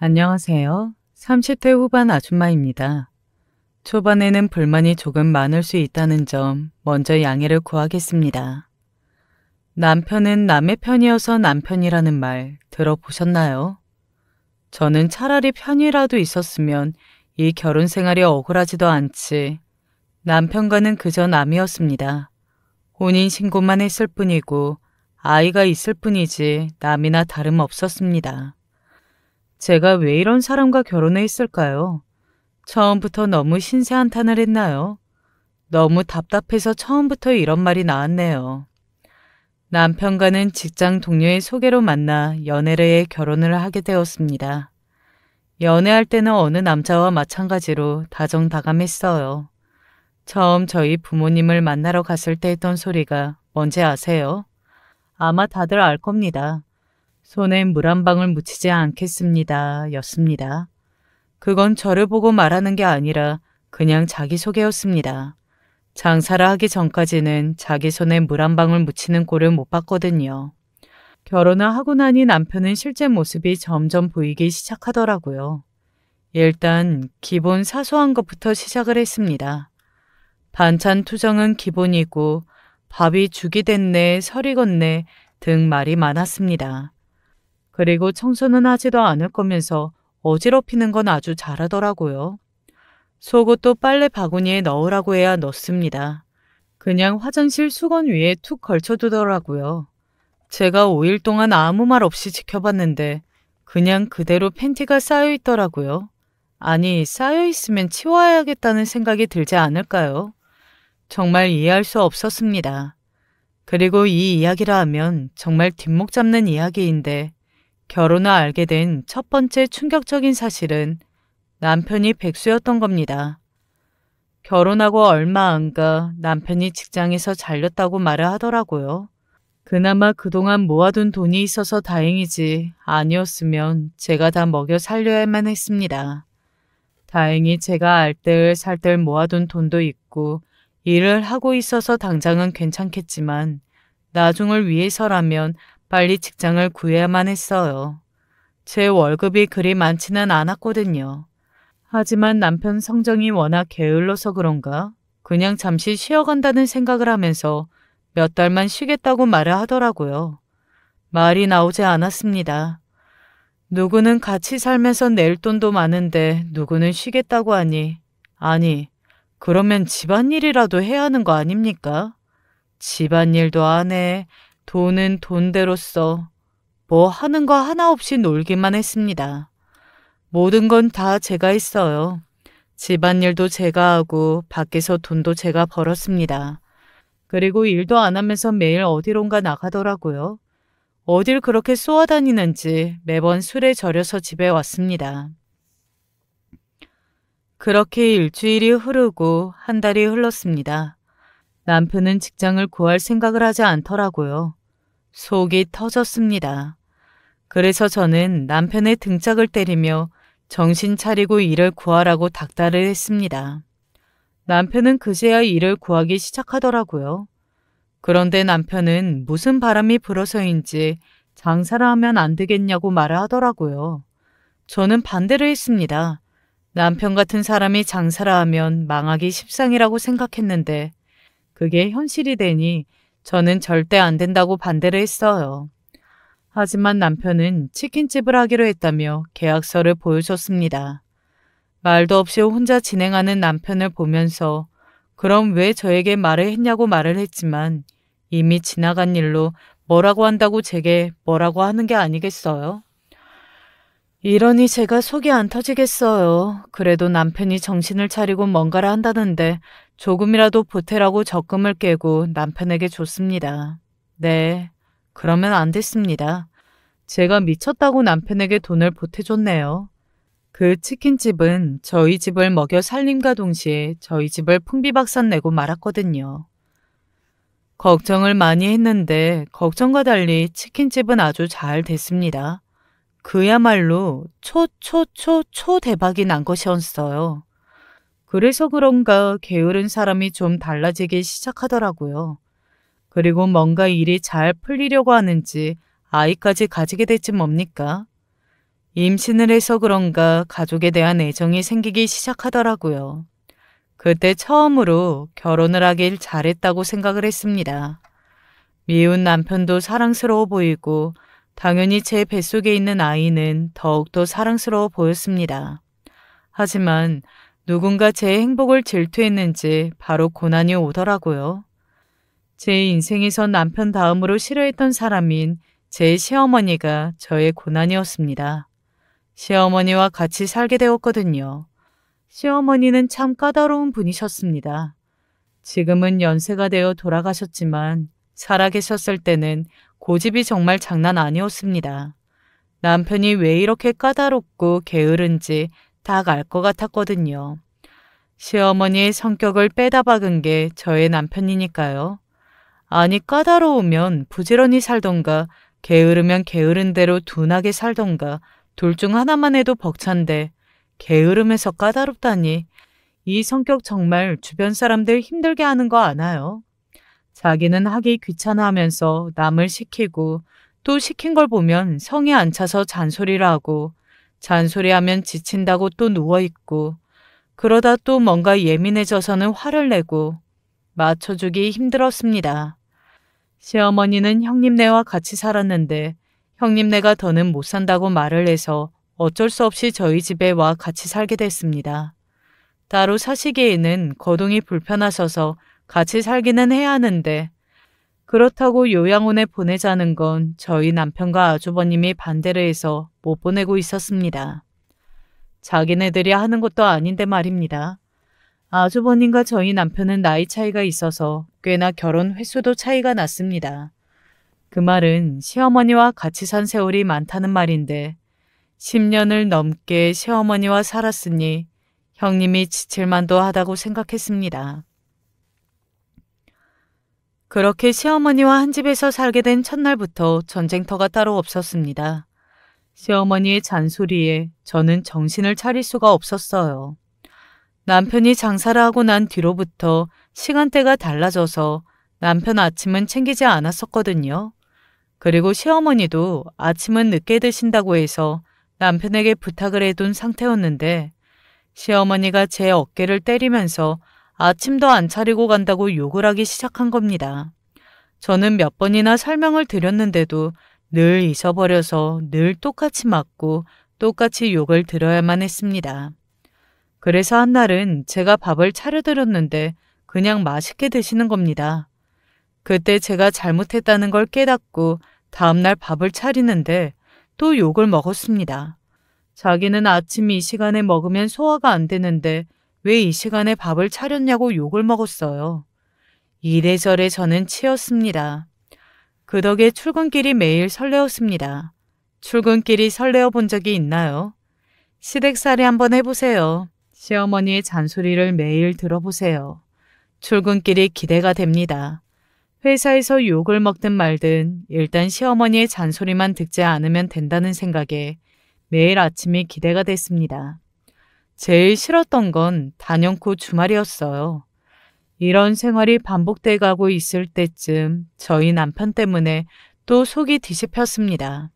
안녕하세요. 30대 후반 아줌마입니다. 초반에는 불만이 조금 많을 수 있다는 점 먼저 양해를 구하겠습니다. 남편은 남의 편이어서 남편이라는 말 들어보셨나요? 저는 차라리 편이라도 있었으면 이 결혼 생활이 억울하지도 않지. 남편과는 그저 남이었습니다. 혼인신고만 했을 뿐이고 아이가 있을 뿐이지 남이나 다름없었습니다. 제가 왜 이런 사람과 결혼을 했을까요? 처음부터 너무 신세한탄을 했나요? 너무 답답해서 처음부터 이런 말이 나왔네요. 남편과는 직장 동료의 소개로 만나 연애를 해 결혼을 하게 되었습니다. 연애할 때는 어느 남자와 마찬가지로 다정다감했어요. 처음 저희 부모님을 만나러 갔을 때 했던 소리가 뭔지 아세요? 아마 다들 알 겁니다. 손에 물 한 방울 묻히지 않겠습니다. 였습니다. 그건 저를 보고 말하는 게 아니라 그냥 자기소개였습니다. 장사를 하기 전까지는 자기 손에 물 한 방울 묻히는 꼴을 못 봤거든요. 결혼을 하고 나니 남편은 실제 모습이 점점 보이기 시작하더라고요. 일단 기본 사소한 것부터 시작을 했습니다. 반찬 투정은 기본이고 밥이 죽이 됐네, 설이 걷네 등 말이 많았습니다. 그리고 청소는 하지도 않을 거면서 어지럽히는 건 아주 잘하더라고요. 속옷도 빨래 바구니에 넣으라고 해야 넣습니다. 그냥 화장실 수건 위에 툭 걸쳐두더라고요. 제가 5일 동안 아무 말 없이 지켜봤는데 그냥 그대로 팬티가 쌓여 있더라고요. 아니, 쌓여 있으면 치워야겠다는 생각이 들지 않을까요? 정말 이해할 수 없었습니다. 그리고 이 이야기라 하면 정말 뒷목 잡는 이야기인데 결혼을 알게 된 첫 번째 충격적인 사실은 남편이 백수였던 겁니다. 결혼하고 얼마 안 가 남편이 직장에서 잘렸다고 말을 하더라고요. 그나마 그동안 모아둔 돈이 있어서 다행이지 아니었으면 제가 다 먹여 살려야만 했습니다. 다행히 제가 알뜰살뜰 모아둔 돈도 있고 일을 하고 있어서 당장은 괜찮겠지만 나중을 위해서라면 빨리 직장을 구해야만 했어요. 제 월급이 그리 많지는 않았거든요. 하지만 남편 성정이 워낙 게을러서 그런가 그냥 잠시 쉬어간다는 생각을 하면서 몇 달만 쉬겠다고 말을 하더라고요. 말이 나오지 않았습니다. 누구는 같이 살면서 낼 돈도 많은데 누구는 쉬겠다고 하니 아니 그러면 집안일이라도 해야 하는 거 아닙니까? 집안일도 안 해. 돈은 돈대로 써. 뭐 하는 거 하나 없이 놀기만 했습니다. 모든 건 다 제가 했어요. 집안일도 제가 하고 밖에서 돈도 제가 벌었습니다. 그리고 일도 안 하면서 매일 어디론가 나가더라고요. 어딜 그렇게 쏘아다니는지 매번 술에 절여서 집에 왔습니다. 그렇게 일주일이 흐르고 한 달이 흘렀습니다. 남편은 직장을 구할 생각을 하지 않더라고요. 속이 터졌습니다. 그래서 저는 남편의 등짝을 때리며 정신 차리고 일을 구하라고 닥달을 했습니다. 남편은 그제야 일을 구하기 시작하더라고요. 그런데 남편은 무슨 바람이 불어서인지 장사를 하면 안 되겠냐고 말을 하더라고요. 저는 반대를 했습니다. 남편 같은 사람이 장사를 하면 망하기 십상이라고 생각했는데 그게 현실이 되니 저는 절대 안 된다고 반대를 했어요. 하지만 남편은 치킨집을 하기로 했다며 계약서를 보여줬습니다. 말도 없이 혼자 진행하는 남편을 보면서 그럼 왜 저에게 말을 했냐고 말을 했지만 이미 지나간 일로 뭐라고 한다고 제게 뭐라고 하는 게 아니겠어요? 이러니 제가 속이 안 터지겠어요. 그래도 남편이 정신을 차리고 뭔가를 한다는데 조금이라도 보태라고 적금을 깨고 남편에게 줬습니다. 네, 그러면 안 됐습니다. 제가 미쳤다고 남편에게 돈을 보태줬네요. 그 치킨집은 저희 집을 먹여 살림과 동시에 저희 집을 풍비박산 내고 말았거든요. 걱정을 많이 했는데 걱정과 달리 치킨집은 아주 잘 됐습니다. 그야말로 초대박이 난 것이었어요. 그래서 그런가 게으른 사람이 좀 달라지기 시작하더라고요. 그리고 뭔가 일이 잘 풀리려고 하는지 아이까지 가지게 됐지 뭡니까? 임신을 해서 그런가 가족에 대한 애정이 생기기 시작하더라고요. 그때 처음으로 결혼을 하길 잘했다고 생각을 했습니다. 미운 남편도 사랑스러워 보이고 당연히 제 뱃속에 있는 아이는 더욱더 사랑스러워 보였습니다. 하지만 누군가 제 행복을 질투했는지 바로 고난이 오더라고요. 제 인생에서 남편 다음으로 싫어했던 사람인 제 시어머니가 저의 고난이었습니다. 시어머니와 같이 살게 되었거든요. 시어머니는 참 까다로운 분이셨습니다. 지금은 연세가 되어 돌아가셨지만 살아계셨을 때는 고집이 정말 장난 아니었습니다. 남편이 왜 이렇게 까다롭고 게으른지 딱 알 것 같았거든요. 시어머니의 성격을 빼다 박은 게 저의 남편이니까요. 아니 까다로우면 부지런히 살던가 게으르면 게으른 대로 둔하게 살던가 둘 중 하나만 해도 벅찬데 게으름에서 까다롭다니 이 성격 정말 주변 사람들 힘들게 하는 거 아나요? 자기는 하기 귀찮아하면서 남을 시키고 또 시킨 걸 보면 성이 안 차서 잔소리를 하고 잔소리하면 지친다고 또 누워있고 그러다 또 뭔가 예민해져서는 화를 내고 맞춰주기 힘들었습니다. 시어머니는 형님네와 같이 살았는데 형님네가 더는 못 산다고 말을 해서 어쩔 수 없이 저희 집에 와 같이 살게 됐습니다. 따로 사시기에는 거동이 불편하셔서 같이 살기는 해야 하는데 그렇다고 요양원에 보내자는 건 저희 남편과 아주버님이 반대를 해서 못 보내고 있었습니다. 자기네들이 하는 것도 아닌데 말입니다. 아주버님과 저희 남편은 나이 차이가 있어서 꽤나 결혼 횟수도 차이가 났습니다. 그 말은 시어머니와 같이 산 세월이 많다는 말인데 10년을 넘게 시어머니와 살았으니 형님이 지칠만도 하다고 생각했습니다. 그렇게 시어머니와 한 집에서 살게 된 첫날부터 전쟁터가 따로 없었습니다. 시어머니의 잔소리에 저는 정신을 차릴 수가 없었어요. 남편이 장사를 하고 난 뒤로부터 시간대가 달라져서 남편 아침은 챙기지 않았었거든요. 그리고 시어머니도 아침은 늦게 드신다고 해서 남편에게 부탁을 해둔 상태였는데 시어머니가 제 어깨를 때리면서 아침도 안 차리고 간다고 욕을 하기 시작한 겁니다. 저는 몇 번이나 설명을 드렸는데도 늘 잊어버려서 늘 똑같이 맞고 똑같이 욕을 들어야만 했습니다. 그래서 한날은 제가 밥을 차려드렸는데 그냥 맛있게 드시는 겁니다. 그때 제가 잘못했다는 걸 깨닫고 다음날 밥을 차리는데 또 욕을 먹었습니다. 자기는 아침 이 시간에 먹으면 소화가 안 되는데 왜 이 시간에 밥을 차렸냐고 욕을 먹었어요. 이래저래 저는 치였습니다. 그 덕에 출근길이 매일 설레었습니다. 출근길이 설레어 본 적이 있나요? 시댁살이 한번 해보세요. 시어머니의 잔소리를 매일 들어보세요. 출근길이 기대가 됩니다. 회사에서 욕을 먹든 말든 일단 시어머니의 잔소리만 듣지 않으면 된다는 생각에 매일 아침이 기대가 됐습니다. 제일 싫었던 건 단연코 주말이었어요. 이런 생활이 반복돼 가고 있을 때쯤 저희 남편 때문에 또 속이 뒤집혔습니다.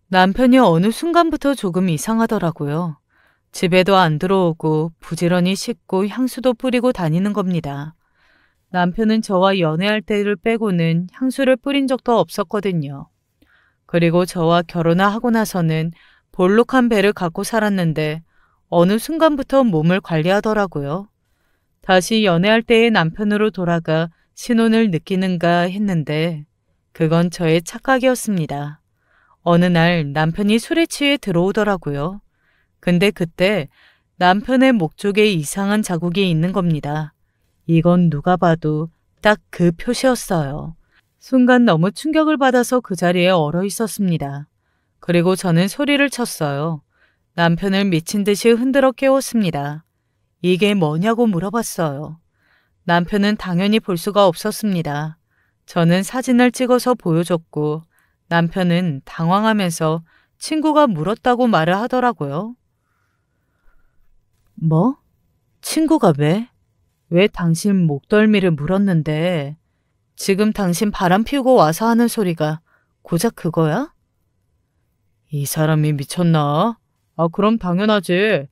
남편이 어느 순간부터 조금 이상하더라고요. 집에도 안 들어오고 부지런히 씻고 향수도 뿌리고 다니는 겁니다. 남편은 저와 연애할 때를 빼고는 향수를 뿌린 적도 없었거든요. 그리고 저와 결혼을 하고 나서는 볼록한 배를 갖고 살았는데 어느 순간부터 몸을 관리하더라고요. 다시 연애할 때의 남편으로 돌아가 신혼을 느끼는가 했는데 그건 저의 착각이었습니다. 어느 날 남편이 술에 취해 들어오더라고요. 근데 그때 남편의 목 쪽에 이상한 자국이 있는 겁니다. 이건 누가 봐도 딱 그 표시였어요. 순간 너무 충격을 받아서 그 자리에 얼어 있었습니다. 그리고 저는 소리를 쳤어요. 남편을 미친 듯이 흔들어 깨웠습니다. 이게 뭐냐고 물어봤어요. 남편은 당연히 볼 수가 없었습니다. 저는 사진을 찍어서 보여줬고 남편은 당황하면서 친구가 물었다고 말을 하더라고요. 뭐? 친구가 왜? 왜 당신 목덜미를 물었는데 지금 당신 바람 피우고 와서 하는 소리가 고작 그거야? 이 사람이 미쳤나? 아, 그럼 당연하지.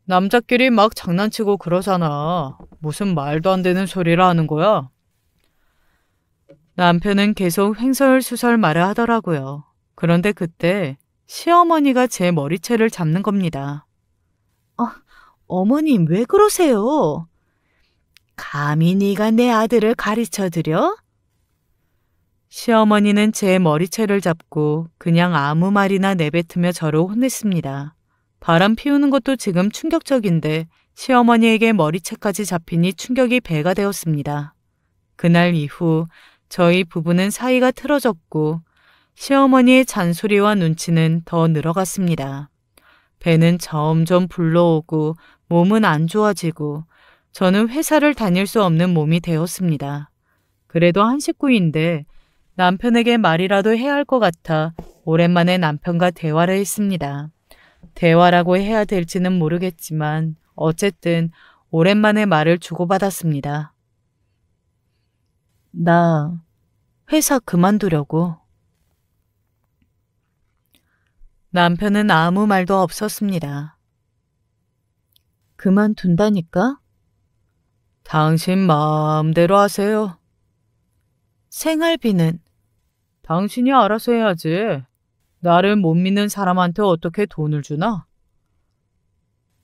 남자끼리 막 장난치고 그러잖아. 무슨 말도 안 되는 소리를 하는 거야? 남편은 계속 횡설수설 말을 하더라고요. 그런데 그때 시어머니가 제 머리채를 잡는 겁니다. 어머님 왜 그러세요? 감히 네가 내 아들을 가르쳐드려? 시어머니는 제 머리채를 잡고 그냥 아무 말이나 내뱉으며 저를 혼냈습니다. 바람 피우는 것도 지금 충격적인데 시어머니에게 머리채까지 잡히니 충격이 배가 되었습니다. 그날 이후 저희 부부는 사이가 틀어졌고 시어머니의 잔소리와 눈치는 더 늘어갔습니다. 배는 점점 불러오고 몸은 안 좋아지고 저는 회사를 다닐 수 없는 몸이 되었습니다. 그래도 한 식구인데 남편에게 말이라도 해야 할 것 같아 오랜만에 남편과 대화를 했습니다. 대화라고 해야 될지는 모르겠지만 어쨌든 오랜만에 말을 주고받았습니다. 나 회사 그만두려고. 남편은 아무 말도 없었습니다. 그만둔다니까? 당신 마음대로 하세요. 생활비는? 당신이 알아서 해야지. 나를 못 믿는 사람한테 어떻게 돈을 주나?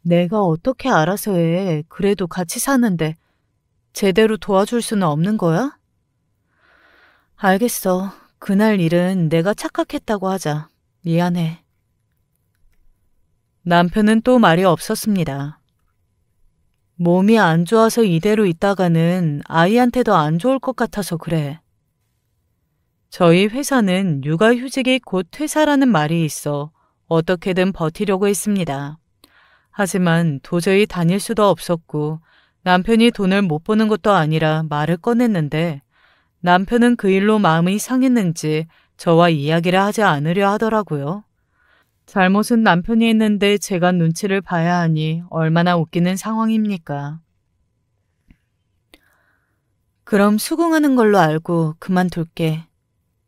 내가 어떻게 알아서 해. 그래도 같이 사는데 제대로 도와줄 수는 없는 거야? 알겠어. 그날 일은 내가 착각했다고 하자. 미안해. 남편은 또 말이 없었습니다. 몸이 안 좋아서 이대로 있다가는 아이한테도 안 좋을 것 같아서 그래. 저희 회사는 육아휴직이 곧 퇴사라는 말이 있어 어떻게든 버티려고 했습니다. 하지만 도저히 다닐 수도 없었고 남편이 돈을 못 버는 것도 아니라 말을 꺼냈는데 남편은 그 일로 마음이 상했는지 저와 이야기를 하지 않으려 하더라고요. 잘못은 남편이 했는데 제가 눈치를 봐야 하니 얼마나 웃기는 상황입니까? 그럼 수긍하는 걸로 알고 그만둘게.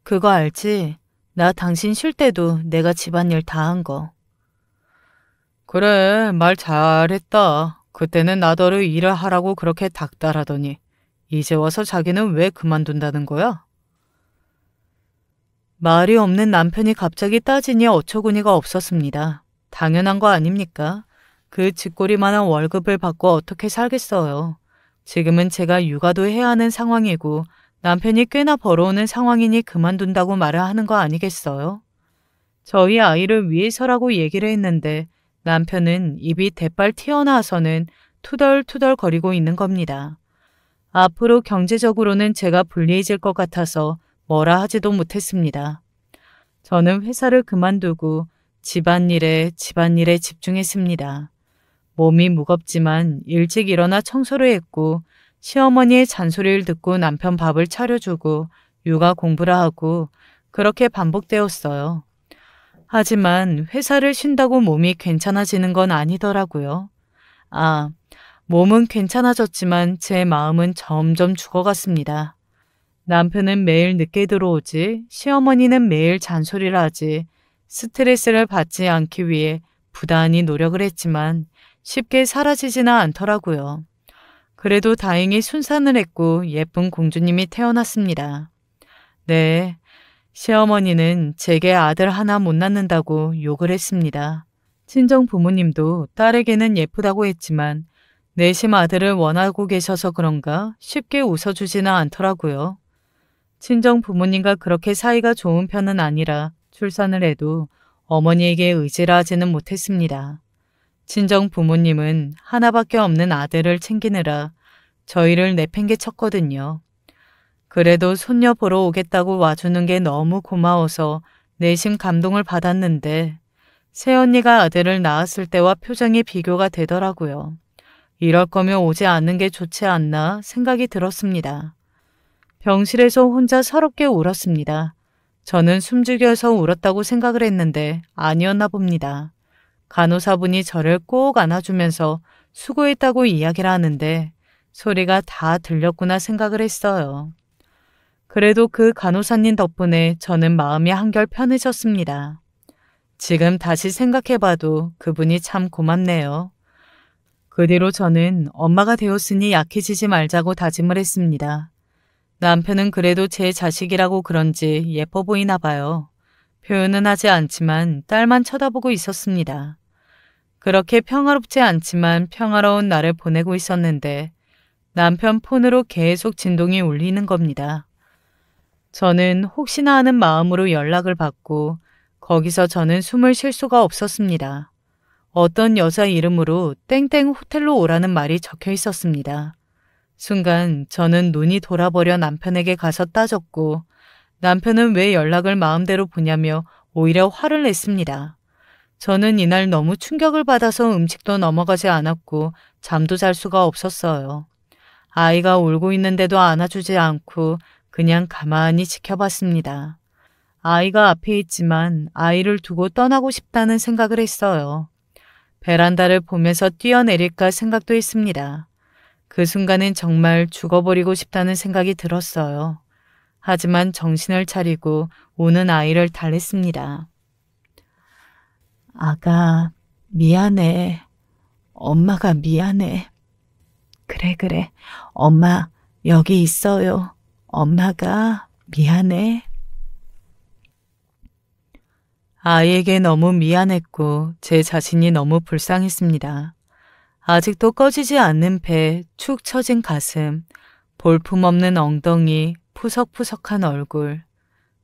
그거 알지? 나 당신 쉴 때도 내가 집안일 다 한 거. 그래, 말 잘했다. 그때는 나더러 일을 하라고 그렇게 닥달하더니 이제 와서 자기는 왜 그만둔다는 거야? 말이 없는 남편이 갑자기 따지니 어처구니가 없었습니다. 당연한 거 아닙니까? 그 쥐꼬리만한 월급을 받고 어떻게 살겠어요. 지금은 제가 육아도 해야 하는 상황이고 남편이 꽤나 벌어오는 상황이니 그만둔다고 말을 하는 거 아니겠어요? 저희 아이를 위해서라고 얘기를 했는데 남편은 입이 대빨 튀어나와서는 투덜투덜 거리고 있는 겁니다. 앞으로 경제적으로는 제가 불리해질 것 같아서 뭐라 하지도 못했습니다. 저는 회사를 그만두고 집안일에 집중했습니다. 몸이 무겁지만 일찍 일어나 청소를 했고 시어머니의 잔소리를 듣고 남편 밥을 차려주고 육아 공부를 하고 그렇게 반복되었어요. 하지만 회사를 쉰다고 몸이 괜찮아지는 건 아니더라고요. 몸은 괜찮아졌지만 제 마음은 점점 죽어갔습니다. 남편은 매일 늦게 들어오지, 시어머니는 매일 잔소리를 하지, 스트레스를 받지 않기 위해 부단히 노력을 했지만 쉽게 사라지지는 않더라고요. 그래도 다행히 순산을 했고 예쁜 공주님이 태어났습니다. 네, 시어머니는 제게 아들 하나 못 낳는다고 욕을 했습니다. 친정 부모님도 딸에게는 예쁘다고 했지만 내심 아들을 원하고 계셔서 그런가 쉽게 웃어주지는 않더라고요. 친정 부모님과 그렇게 사이가 좋은 편은 아니라 출산을 해도 어머니에게 의지를 하지는 못했습니다. 친정 부모님은 하나밖에 없는 아들을 챙기느라 저희를 내팽개쳤거든요. 그래도 손녀 보러 오겠다고 와주는 게 너무 고마워서 내심 감동을 받았는데 새언니가 아들을 낳았을 때와 표정이 비교가 되더라고요. 이럴 거면 오지 않는 게 좋지 않나 생각이 들었습니다. 병실에서 혼자 서럽게 울었습니다. 저는 숨죽여서 울었다고 생각을 했는데 아니었나 봅니다. 간호사분이 저를 꼭 안아주면서 수고했다고 이야기를 하는데 소리가 다 들렸구나 생각을 했어요. 그래도 그 간호사님 덕분에 저는 마음이 한결 편해졌습니다. 지금 다시 생각해봐도 그분이 참 고맙네요. 그 뒤로 저는 엄마가 되었으니 약해지지 말자고 다짐을 했습니다. 남편은 그래도 제 자식이라고 그런지 예뻐 보이나 봐요. 표현은 하지 않지만 딸만 쳐다보고 있었습니다. 그렇게 평화롭지 않지만 평화로운 날을 보내고 있었는데 남편 폰으로 계속 진동이 울리는 겁니다. 저는 혹시나 하는 마음으로 연락을 받고 거기서 저는 숨을 쉴 수가 없었습니다. 어떤 여자 이름으로 땡땡 호텔로 오라는 말이 적혀 있었습니다. 순간 저는 눈이 돌아버려 남편에게 가서 따졌고 남편은 왜 연락을 마음대로 보냐며 오히려 화를 냈습니다. 저는 이날 너무 충격을 받아서 음식도 넘어가지 않았고 잠도 잘 수가 없었어요. 아이가 울고 있는데도 안아주지 않고 그냥 가만히 지켜봤습니다. 아이가 앞에 있지만 아이를 두고 떠나고 싶다는 생각을 했어요. 베란다를 보면서 뛰어내릴까 생각도 했습니다. 그 순간엔 정말 죽어버리고 싶다는 생각이 들었어요. 하지만 정신을 차리고 우는 아이를 달랬습니다. 아가, 미안해. 엄마가 미안해. 그래. 엄마, 여기 있어요. 엄마가 미안해. 아이에게 너무 미안했고 제 자신이 너무 불쌍했습니다. 아직도 꺼지지 않는 배, 축 처진 가슴, 볼품없는 엉덩이, 푸석푸석한 얼굴.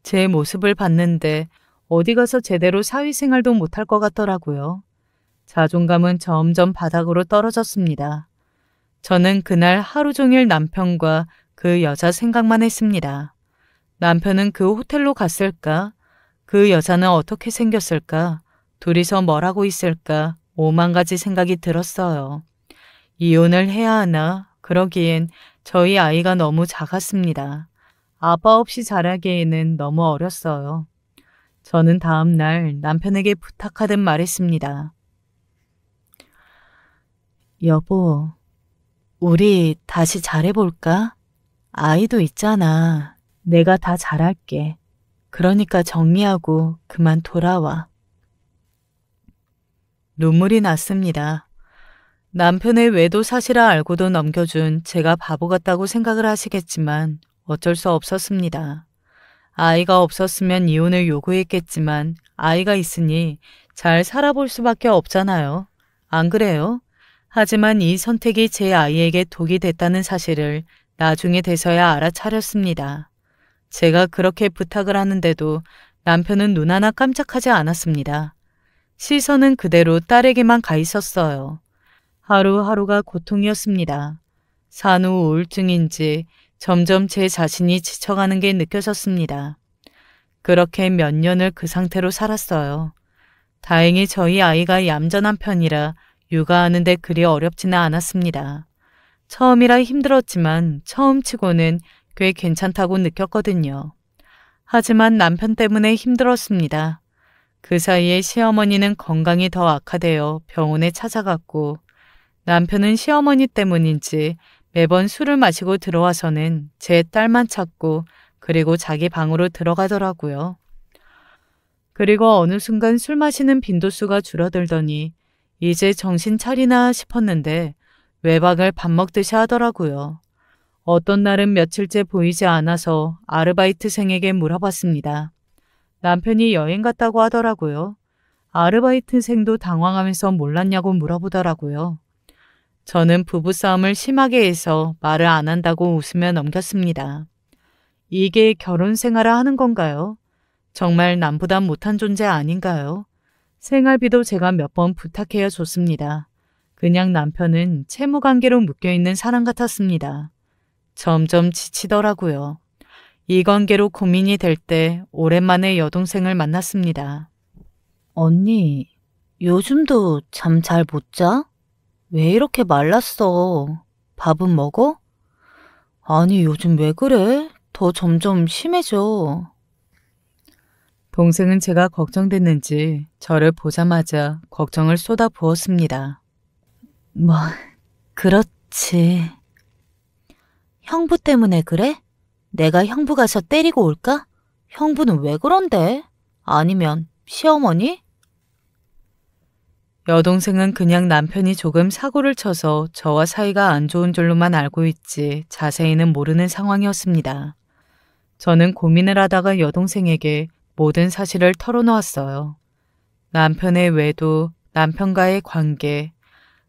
제 모습을 봤는데 어디 가서 제대로 사회생활도 못할 것 같더라고요. 자존감은 점점 바닥으로 떨어졌습니다. 저는 그날 하루 종일 남편과 그 여자 생각만 했습니다. 남편은 그 호텔로 갔을까? 그 여자는 어떻게 생겼을까? 둘이서 뭘 하고 있을까? 5만 가지 생각이 들었어요. 이혼을 해야 하나? 그러기엔 저희 아이가 너무 작았습니다. 아빠 없이 자라기에는 너무 어렸어요. 저는 다음 날 남편에게 부탁하듯 말했습니다. 여보, 우리 다시 잘해볼까? 아이도 있잖아. 내가 다 잘할게. 그러니까 정리하고 그만 돌아와. 눈물이 났습니다. 남편의 외도 사실을 알고도 넘겨준 제가 바보 같다고 생각을 하시겠지만 어쩔 수 없었습니다. 아이가 없었으면 이혼을 요구했겠지만 아이가 있으니 잘 살아볼 수밖에 없잖아요. 안 그래요? 하지만 이 선택이 제 아이에게 독이 됐다는 사실을 나중에 돼서야 알아차렸습니다. 제가 그렇게 부탁을 하는데도 남편은 눈 하나 깜짝하지 않았습니다. 시선은 그대로 딸에게만 가 있었어요. 하루하루가 고통이었습니다. 산후 우울증인지 점점 제 자신이 지쳐가는 게 느껴졌습니다. 그렇게 몇 년을 그 상태로 살았어요. 다행히 저희 아이가 얌전한 편이라 육아하는데 그리 어렵지는 않았습니다. 처음이라 힘들었지만 처음치고는 꽤 괜찮다고 느꼈거든요. 하지만 남편 때문에 힘들었습니다. 그 사이에 시어머니는 건강이 더 악화되어 병원에 찾아갔고 남편은 시어머니 때문인지 매번 술을 마시고 들어와서는 제 딸만 찾고 그리고 자기 방으로 들어가더라고요. 그리고 어느 순간 술 마시는 빈도수가 줄어들더니 이제 정신 차리나 싶었는데 외박을 밥 먹듯이 하더라고요. 어떤 날은 며칠째 보이지 않아서 아르바이트생에게 물어봤습니다. 남편이 여행 갔다고 하더라고요. 아르바이트생도 당황하면서 몰랐냐고 물어보더라고요. 저는 부부싸움을 심하게 해서 말을 안 한다고 웃으며 넘겼습니다. 이게 결혼 생활을 하는 건가요? 정말 남보다 못한 존재 아닌가요? 생활비도 제가 몇 번 부탁해야 줬습니다. 그냥 남편은 채무관계로 묶여있는 사람 같았습니다. 점점 지치더라고요. 이 관계로 고민이 될 때 오랜만에 여동생을 만났습니다. 언니, 요즘도 잠 잘 못 자? 왜 이렇게 말랐어? 밥은 먹어? 아니, 요즘 왜 그래? 더 점점 심해져. 동생은 제가 걱정됐는지 저를 보자마자 걱정을 쏟아 부었습니다. 뭐, 그렇지. 형부 때문에 그래? 내가 형부 가서 때리고 올까? 형부는 왜 그런데? 아니면 시어머니? 여동생은 그냥 남편이 조금 사고를 쳐서 저와 사이가 안 좋은 줄로만 알고 있지 자세히는 모르는 상황이었습니다. 저는 고민을 하다가 여동생에게 모든 사실을 털어놓았어요. 남편의 외도, 남편과의 관계,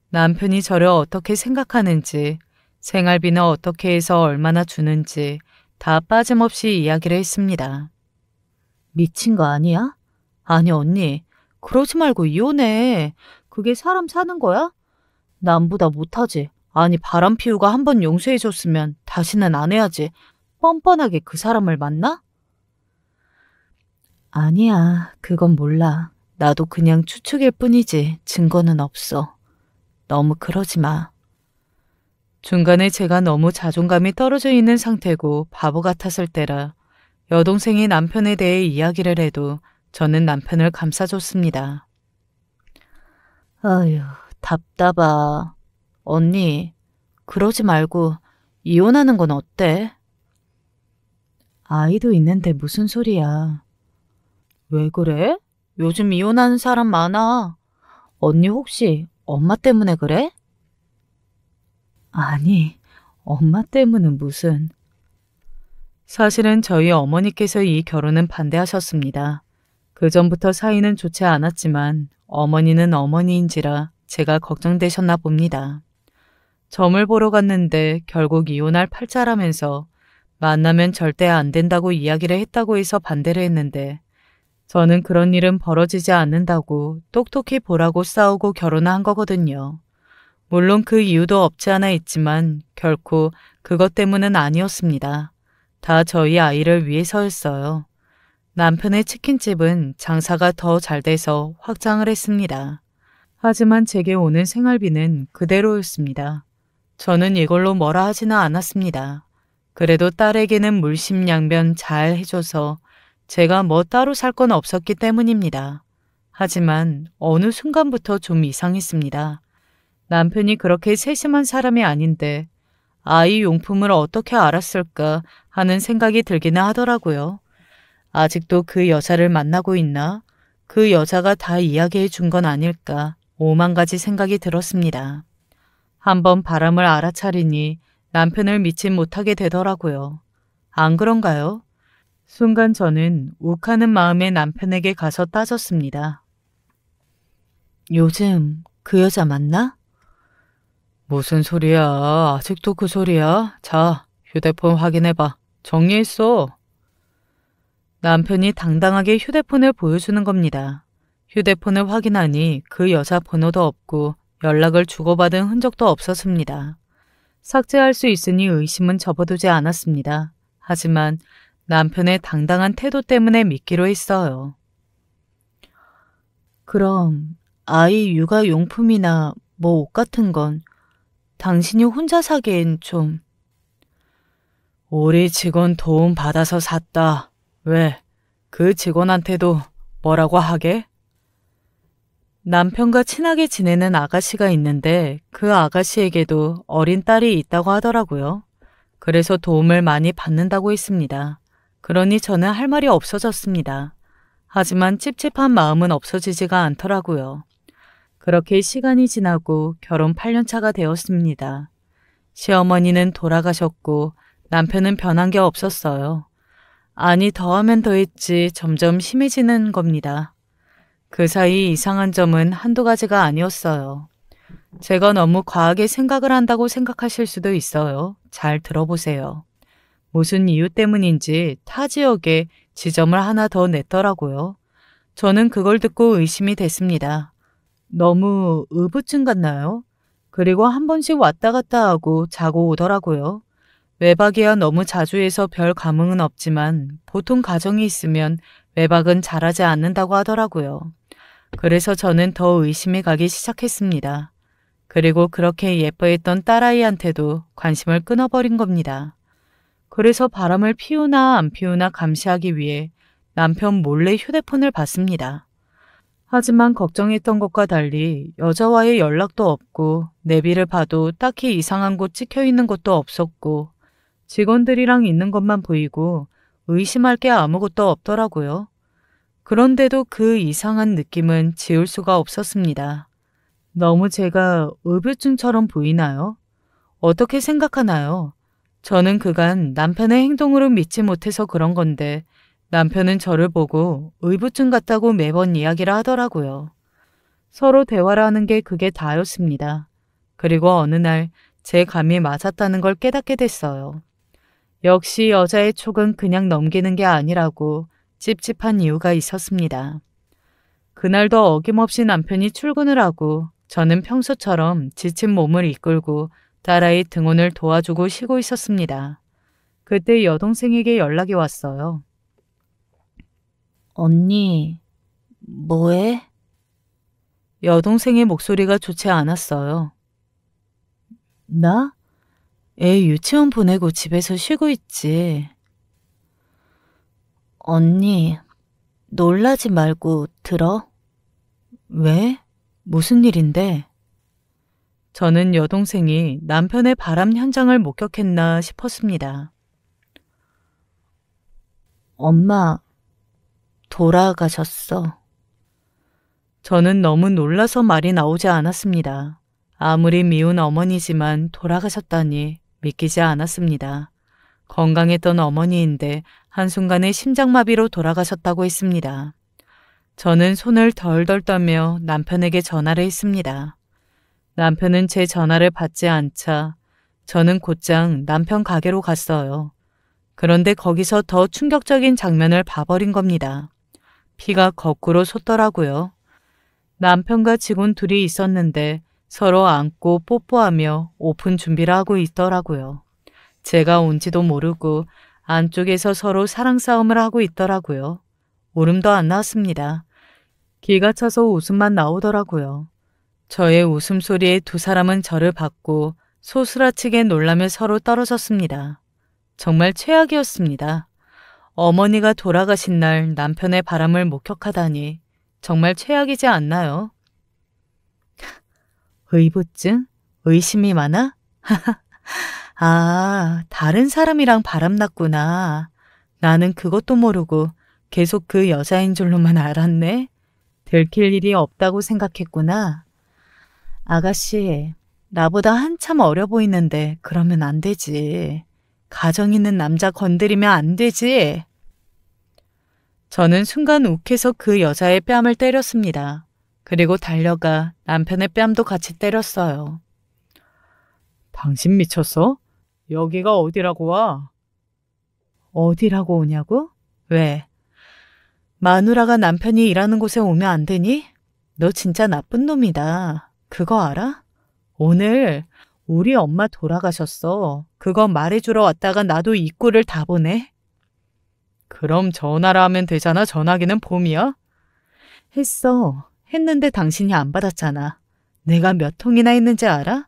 남편이 저를 어떻게 생각하는지, 생활비는 어떻게 해서 얼마나 주는지 다 빠짐없이 이야기를 했습니다. 미친 거 아니야? 아니 언니, 그러지 말고 이혼해. 그게 사람 사는 거야? 남보다 못하지. 아니 바람 피우고 한 번 용서해줬으면 다시는 안 해야지. 뻔뻔하게 그 사람을 만나? 아니야, 그건 몰라. 나도 그냥 추측일 뿐이지 증거는 없어. 너무 그러지 마. 중간에 제가 너무 자존감이 떨어져 있는 상태고 바보 같았을 때라 여동생이 남편에 대해 이야기를 해도 저는 남편을 감싸줬습니다. 아휴, 답답하. 언니, 그러지 말고 이혼하는 건 어때? 아이도 있는데 무슨 소리야. 왜 그래? 요즘 이혼하는 사람 많아. 언니 혹시 엄마 때문에 그래? 아니, 엄마 때문은 무슨. 사실은 저희 어머니께서 이 결혼은 반대하셨습니다. 그전부터 사이는 좋지 않았지만 어머니는 어머니인지라 제가 걱정되셨나 봅니다. 점을 보러 갔는데 결국 이혼할 팔자라면서 만나면 절대 안 된다고 이야기를 했다고 해서 반대를 했는데 저는 그런 일은 벌어지지 않는다고 똑똑히 보라고 싸우고 결혼한 거거든요. 물론 그 이유도 없지 않아 있지만 결코 그것 때문은 아니었습니다. 다 저희 아이를 위해서였어요. 남편의 치킨집은 장사가 더 잘 돼서 확장을 했습니다. 하지만 제게 오는 생활비는 그대로였습니다. 저는 이걸로 뭐라 하지는 않았습니다. 그래도 딸에게는 물심양면 잘 해줘서 제가 뭐 따로 살 건 없었기 때문입니다. 하지만 어느 순간부터 좀 이상했습니다. 남편이 그렇게 세심한 사람이 아닌데 아이 용품을 어떻게 알았을까 하는 생각이 들기는 하더라고요. 아직도 그 여자를 만나고 있나? 그 여자가 다 이야기해 준 건 아닐까? 오만 가지 생각이 들었습니다. 한번 바람을 알아차리니 남편을 믿지 못하게 되더라고요. 안 그런가요? 순간 저는 욱하는 마음에 남편에게 가서 따졌습니다. 요즘 그 여자 맞나? 무슨 소리야? 아직도 그 소리야? 자, 휴대폰 확인해봐. 정리했어. 남편이 당당하게 휴대폰을 보여주는 겁니다. 휴대폰을 확인하니 그 여자 번호도 없고 연락을 주고받은 흔적도 없었습니다. 삭제할 수 있으니 의심은 접어두지 않았습니다. 하지만 남편의 당당한 태도 때문에 믿기로 했어요. 그럼 아이 육아용품이나 뭐 옷 같은 건 당신이 혼자 사기엔 좀. 우리 직원 도움 받아서 샀다. 왜? 그 직원한테도 뭐라고 하게? 남편과 친하게 지내는 아가씨가 있는데 그 아가씨에게도 어린 딸이 있다고 하더라고요. 그래서 도움을 많이 받는다고 했습니다. 그러니 저는 할 말이 없어졌습니다. 하지만 찝찝한 마음은 없어지지가 않더라고요. 그렇게 시간이 지나고 결혼 8년 차가 되었습니다. 시어머니는 돌아가셨고 남편은 변한 게 없었어요. 아니 더하면 더했지 점점 심해지는 겁니다. 그 사이 이상한 점은 한두 가지가 아니었어요. 제가 너무 과하게 생각을 한다고 생각하실 수도 있어요. 잘 들어보세요. 무슨 이유 때문인지 타 지역에 지점을 하나 더 냈더라고요. 저는 그걸 듣고 의심이 됐습니다. 너무 의부증 같나요? 그리고 한 번씩 왔다 갔다 하고 자고 오더라고요. 외박이야 너무 자주 해서 별 감흥은 없지만 보통 가정이 있으면 외박은 잘하지 않는다고 하더라고요. 그래서 저는 더 의심이 가기 시작했습니다. 그리고 그렇게 예뻐했던 딸아이한테도 관심을 끊어버린 겁니다. 그래서 바람을 피우나 안 피우나 감시하기 위해 남편 몰래 휴대폰을 봤습니다. 하지만 걱정했던 것과 달리 여자와의 연락도 없고 내비를 봐도 딱히 이상한 곳 찍혀 있는 것도 없었고 직원들이랑 있는 것만 보이고 의심할 게 아무것도 없더라고요. 그런데도 그 이상한 느낌은 지울 수가 없었습니다. 너무 제가 의부증처럼 보이나요? 어떻게 생각하나요? 저는 그간 남편의 행동으로 믿지 못해서 그런 건데 남편은 저를 보고 의부증 같다고 매번 이야기를 하더라고요. 서로 대화를 하는 게 그게 다였습니다. 그리고 어느 날 제 감이 맞았다는 걸 깨닫게 됐어요. 역시 여자의 촉은 그냥 넘기는 게 아니라고 찝찝한 이유가 있었습니다. 그날도 어김없이 남편이 출근을 하고 저는 평소처럼 지친 몸을 이끌고 딸아이 등원을 도와주고 쉬고 있었습니다. 그때 여동생에게 연락이 왔어요. 언니, 뭐해? 여동생의 목소리가 좋지 않았어요. 나? 애 유치원 보내고 집에서 쉬고 있지. 언니, 놀라지 말고 들어. 왜? 무슨 일인데? 저는 여동생이 남편의 바람 현장을 목격했나 싶었습니다. 엄마, 돌아가셨어. 저는 너무 놀라서 말이 나오지 않았습니다. 아무리 미운 어머니지만 돌아가셨다니 믿기지 않았습니다. 건강했던 어머니인데 한순간에 심장마비로 돌아가셨다고 했습니다. 저는 손을 덜덜 떨며 남편에게 전화를 했습니다. 남편은 제 전화를 받지 않자 저는 곧장 남편 가게로 갔어요. 그런데 거기서 더 충격적인 장면을 봐버린 겁니다. 피가 거꾸로 솟더라고요. 남편과 직원 둘이 있었는데 서로 안고 뽀뽀하며 오픈 준비를 하고 있더라고요. 제가 온지도 모르고 안쪽에서 서로 사랑 싸움을 하고 있더라고요. 울음도 안 나왔습니다. 기가 차서 웃음만 나오더라고요. 저의 웃음소리에 두 사람은 저를 받고 소스라치게 놀라며 서로 떨어졌습니다. 정말 최악이었습니다. 어머니가 돌아가신 날 남편의 바람을 목격하다니 정말 최악이지 않나요? 의부증? 의심이 많아? 아, 다른 사람이랑 바람났구나. 나는 그것도 모르고 계속 그 여자인 줄로만 알았네. 들킬 일이 없다고 생각했구나. 아가씨, 나보다 한참 어려 보이는데 그러면 안 되지. 가정 있는 남자 건드리면 안 되지. 저는 순간 욱해서 그 여자의 뺨을 때렸습니다. 그리고 달려가 남편의 뺨도 같이 때렸어요. 당신 미쳤어? 여기가 어디라고 와? 어디라고 오냐고? 왜? 마누라가 남편이 일하는 곳에 오면 안 되니? 너 진짜 나쁜 놈이다. 그거 알아? 오늘 우리 엄마 돌아가셨어. 그거 말해주러 왔다가 나도 이 꼴을 다 보네. 그럼 전화를 하면 되잖아. 전화기는 봄이야? 했는데 당신이 안 받았잖아. 내가 몇 통이나 했는지 알아?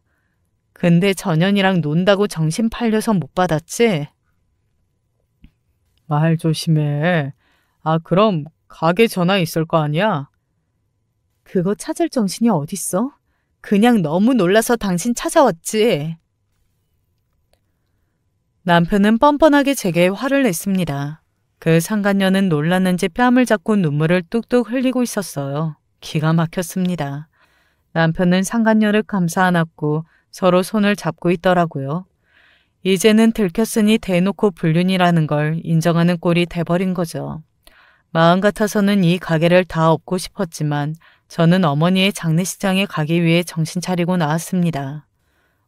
근데 전현이랑 논다고 정신 팔려서 못 받았지? 말 조심해. 아, 그럼 가게 전화 있을 거 아니야? 그거 찾을 정신이 어딨어? 그냥 너무 놀라서 당신 찾아왔지. 남편은 뻔뻔하게 제게 화를 냈습니다. 그 상간녀는 놀랐는지 뺨을 잡고 눈물을 뚝뚝 흘리고 있었어요. 기가 막혔습니다. 남편은 상간녀를 감싸 안았고 서로 손을 잡고 있더라고요. 이제는 들켰으니 대놓고 불륜이라는 걸 인정하는 꼴이 돼버린 거죠. 마음 같아서는 이 가게를 다 엎고 싶었지만 저는 어머니의 장례식장에 가기 위해 정신 차리고 나왔습니다.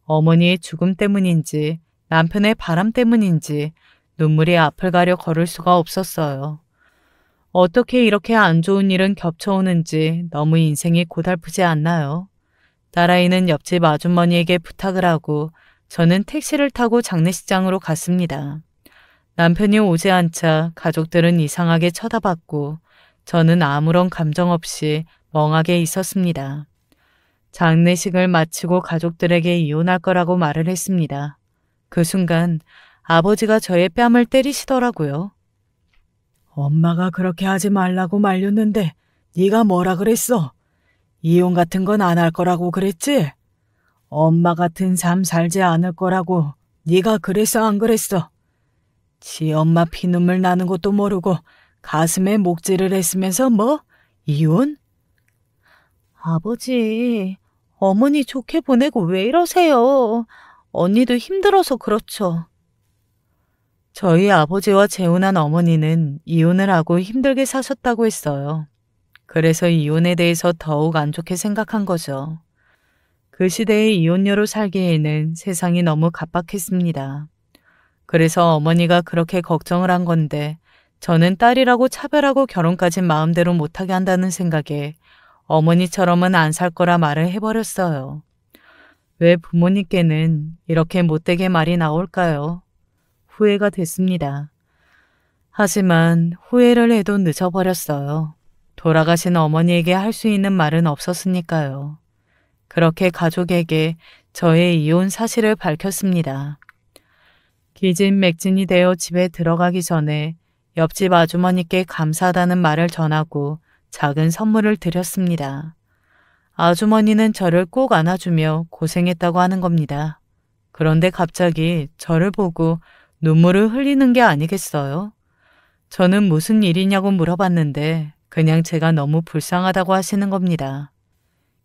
어머니의 죽음 때문인지 남편의 바람 때문인지 눈물이 앞을 가려 걸을 수가 없었어요. 어떻게 이렇게 안 좋은 일은 겹쳐오는지 너무 인생이 고달프지 않나요? 딸아이는 옆집 아주머니에게 부탁을 하고 저는 택시를 타고 장례식장으로 갔습니다. 남편이 오지 않자 가족들은 이상하게 쳐다봤고 저는 아무런 감정 없이 멍하게 있었습니다. 장례식을 마치고 가족들에게 이혼할 거라고 말을 했습니다. 그 순간 아버지가 저의 뺨을 때리시더라고요. 엄마가 그렇게 하지 말라고 말렸는데 네가 뭐라 그랬어? 이혼 같은 건 안 할 거라고 그랬지? 엄마 같은 삶 살지 않을 거라고 네가 그랬어 안 그랬어? 지 엄마 피눈물 나는 것도 모르고 가슴에 목질을 했으면서 뭐? 이혼? 아버지, 어머니 좋게 보내고 왜 이러세요? 언니도 힘들어서 그렇죠. 저희 아버지와 재혼한 어머니는 이혼을 하고 힘들게 사셨다고 했어요. 그래서 이혼에 대해서 더욱 안 좋게 생각한 거죠. 그 시대에 이혼녀로 살기에는 세상이 너무 각박했습니다. 그래서 어머니가 그렇게 걱정을 한 건데 저는 딸이라고 차별하고 결혼까지 마음대로 못하게 한다는 생각에 어머니처럼은 안 살 거라 말을 해버렸어요. 왜 부모님께는 이렇게 못되게 말이 나올까요? 후회가 됐습니다. 하지만 후회를 해도 늦어버렸어요. 돌아가신 어머니에게 할 수 있는 말은 없었으니까요. 그렇게 가족에게 저의 이혼 사실을 밝혔습니다. 기진맥진이 되어 집에 들어가기 전에 옆집 아주머니께 감사하다는 말을 전하고 작은 선물을 드렸습니다. 아주머니는 저를 꼭 안아주며 고생했다고 하는 겁니다. 그런데 갑자기 저를 보고 눈물을 흘리는 게 아니겠어요? 저는 무슨 일이냐고 물어봤는데 그냥 제가 너무 불쌍하다고 하시는 겁니다.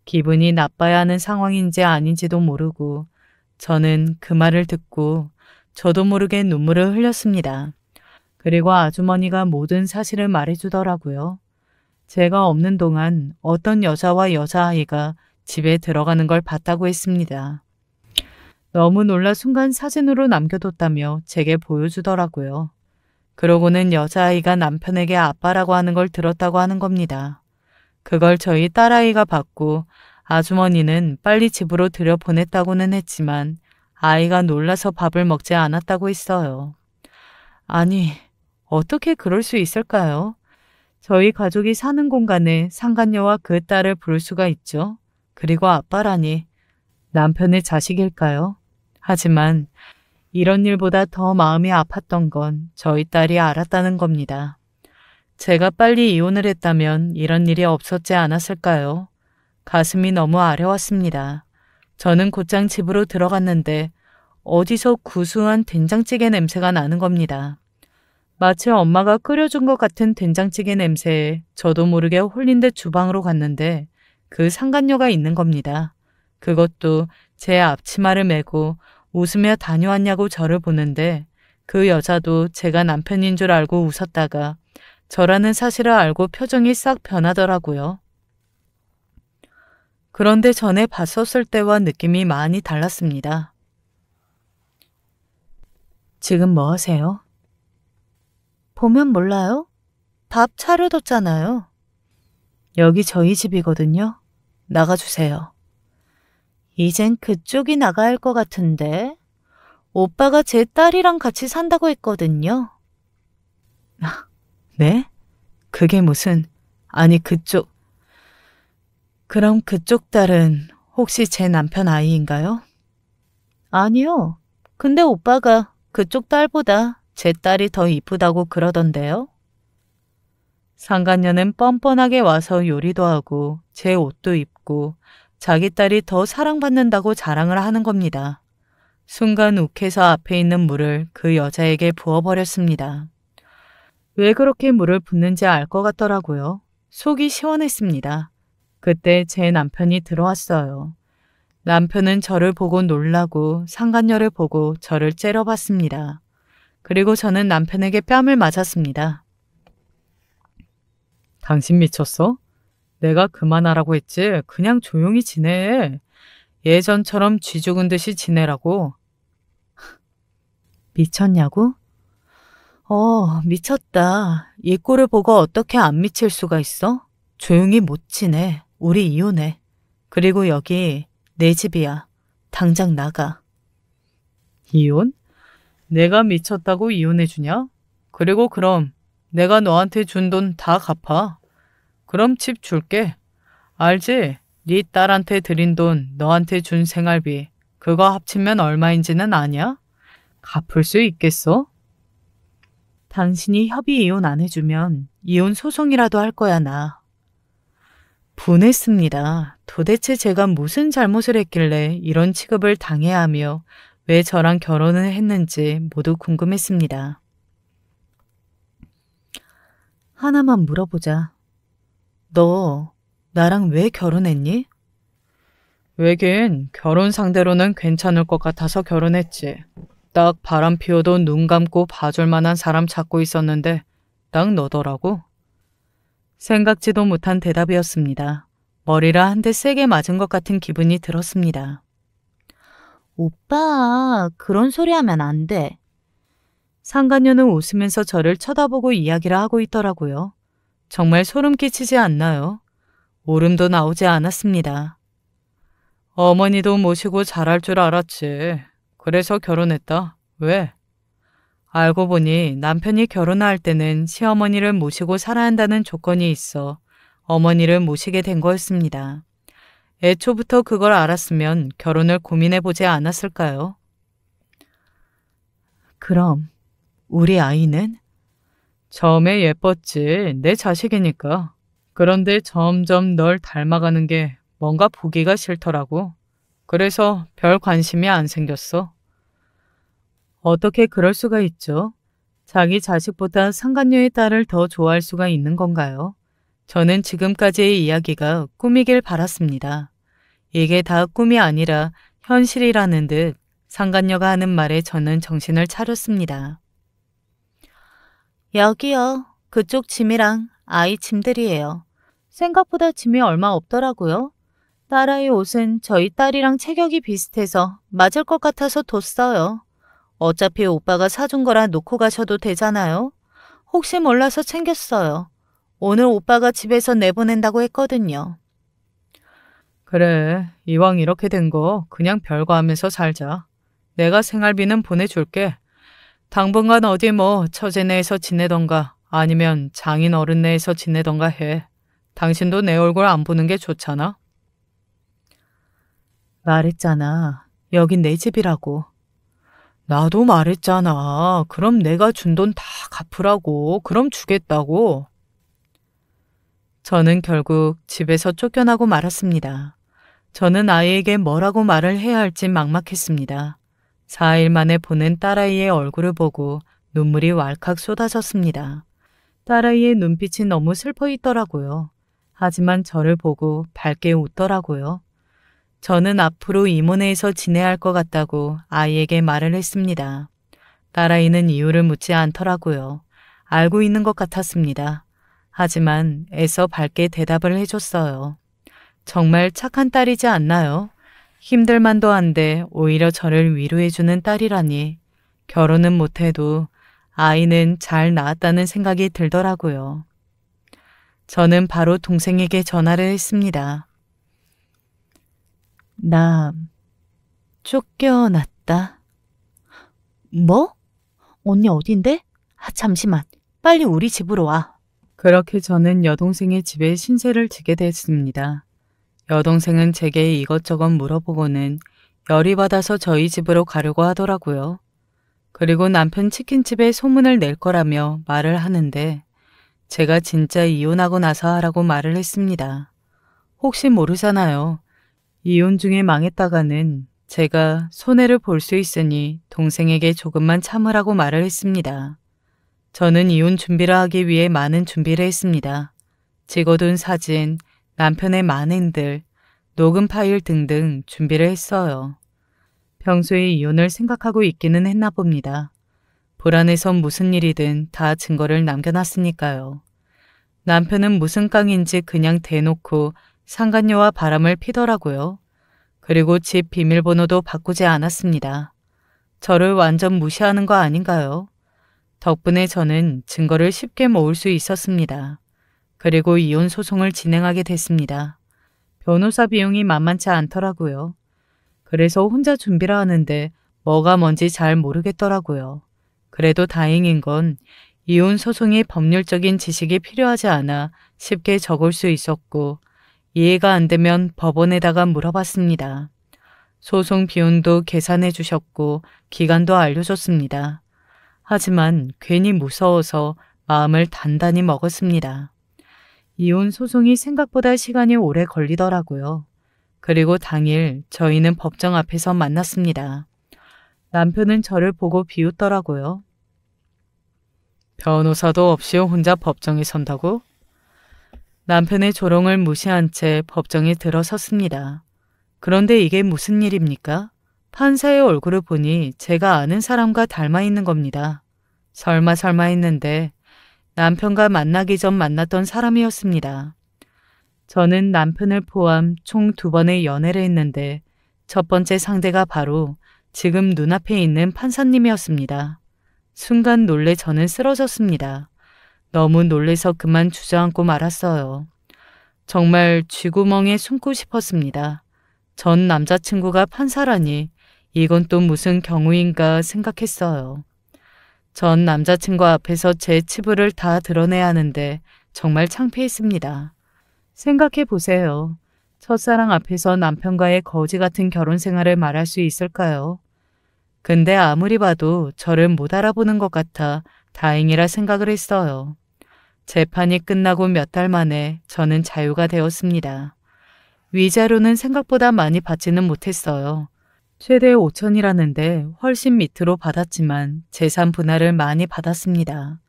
기분이 나빠야 하는 상황인지 아닌지도 모르고 저는 그 말을 듣고 저도 모르게 눈물을 흘렸습니다. 그리고 아주머니가 모든 사실을 말해주더라고요. 제가 없는 동안 어떤 여자와 여자아이가 집에 들어가는 걸 봤다고 했습니다. 너무 놀라 순간 사진으로 남겨뒀다며 제게 보여주더라고요. 그러고는 여자아이가 남편에게 아빠라고 하는 걸 들었다고 하는 겁니다. 그걸 저희 딸아이가 봤고 아주머니는 빨리 집으로 들여보냈다고는 했지만 아이가 놀라서 밥을 먹지 않았다고 했어요. 아니, 어떻게 그럴 수 있을까요? 저희 가족이 사는 공간에 상간녀와 그 딸을 부를 수가 있죠. 그리고 아빠라니 남편의 자식일까요? 하지만 이런 일보다 더 마음이 아팠던 건 저희 딸이 알았다는 겁니다. 제가 빨리 이혼을 했다면 이런 일이 없었지 않았을까요? 가슴이 너무 아려왔습니다. 저는 곧장 집으로 들어갔는데 어디서 구수한 된장찌개 냄새가 나는 겁니다. 마치 엄마가 끓여준 것 같은 된장찌개 냄새에 저도 모르게 홀린 듯 주방으로 갔는데 그 상간녀가 있는 겁니다. 그것도 제 앞치마를 메고 웃으며 다녀왔냐고 저를 보는데 그 여자도 제가 남편인 줄 알고 웃었다가 저라는 사실을 알고 표정이 싹 변하더라고요. 그런데 전에 봤었을 때와 느낌이 많이 달랐습니다. 지금 뭐 하세요? 보면 몰라요? 밥 차려뒀잖아요. 여기 저희 집이거든요. 나가주세요. 이젠 그쪽이 나가야 할 것 같은데. 오빠가 제 딸이랑 같이 산다고 했거든요. 네? 그게 무슨... 아니 그쪽... 그럼 그쪽 딸은 혹시 제 남편 아이인가요? 아니요. 근데 오빠가 그쪽 딸보다 제 딸이 더 이쁘다고 그러던데요. 상간녀는 뻔뻔하게 와서 요리도 하고 제 옷도 입고 자기 딸이 더 사랑받는다고 자랑을 하는 겁니다. 순간 욱해서 앞에 있는 물을 그 여자에게 부어버렸습니다. 왜 그렇게 물을 붓는지 알 것 같더라고요. 속이 시원했습니다. 그때 제 남편이 들어왔어요. 남편은 저를 보고 놀라고 상간녀를 보고 저를 째려봤습니다. 그리고 저는 남편에게 뺨을 맞았습니다. 당신 미쳤어? 내가 그만하라고 했지. 그냥 조용히 지내. 예전처럼 쥐 죽은 듯이 지내라고. 미쳤냐고? 미쳤다. 이 꼴을 보고 어떻게 안 미칠 수가 있어? 조용히 못 지내. 우리 이혼해. 그리고 여기 내 집이야. 당장 나가. 이혼? 내가 미쳤다고 이혼해주냐? 그리고 그럼 내가 너한테 준 돈 다 갚아. 그럼 집 줄게. 알지? 네 딸한테 드린 돈, 너한테 준 생활비. 그거 합치면 얼마인지는 아냐? 갚을 수 있겠어? 당신이 협의 이혼 안 해주면 이혼 소송이라도 할 거야, 나. 분했습니다. 도대체 제가 무슨 잘못을 했길래 이런 취급을 당해야 하며 왜 저랑 결혼을 했는지 모두 궁금했습니다. 하나만 물어보자. 너 나랑 왜 결혼했니? 왜긴 결혼 상대로는 괜찮을 것 같아서 결혼했지. 딱 바람 피워도 눈 감고 봐줄 만한 사람 찾고 있었는데 딱 너더라고. 생각지도 못한 대답이었습니다. 머리를 한 대 세게 맞은 것 같은 기분이 들었습니다. 오빠, 그런 소리 하면 안 돼. 상간녀는 웃으면서 저를 쳐다보고 이야기를 하고 있더라고요. 정말 소름 끼치지 않나요? 울음도 나오지 않았습니다. 어머니도 모시고 잘할 줄 알았지. 그래서 결혼했다. 왜? 알고 보니 남편이 결혼할 때는 시어머니를 모시고 살아야 한다는 조건이 있어 어머니를 모시게 된 거였습니다. 애초부터 그걸 알았으면 결혼을 고민해보지 않았을까요? 그럼 우리 아이는? 처음에 예뻤지. 내 자식이니까. 그런데 점점 널 닮아가는 게 뭔가 보기가 싫더라고. 그래서 별 관심이 안 생겼어. 어떻게 그럴 수가 있죠? 자기 자식보다 상간녀의 딸을 더 좋아할 수가 있는 건가요? 저는 지금까지의 이야기가 꿈이길 바랐습니다. 이게 다 꿈이 아니라 현실이라는 듯 상간녀가 하는 말에 저는 정신을 차렸습니다. 여기요. 그쪽 짐이랑 아이 짐들이에요. 생각보다 짐이 얼마 없더라고요. 딸아이 옷은 저희 딸이랑 체격이 비슷해서 맞을 것 같아서 뒀어요. 어차피 오빠가 사준 거라 놓고 가셔도 되잖아요. 혹시 몰라서 챙겼어요. 오늘 오빠가 집에서 내보낸다고 했거든요. 그래, 이왕 이렇게 된 거 그냥 별거 하면서 살자. 내가 생활비는 보내줄게. 당분간 어디 뭐 처제네에서 지내던가 아니면 장인 어른네에서 지내던가 해. 당신도 내 얼굴 안 보는 게 좋잖아. 말했잖아. 여긴 내 집이라고. 나도 말했잖아. 그럼 내가 준 돈 다 갚으라고. 그럼 주겠다고. 저는 결국 집에서 쫓겨나고 말았습니다. 저는 아이에게 뭐라고 말을 해야 할지 막막했습니다. 4일 만에 보는 딸아이의 얼굴을 보고 눈물이 왈칵 쏟아졌습니다. 딸아이의 눈빛이 너무 슬퍼 있더라고요. 하지만 저를 보고 밝게 웃더라고요. 저는 앞으로 이모네에서 지내야 할 것 같다고 아이에게 말을 했습니다. 딸아이는 이유를 묻지 않더라고요. 알고 있는 것 같았습니다. 하지만 애써 밝게 대답을 해줬어요. 정말 착한 딸이지 않나요? 힘들만도 한데 오히려 저를 위로해주는 딸이라니. 결혼은 못해도 아이는 잘 낳았다는 생각이 들더라고요. 저는 바로 동생에게 전화를 했습니다. 나 쫓겨났다. 뭐? 언니 어딘데? 잠시만. 빨리 우리 집으로 와. 그렇게 저는 여동생의 집에 신세를 지게 됐습니다. 여동생은 제게 이것저것 물어보고는 열이 받아서 저희 집으로 가려고 하더라고요. 그리고 남편 치킨집에 소문을 낼 거라며 말을 하는데 제가 진짜 이혼하고 나서 하라고 말을 했습니다. 혹시 모르잖아요. 이혼 중에 망했다가는 제가 손해를 볼 수 있으니 동생에게 조금만 참으라고 말을 했습니다. 저는 이혼 준비를 하기 위해 많은 준비를 했습니다. 찍어둔 사진, 남편의 만행들, 녹음 파일 등등 준비를 했어요. 평소에 이혼을 생각하고 있기는 했나 봅니다. 불안해서 무슨 일이든 다 증거를 남겨놨으니까요. 남편은 무슨 깡인지 그냥 대놓고 상간녀와 바람을 피더라고요. 그리고 집 비밀번호도 바꾸지 않았습니다. 저를 완전 무시하는 거 아닌가요? 덕분에 저는 증거를 쉽게 모을 수 있었습니다. 그리고 이혼 소송을 진행하게 됐습니다. 변호사 비용이 만만치 않더라고요. 그래서 혼자 준비를 하는데 뭐가 뭔지 잘 모르겠더라고요. 그래도 다행인 건 이혼 소송이 법률적인 지식이 필요하지 않아 쉽게 적을 수 있었고 이해가 안 되면 법원에다가 물어봤습니다. 소송 비용도 계산해 주셨고 기간도 알려줬습니다. 하지만 괜히 무서워서 마음을 단단히 먹었습니다. 이혼 소송이 생각보다 시간이 오래 걸리더라고요. 그리고 당일 저희는 법정 앞에서 만났습니다. 남편은 저를 보고 비웃더라고요. 변호사도 없이 혼자 법정에 선다고? 남편의 조롱을 무시한 채 법정에 들어섰습니다. 그런데 이게 무슨 일입니까? 판사의 얼굴을 보니 제가 아는 사람과 닮아 있는 겁니다. 설마 했는데 남편과 만나기 전 만났던 사람이었습니다. 저는 남편을 포함 총 2번의 연애를 했는데 첫 번째 상대가 바로 지금 눈앞에 있는 판사님이었습니다. 순간 놀래 저는 쓰러졌습니다. 너무 놀래서 그만 주저앉고 말았어요. 정말 쥐구멍에 숨고 싶었습니다. 전 남자친구가 판사라니 이건 또 무슨 경우인가 생각했어요. 전 남자친구 앞에서 제 치부를 다 드러내야 하는데 정말 창피했습니다. 생각해 보세요. 첫사랑 앞에서 남편과의 거지 같은 결혼 생활을 말할 수 있을까요? 근데 아무리 봐도 저를 못 알아보는 것 같아 다행이라 생각을 했어요. 재판이 끝나고 몇 달 만에 저는 자유가 되었습니다. 위자료는 생각보다 많이 받지는 못했어요. 최대 5천이라는데 훨씬 밑으로 받았지만 재산 분할을 많이 받았습니다.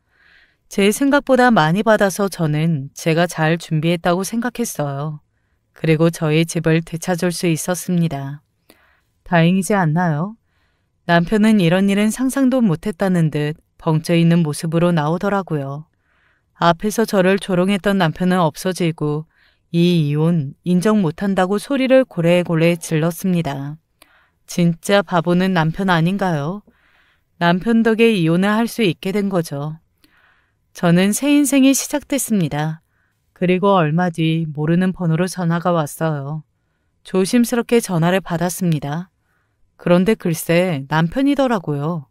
제 생각보다 많이 받아서 저는 제가 잘 준비했다고 생각했어요. 그리고 저희 집을 되찾을 수 있었습니다. 다행이지 않나요? 남편은 이런 일은 상상도 못했다는 듯 벙쪄 있는 모습으로 나오더라고요. 앞에서 저를 조롱했던 남편은 없어지고 이 이혼 인정 못한다고 소리를 고래고래 질렀습니다. 진짜 바보는 남편 아닌가요? 남편 덕에 이혼을 할 수 있게 된 거죠. 저는 새 인생이 시작됐습니다. 그리고 얼마 뒤 모르는 번호로 전화가 왔어요. 조심스럽게 전화를 받았습니다. 그런데 글쎄 남편이더라고요.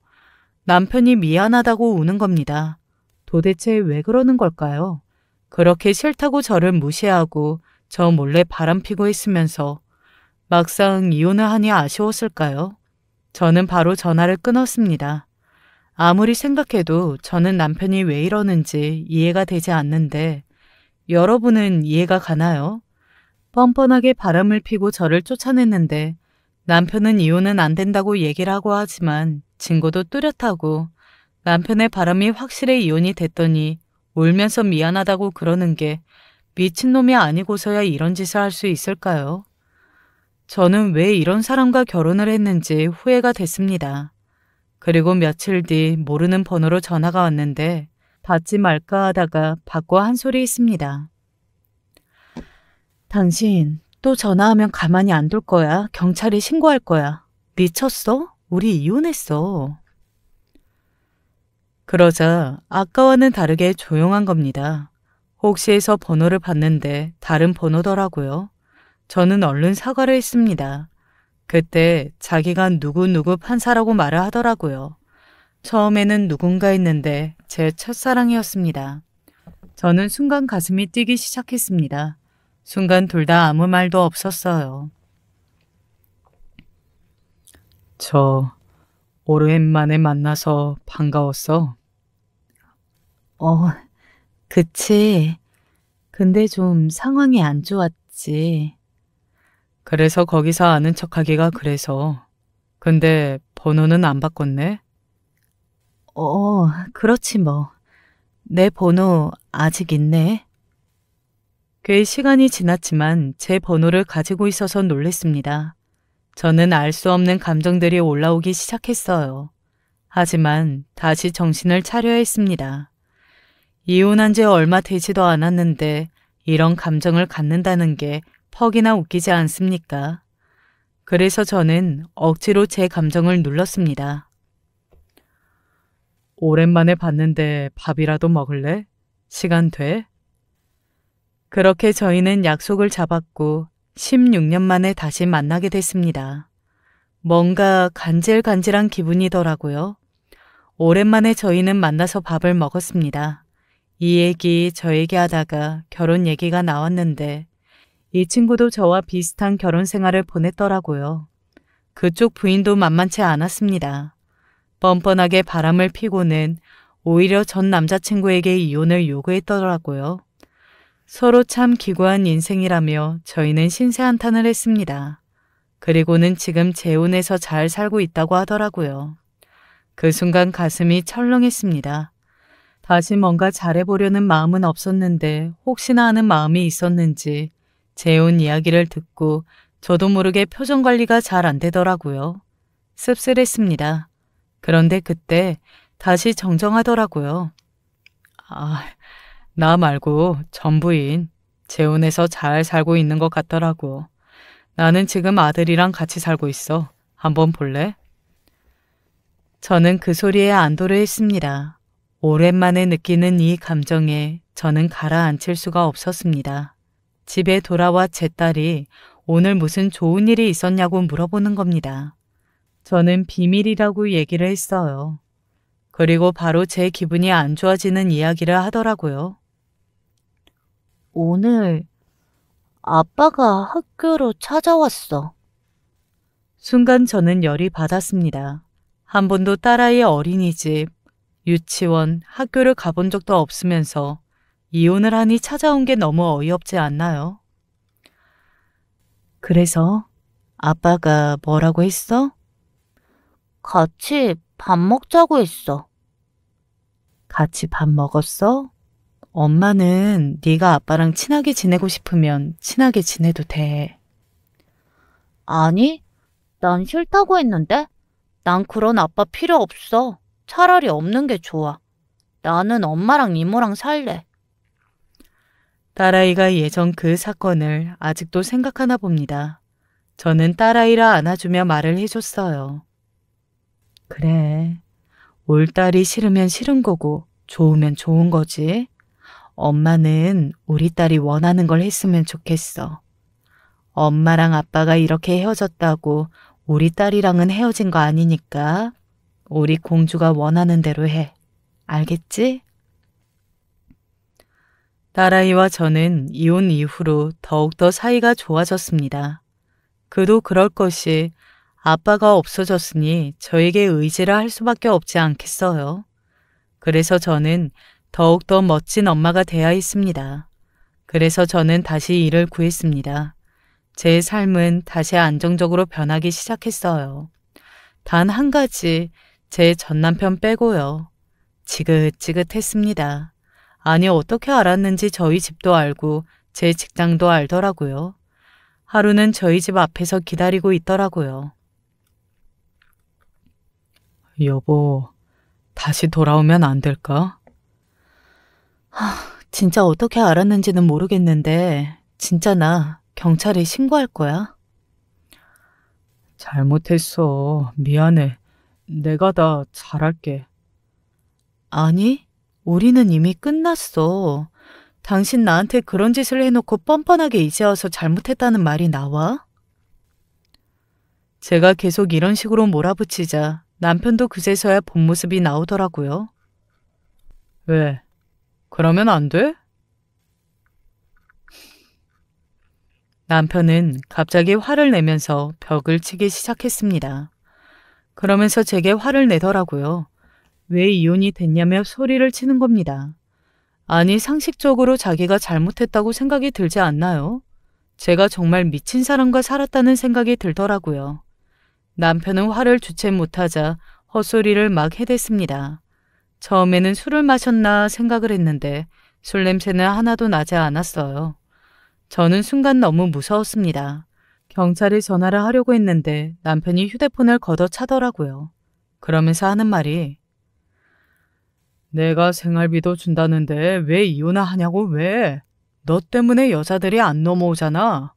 남편이 미안하다고 우는 겁니다. 도대체 왜 그러는 걸까요? 그렇게 싫다고 저를 무시하고 저 몰래 바람피고 있으면서 막상 이혼을 하니 아쉬웠을까요? 저는 바로 전화를 끊었습니다. 아무리 생각해도 저는 남편이 왜 이러는지 이해가 되지 않는데 여러분은 이해가 가나요? 뻔뻔하게 바람을 피고 저를 쫓아냈는데 남편은 이혼은 안 된다고 얘기를 하고 하지만 증거도 뚜렷하고 남편의 바람이 확실히 이혼이 됐더니 울면서 미안하다고 그러는 게 미친놈이 아니고서야 이런 짓을 할 수 있을까요? 저는 왜 이런 사람과 결혼을 했는지 후회가 됐습니다. 그리고 며칠 뒤 모르는 번호로 전화가 왔는데 받지 말까 하다가 받고 한 소리 있습니다. 당신 또 전화하면 가만히 안 둘 거야. 경찰에 신고할 거야. 미쳤어? 우리 이혼했어. 그러자 아까와는 다르게 조용한 겁니다. 혹시 해서 번호를 봤는데 다른 번호더라고요. 저는 얼른 사과를 했습니다. 그때 자기가 누구 판사라고 말을 하더라고요. 처음에는 누군가 했는데 제 첫사랑이었습니다. 저는 순간 가슴이 뛰기 시작했습니다. 순간 둘 다 아무 말도 없었어요. 저 오랜만에 만나서 반가웠어. 그치. 근데 좀 상황이 안 좋았지. 그래서 거기서 아는 척하기가 그래서. 근데 번호는 안 바꿨네? 그렇지 뭐. 내 번호 아직 있네. 꽤 시간이 지났지만 제 번호를 가지고 있어서 놀랬습니다. 저는 알 수 없는 감정들이 올라오기 시작했어요. 하지만 다시 정신을 차려야 했습니다. 이혼한 지 얼마 되지도 않았는데 이런 감정을 갖는다는 게 퍽이나 웃기지 않습니까? 그래서 저는 억지로 제 감정을 눌렀습니다. 오랜만에 봤는데 밥이라도 먹을래? 시간 돼? 그렇게 저희는 약속을 잡았고 16년 만에 다시 만나게 됐습니다. 뭔가 간질간질한 기분이더라고요. 오랜만에 저희는 만나서 밥을 먹었습니다. 이 얘기 저 얘기 하다가 결혼 얘기가 나왔는데 이 친구도 저와 비슷한 결혼 생활을 보냈더라고요. 그쪽 부인도 만만치 않았습니다. 뻔뻔하게 바람을 피고는 오히려 전 남자친구에게 이혼을 요구했더라고요. 서로 참 기구한 인생이라며 저희는 신세한탄을 했습니다. 그리고는 지금 재혼해서 잘 살고 있다고 하더라고요. 그 순간 가슴이 철렁했습니다. 다시 뭔가 잘해보려는 마음은 없었는데 혹시나 하는 마음이 있었는지 재혼 이야기를 듣고 저도 모르게 표정 관리가 잘 안 되더라고요. 씁쓸했습니다. 그런데 그때 다시 정정하더라고요. 아, 나 말고 전 부인 재혼해서 잘 살고 있는 것 같더라고. 나는 지금 아들이랑 같이 살고 있어. 한번 볼래? 저는 그 소리에 안도를 했습니다. 오랜만에 느끼는 이 감정에 저는 가라앉힐 수가 없었습니다. 집에 돌아와 제 딸이 오늘 무슨 좋은 일이 있었냐고 물어보는 겁니다. 저는 비밀이라고 얘기를 했어요. 그리고 바로 제 기분이 안 좋아지는 이야기를 하더라고요. 오늘 아빠가 학교로 찾아왔어. 순간 저는 열이 받았습니다. 한 번도 딸아이의 어린이집, 유치원, 학교를 가본 적도 없으면서 이혼을 하니 찾아온 게 너무 어이없지 않나요? 그래서 아빠가 뭐라고 했어? 같이 밥 먹자고 했어. 같이 밥 먹었어? 엄마는 네가 아빠랑 친하게 지내고 싶으면 친하게 지내도 돼. 아니, 난 싫다고 했는데? 난 그런 아빠 필요 없어. 차라리 없는 게 좋아. 나는 엄마랑 이모랑 살래. 딸아이가 예전 그 사건을 아직도 생각하나 봅니다. 저는 딸아이라 안아주며 말을 해줬어요. 그래, 올 딸이 싫으면 싫은 거고 좋으면 좋은 거지. 엄마는 우리 딸이 원하는 걸 했으면 좋겠어. 엄마랑 아빠가 이렇게 헤어졌다고 우리 딸이랑은 헤어진 거 아니니까 우리 공주가 원하는 대로 해. 알겠지? 딸아이와 저는 이혼 이후로 더욱더 사이가 좋아졌습니다. 그도 그럴 것이 아빠가 없어졌으니 저에게 의지를 할 수밖에 없지 않겠어요. 그래서 저는 더욱더 멋진 엄마가 되어야 했습니다. 그래서 저는 다시 일을 구했습니다. 제 삶은 다시 안정적으로 변하기 시작했어요. 단 한 가지, 제 전남편 빼고요. 지긋지긋했습니다. 아니, 어떻게 알았는지 저희 집도 알고 제 직장도 알더라고요. 하루는 저희 집 앞에서 기다리고 있더라고요. 여보, 다시 돌아오면 안 될까? 진짜 어떻게 알았는지는 모르겠는데 진짜 나 경찰에 신고할 거야. 잘못했어. 미안해. 내가 다 잘할게. 아니, 우리는 이미 끝났어. 당신 나한테 그런 짓을 해놓고 뻔뻔하게 이제 와서 잘못했다는 말이 나와? 제가 계속 이런 식으로 몰아붙이자 남편도 그제서야 본 모습이 나오더라고요. 왜? 그러면 안 돼? 남편은 갑자기 화를 내면서 벽을 치기 시작했습니다. 그러면서 제게 화를 내더라고요. 왜 이혼이 됐냐며 소리를 치는 겁니다. 아니, 상식적으로 자기가 잘못했다고 생각이 들지 않나요? 제가 정말 미친 사람과 살았다는 생각이 들더라고요. 남편은 화를 주체 못하자 헛소리를 막 해댔습니다. 처음에는 술을 마셨나 생각을 했는데 술 냄새는 하나도 나지 않았어요. 저는 순간 너무 무서웠습니다. 경찰에 전화를 하려고 했는데 남편이 휴대폰을 걷어차더라고요. 그러면서 하는 말이 내가 생활비도 준다는데 왜 이혼을 하냐고 왜? 너 때문에 여자들이 안 넘어오잖아.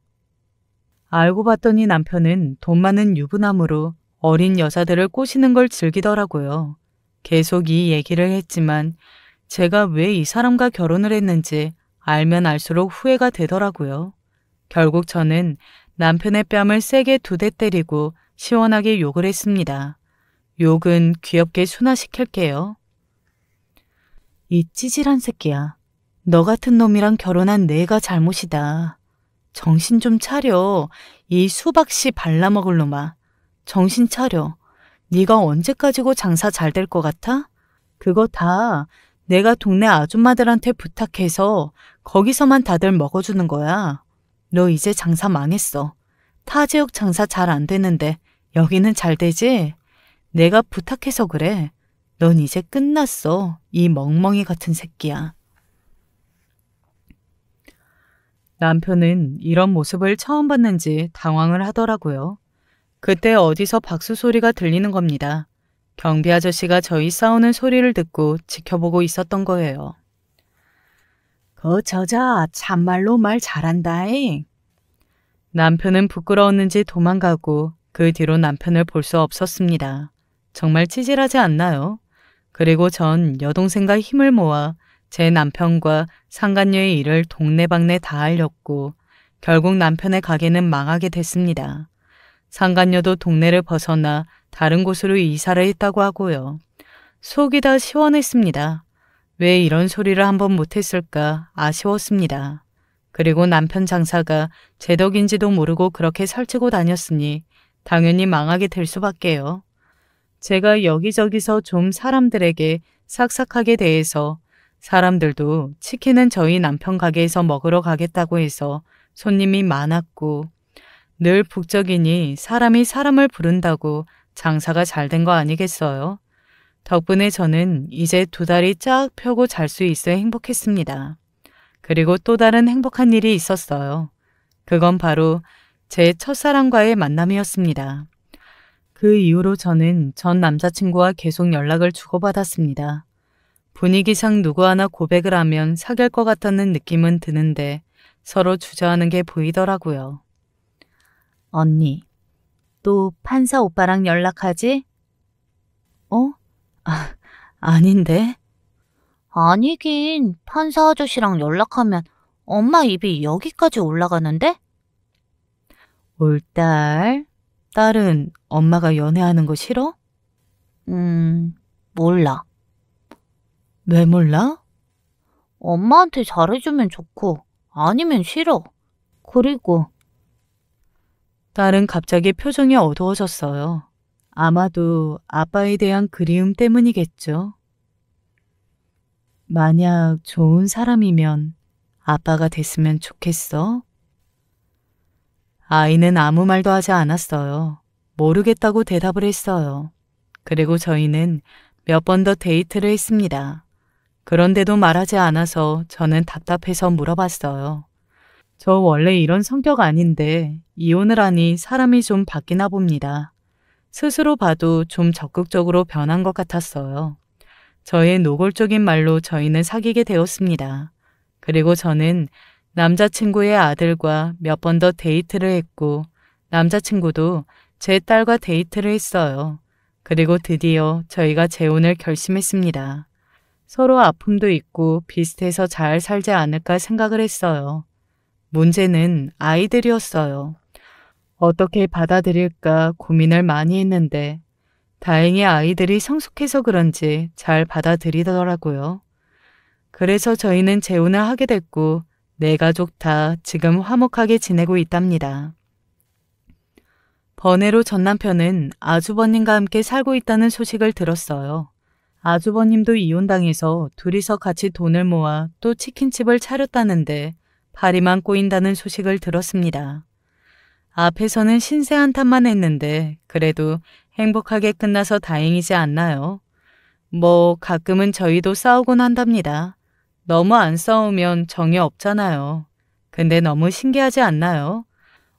알고 봤더니 남편은 돈 많은 유부남으로 어린 여자들을 꼬시는 걸 즐기더라고요. 계속 이 얘기를 했지만 제가 왜 이 사람과 결혼을 했는지 알면 알수록 후회가 되더라고요. 결국 저는 남편의 뺨을 세게 2대 때리고 시원하게 욕을 했습니다. 욕은 귀엽게 순화시킬게요. 이 찌질한 새끼야. 너 같은 놈이랑 결혼한 내가 잘못이다. 정신 좀 차려. 이 수박씨 발라먹을 놈아. 정신 차려. 네가 언제까지고 장사 잘 될 것 같아? 그거 다 내가 동네 아줌마들한테 부탁해서 거기서만 다들 먹어주는 거야. 너 이제 장사 망했어. 타 지역 장사 잘 안 되는데 여기는 잘 되지? 내가 부탁해서 그래. 넌 이제 끝났어. 이 멍멍이 같은 새끼야. 남편은 이런 모습을 처음 봤는지 당황을 하더라고요. 그때 어디서 박수 소리가 들리는 겁니다. 경비 아저씨가 저희 싸우는 소리를 듣고 지켜보고 있었던 거예요. 그 저자 참말로 말 잘한다잉. 남편은 부끄러웠는지 도망가고 그 뒤로 남편을 볼 수 없었습니다. 정말 찌질하지 않나요? 그리고 전 여동생과 힘을 모아 제 남편과 상간녀의 일을 동네방네 다 알렸고 결국 남편의 가게는 망하게 됐습니다. 상간녀도 동네를 벗어나 다른 곳으로 이사를 했다고 하고요. 속이 다 시원했습니다. 왜 이런 소리를 한번 못했을까 아쉬웠습니다. 그리고 남편 장사가 제 덕인지도 모르고 그렇게 설치고 다녔으니 당연히 망하게 될 수밖에요. 제가 여기저기서 좀 사람들에게 싹싹하게 대해서 사람들도 치킨은 저희 남편 가게에서 먹으러 가겠다고 해서 손님이 많았고 늘 북적이니 사람이 사람을 부른다고 장사가 잘 된 거 아니겠어요? 덕분에 저는 이제 2다리 쫙 펴고 잘 수 있어 행복했습니다. 그리고 또 다른 행복한 일이 있었어요. 그건 바로 제 첫사랑과의 만남이었습니다. 그 이후로 저는 전 남자친구와 계속 연락을 주고받았습니다. 분위기상 누구 하나 고백을 하면 사귈 것 같다는 느낌은 드는데 서로 주저하는 게 보이더라고요. 언니, 또 판사 오빠랑 연락하지? 아닌데? 아니긴 판사 아저씨랑 연락하면 엄마 입이 여기까지 올라가는데? 올딸? 딸은 엄마가 연애하는 거 싫어? 몰라. 왜 몰라? 엄마한테 잘해주면 좋고 아니면 싫어. 그리고 딸은 갑자기 표정이 어두워졌어요. 아마도 아빠에 대한 그리움 때문이겠죠. 만약 좋은 사람이면 아빠가 됐으면 좋겠어? 아이는 아무 말도 하지 않았어요. 모르겠다고 대답을 했어요. 그리고 저희는 몇 번 더 데이트를 했습니다. 그런데도 말하지 않아서 저는 답답해서 물어봤어요. 저 원래 이런 성격 아닌데 이혼을 하니 사람이 좀 바뀌나 봅니다. 스스로 봐도 좀 적극적으로 변한 것 같았어요. 저의 노골적인 말로 저희는 사귀게 되었습니다. 그리고 저는 남자친구의 아들과 몇 번 더 데이트를 했고 남자친구도 제 딸과 데이트를 했어요. 그리고 드디어 저희가 재혼을 결심했습니다. 서로 아픔도 있고 비슷해서 잘 살지 않을까 생각을 했어요. 문제는 아이들이었어요. 어떻게 받아들일까 고민을 많이 했는데 다행히 아이들이 성숙해서 그런지 잘 받아들이더라고요. 그래서 저희는 재혼을 하게 됐고 네 가족 다 지금 화목하게 지내고 있답니다. 번외로 전 남편은 아주버님과 함께 살고 있다는 소식을 들었어요. 아주버님도 이혼당해서 둘이서 같이 돈을 모아 또 치킨집을 차렸다는데 파리만 꼬인다는 소식을 들었습니다. 앞에서는 신세 한탄만 했는데 그래도 행복하게 끝나서 다행이지 않나요? 뭐 가끔은 저희도 싸우곤 한답니다. 너무 안 싸우면 정이 없잖아요. 근데 너무 신기하지 않나요?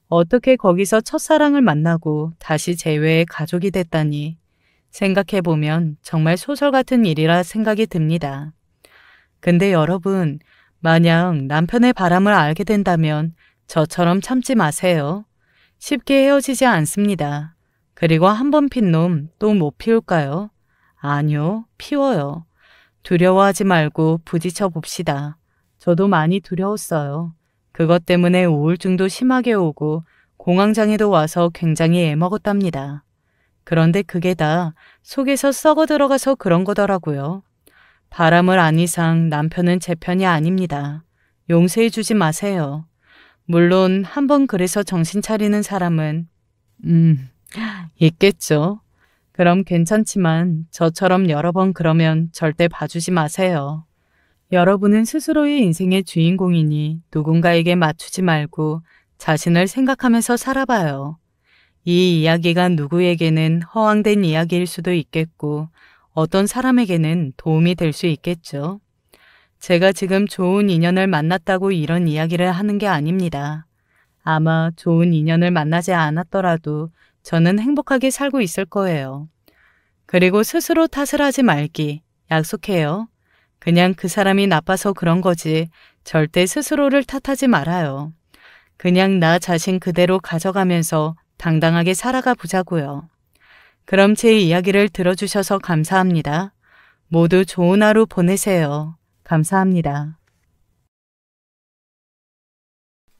어떻게 거기서 첫사랑을 만나고 다시 재회의 가족이 됐다니. 생각해보면 정말 소설 같은 일이라 생각이 듭니다. 근데 여러분, 만약 남편의 바람을 알게 된다면 저처럼 참지 마세요. 쉽게 헤어지지 않습니다. 그리고 한 번 핀 놈 또 못 피울까요? 아니요, 피워요. 두려워하지 말고 부딪혀 봅시다. 저도 많이 두려웠어요. 그것 때문에 우울증도 심하게 오고 공황장애도 와서 굉장히 애먹었답니다. 그런데 그게 다 속에서 썩어 들어가서 그런 거더라고요. 바람을 안 이상 남편은 제 편이 아닙니다. 용서해 주지 마세요. 물론 한 번 그래서 정신 차리는 사람은 있겠죠. 그럼 괜찮지만 저처럼 여러 번 그러면 절대 봐주지 마세요. 여러분은 스스로의 인생의 주인공이니 누군가에게 맞추지 말고 자신을 생각하면서 살아봐요. 이 이야기가 누구에게는 허황된 이야기일 수도 있겠고 어떤 사람에게는 도움이 될 수 있겠죠. 제가 지금 좋은 인연을 만났다고 이런 이야기를 하는 게 아닙니다. 아마 좋은 인연을 만나지 않았더라도 저는 행복하게 살고 있을 거예요. 그리고 스스로 탓을 하지 말기. 약속해요. 그냥 그 사람이 나빠서 그런 거지 절대 스스로를 탓하지 말아요. 그냥 나 자신 그대로 가져가면서 당당하게 살아가 보자고요. 그럼 제 이야기를 들어주셔서 감사합니다. 모두 좋은 하루 보내세요. 감사합니다.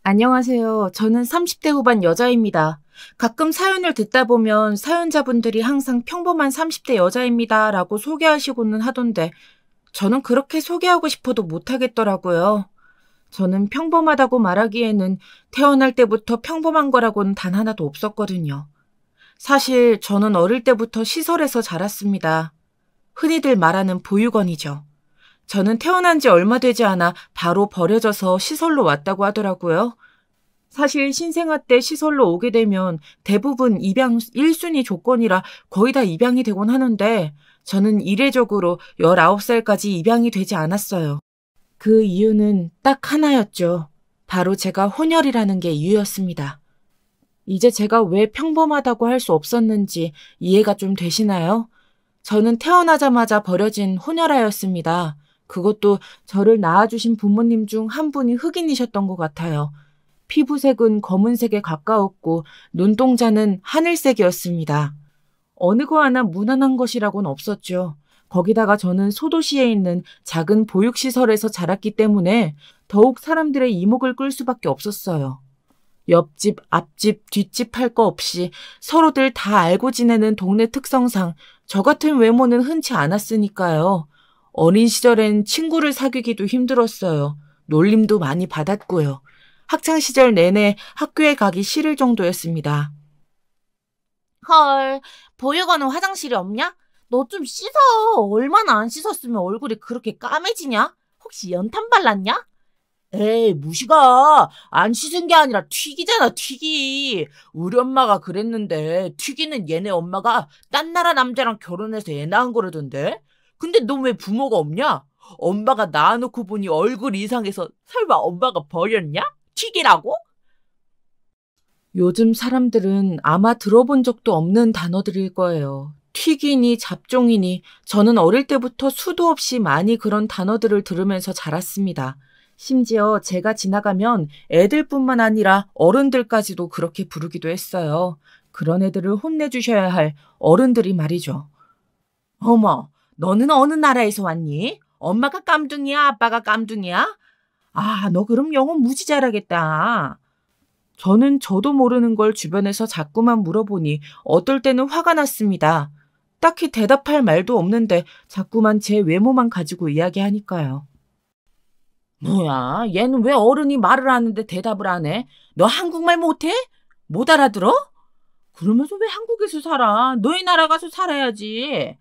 안녕하세요. 저는 30대 후반 여자입니다. 가끔 사연을 듣다 보면 사연자분들이 항상 평범한 30대 여자입니다 라고 소개하시고는 하던데 저는 그렇게 소개하고 싶어도 못하겠더라고요. 저는 평범하다고 말하기에는 태어날 때부터 평범한 거라고는 단 하나도 없었거든요. 사실 저는 어릴 때부터 시설에서 자랐습니다. 흔히들 말하는 보육원이죠. 저는 태어난 지 얼마 되지 않아 바로 버려져서 시설로 왔다고 하더라고요. 사실 신생아 때 시설로 오게 되면 대부분 입양 1순위 조건이라 거의 다 입양이 되곤 하는데 저는 이례적으로 19살까지 입양이 되지 않았어요. 그 이유는 딱 하나였죠. 바로 제가 혼혈이라는 게 이유였습니다. 이제 제가 왜 평범하다고 할 수 없었는지 이해가 좀 되시나요? 저는 태어나자마자 버려진 혼혈아였습니다. 그것도 저를 낳아주신 부모님 중 한 분이 흑인이셨던 것 같아요. 피부색은 검은색에 가까웠고 눈동자는 하늘색이었습니다. 어느 거 하나 무난한 것이라고는 없었죠. 거기다가 저는 소도시에 있는 작은 보육시설에서 자랐기 때문에 더욱 사람들의 이목을 끌 수밖에 없었어요. 옆집, 앞집, 뒷집 할 거 없이 서로들 다 알고 지내는 동네 특성상 저 같은 외모는 흔치 않았으니까요. 어린 시절엔 친구를 사귀기도 힘들었어요. 놀림도 많이 받았고요. 학창시절 내내 학교에 가기 싫을 정도였습니다. 헐, 보육원은 화장실이 없냐? 너 좀 씻어. 얼마나 안 씻었으면 얼굴이 그렇게 까매지냐? 혹시 연탄 발랐냐? 에이, 무시가 안 씻은 게 아니라 튀기잖아, 튀기. 우리 엄마가 그랬는데 튀기는 얘네 엄마가 딴 나라 남자랑 결혼해서 애 낳은 거라던데. 근데 너 왜 부모가 없냐? 엄마가 낳아놓고 보니 얼굴 이상해서 설마 엄마가 버렸냐? 튀기라고? 요즘 사람들은 아마 들어본 적도 없는 단어들일 거예요. 튀기니 잡종이니 저는 어릴 때부터 수도 없이 많이 그런 단어들을 들으면서 자랐습니다. 심지어 제가 지나가면 애들뿐만 아니라 어른들까지도 그렇게 부르기도 했어요. 그런 애들을 혼내주셔야 할 어른들이 말이죠. 어머, 너는 어느 나라에서 왔니? 엄마가 깜둥이야? 아빠가 깜둥이야? 아, 너 그럼 영어 무지 잘하겠다. 저는 저도 모르는 걸 주변에서 자꾸만 물어보니 어떨 때는 화가 났습니다. 딱히 대답할 말도 없는데 자꾸만 제 외모만 가지고 이야기하니까요. 뭐야, 얘는 왜 어른이 말을 하는데 대답을 안 해? 너 한국말 못해? 못 알아들어? 그러면서 왜 한국에서 살아? 너희 나라 가서 살아야지.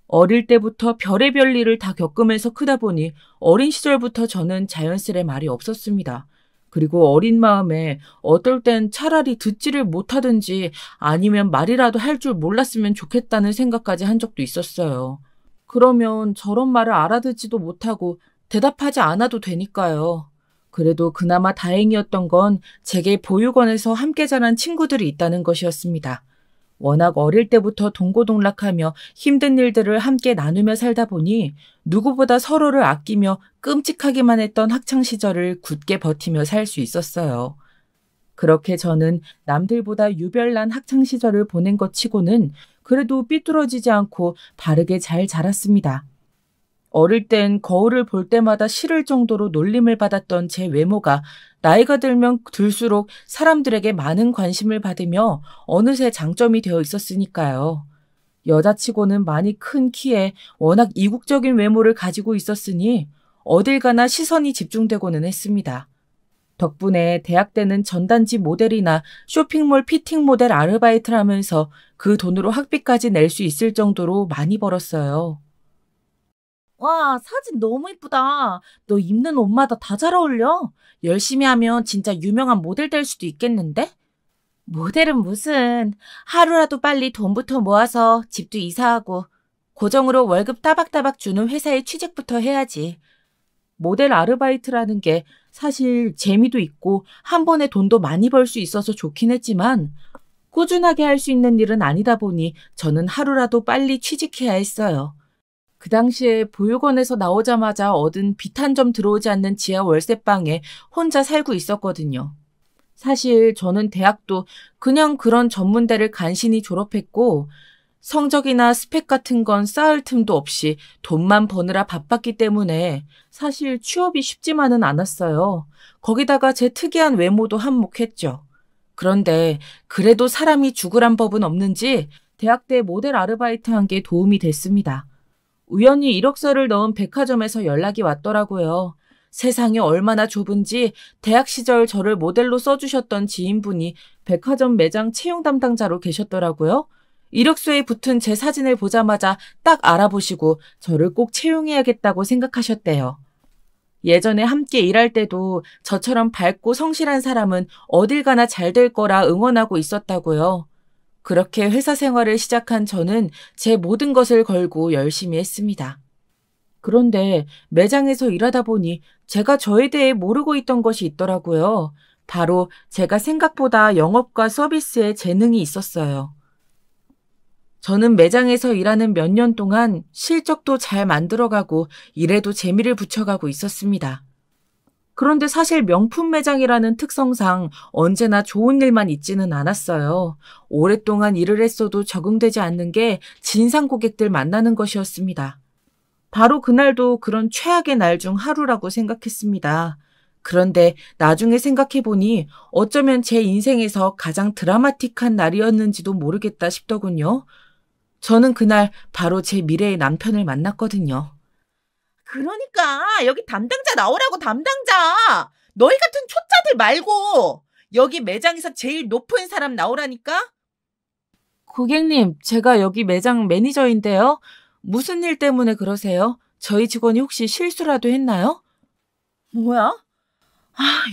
어릴 때부터 별의별 일을 다 겪으면서 크다 보니 어린 시절부터 저는 자연스레 말이 없었습니다. 그리고 어린 마음에 어떨 땐 차라리 듣지를 못하든지 아니면 말이라도 할 줄 몰랐으면 좋겠다는 생각까지 한 적도 있었어요. 그러면 저런 말을 알아듣지도 못하고 대답하지 않아도 되니까요. 그래도 그나마 다행이었던 건 제게 보육원에서 함께 자란 친구들이 있다는 것이었습니다. 워낙 어릴 때부터 동고동락하며 힘든 일들을 함께 나누며 살다 보니 누구보다 서로를 아끼며 끔찍하기만 했던 학창시절을 굳게 버티며 살 수 있었어요. 그렇게 저는 남들보다 유별난 학창시절을 보낸 것 치고는 그래도 삐뚤어지지 않고 바르게 잘 자랐습니다. 어릴 땐 거울을 볼 때마다 싫을 정도로 놀림을 받았던 제 외모가 나이가 들면 들수록 사람들에게 많은 관심을 받으며 어느새 장점이 되어 있었으니까요. 여자치고는 많이 큰 키에 워낙 이국적인 외모를 가지고 있었으니 어딜 가나 시선이 집중되고는 했습니다. 덕분에 대학 때는 전단지 모델이나 쇼핑몰 피팅 모델 아르바이트를 하면서 그 돈으로 학비까지 낼 수 있을 정도로 많이 벌었어요. 와, 사진 너무 이쁘다. 너 입는 옷마다 다 잘 어울려. 열심히 하면 진짜 유명한 모델 될 수도 있겠는데? 모델은 무슨. 하루라도 빨리 돈부터 모아서 집도 이사하고 고정으로 월급 따박따박 주는 회사에 취직부터 해야지. 모델 아르바이트라는 게 사실 재미도 있고 한 번에 돈도 많이 벌 수 있어서 좋긴 했지만 꾸준하게 할 수 있는 일은 아니다 보니 저는 하루라도 빨리 취직해야 했어요. 그 당시에 보육원에서 나오자마자 얻은 빚 한 점 들어오지 않는 지하 월세방에 혼자 살고 있었거든요. 사실 저는 대학도 그냥 그런 전문대를 간신히 졸업했고 성적이나 스펙 같은 건 쌓을 틈도 없이 돈만 버느라 바빴기 때문에 사실 취업이 쉽지만은 않았어요. 거기다가 제 특이한 외모도 한몫했죠. 그런데 그래도 사람이 죽으란 법은 없는지 대학 때 모델 아르바이트 한 게 도움이 됐습니다. 우연히 이력서를 넣은 백화점에서 연락이 왔더라고요. 세상이 얼마나 좁은지 대학 시절 저를 모델로 써주셨던 지인분이 백화점 매장 채용 담당자로 계셨더라고요. 이력서에 붙은 제 사진을 보자마자 딱 알아보시고 저를 꼭 채용해야겠다고 생각하셨대요. 예전에 함께 일할 때도 저처럼 밝고 성실한 사람은 어딜 가나 잘 될 거라 응원하고 있었다고요. 그렇게 회사 생활을 시작한 저는 제 모든 것을 걸고 열심히 했습니다. 그런데 매장에서 일하다 보니 제가 저에 대해 모르고 있던 것이 있더라고요. 바로 제가 생각보다 영업과 서비스에 재능이 있었어요. 저는 매장에서 일하는 몇 년 동안 실적도 잘 만들어가고 일에도 재미를 붙여가고 있었습니다. 그런데 사실 명품 매장이라는 특성상 언제나 좋은 일만 있지는 않았어요. 오랫동안 일을 했어도 적응되지 않는 게 진상 고객들 만나는 것이었습니다. 바로 그날도 그런 최악의 날 중 하루라고 생각했습니다. 그런데 나중에 생각해보니 어쩌면 제 인생에서 가장 드라마틱한 날이었는지도 모르겠다 싶더군요. 저는 그날 바로 제 미래의 남편을 만났거든요. 그러니까 여기 담당자 나오라고 담당자. 너희 같은 초짜들 말고 여기 매장에서 제일 높은 사람 나오라니까. 고객님, 제가 여기 매장 매니저인데요. 무슨 일 때문에 그러세요? 저희 직원이 혹시 실수라도 했나요? 뭐야?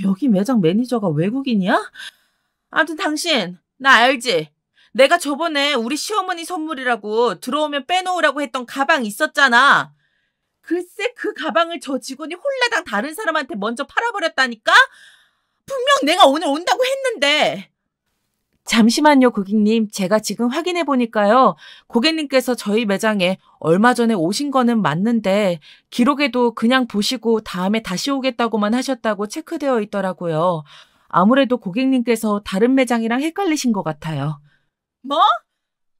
여기 매장 매니저가 외국인이야? 아무튼 당신 나 알지? 내가 저번에 우리 시어머니 선물이라고 들어오면 빼놓으라고 했던 가방 있었잖아. 글쎄 그 가방을 저 직원이 홀라당 다른 사람한테 먼저 팔아버렸다니까? 분명 내가 오늘 온다고 했는데. 잠시만요, 고객님. 제가 지금 확인해 보니까요. 고객님께서 저희 매장에 얼마 전에 오신 거는 맞는데 기록에도 그냥 보시고 다음에 다시 오겠다고만 하셨다고 체크되어 있더라고요. 아무래도 고객님께서 다른 매장이랑 헷갈리신 것 같아요. 뭐?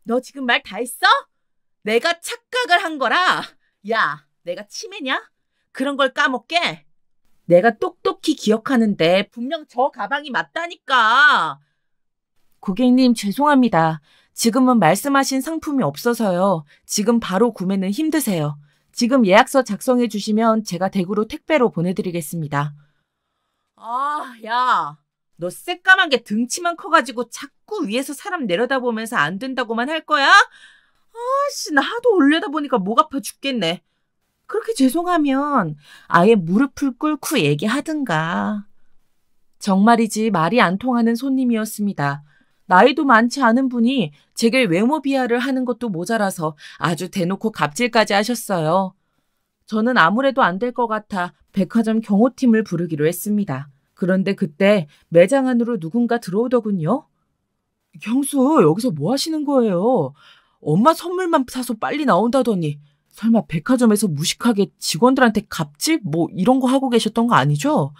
너 지금 말 다 했어? 내가 착각을 한 거라. 야, 내가 치매냐? 그런 걸 까먹게? 내가 똑똑히 기억하는데 분명 저 가방이 맞다니까. 고객님, 죄송합니다. 지금은 말씀하신 상품이 없어서요. 지금 바로 구매는 힘드세요. 지금 예약서 작성해 주시면 제가 댁으로 택배로 보내드리겠습니다. 야, 너 새까만 게 등치만 커가지고 자꾸 위에서 사람 내려다보면서 안 된다고만 할 거야? 나 하도 올려다보니까 목 아파 죽겠네. 그렇게 죄송하면 아예 무릎을 꿇고 얘기하든가. 정말이지 말이 안 통하는 손님이었습니다. 나이도 많지 않은 분이 제게 외모 비하를 하는 것도 모자라서 아주 대놓고 갑질까지 하셨어요. 저는 아무래도 안 될 것 같아 백화점 경호팀을 부르기로 했습니다. 그런데 그때 매장 안으로 누군가 들어오더군요. 경수, 여기서 뭐 하시는 거예요? 엄마 선물만 사서 빨리 나온다더니 설마 백화점에서 무식하게 직원들한테 갑질? 뭐 이런 거 하고 계셨던 거 아니죠?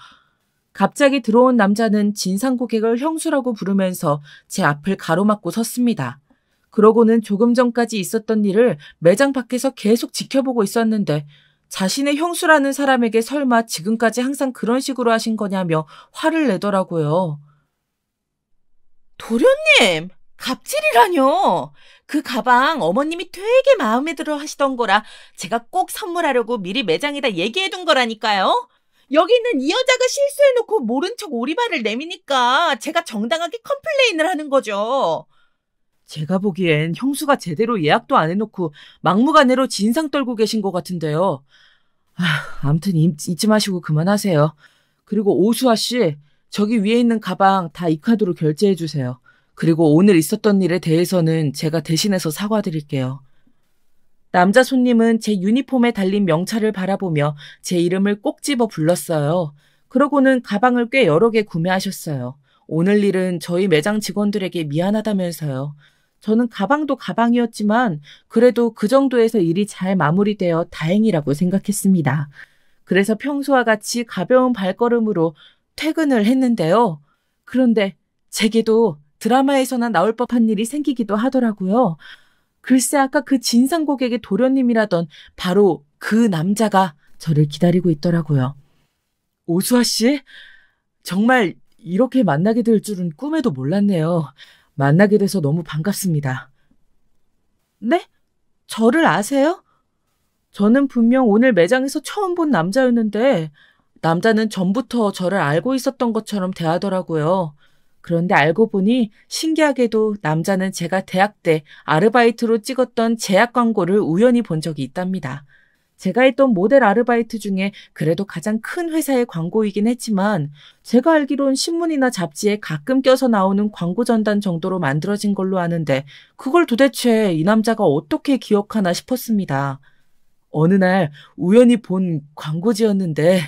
갑자기 들어온 남자는 진상 고객을 형수라고 부르면서 제 앞을 가로막고 섰습니다. 그러고는 조금 전까지 있었던 일을 매장 밖에서 계속 지켜보고 있었는데 자신의 형수라는 사람에게 설마 지금까지 항상 그런 식으로 하신 거냐며 화를 내더라고요. 도련님, 갑질이라뇨. 그 가방 어머님이 되게 마음에 들어 하시던 거라 제가 꼭 선물하려고 미리 매장에다 얘기해둔 거라니까요. 여기는 이 여자가 실수해놓고 모른 척 오리발을 내미니까 제가 정당하게 컴플레인을 하는 거죠. 제가 보기엔 형수가 제대로 예약도 안 해놓고 막무가내로 진상 떨고 계신 것 같은데요. 아무튼 잊지 마시고 그만하세요. 그리고 오수아 씨, 저기 위에 있는 가방 다 이 카드로 결제해 주세요. 그리고 오늘 있었던 일에 대해서는 제가 대신해서 사과드릴게요. 남자 손님은 제 유니폼에 달린 명찰을 바라보며 제 이름을 꼭 집어 불렀어요. 그러고는 가방을 꽤 여러 개 구매하셨어요. 오늘 일은 저희 매장 직원들에게 미안하다면서요. 저는 가방도 가방이었지만 그래도 그 정도에서 일이 잘 마무리되어 다행이라고 생각했습니다. 그래서 평소와 같이 가벼운 발걸음으로 퇴근을 했는데요. 그런데 제게도 드라마에서나 나올 법한 일이 생기기도 하더라고요. 글쎄 아까 그 진상 고객의 도련님이라던 바로 그 남자가 저를 기다리고 있더라고요. 오수아 씨? 정말 이렇게 만나게 될 줄은 꿈에도 몰랐네요. 만나게 돼서 너무 반갑습니다. 네? 저를 아세요? 저는 분명 오늘 매장에서 처음 본 남자였는데 남자는 전부터 저를 알고 있었던 것처럼 대하더라고요. 그런데 알고 보니 신기하게도 남자는 제가 대학 때 아르바이트로 찍었던 제약 광고를 우연히 본 적이 있답니다. 제가 했던 모델 아르바이트 중에 그래도 가장 큰 회사의 광고이긴 했지만 제가 알기론 신문이나 잡지에 가끔 껴서 나오는 광고 전단 정도로 만들어진 걸로 아는데 그걸 도대체 이 남자가 어떻게 기억하나 싶었습니다. 어느 날 우연히 본 광고지였는데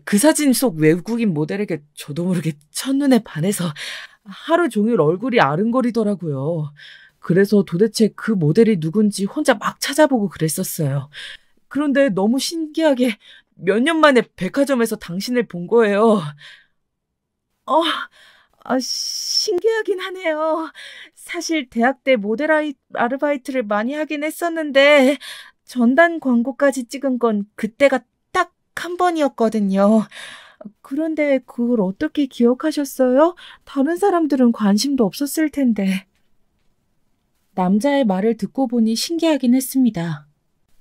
그 사진 속 외국인 모델에게 저도 모르게 첫눈에 반해서 하루 종일 얼굴이 아른거리더라고요. 그래서 도대체 그 모델이 누군지 혼자 막 찾아보고 그랬었어요. 그런데 너무 신기하게 몇 년 만에 백화점에서 당신을 본 거예요. 신기하긴 하네요. 사실 대학 때 모델 아르바이트를 많이 하긴 했었는데 전단 광고까지 찍은 건 그때가 딱 한 번이었거든요. 그런데 그걸 어떻게 기억하셨어요? 다른 사람들은 관심도 없었을 텐데. 남자의 말을 듣고 보니 신기하긴 했습니다.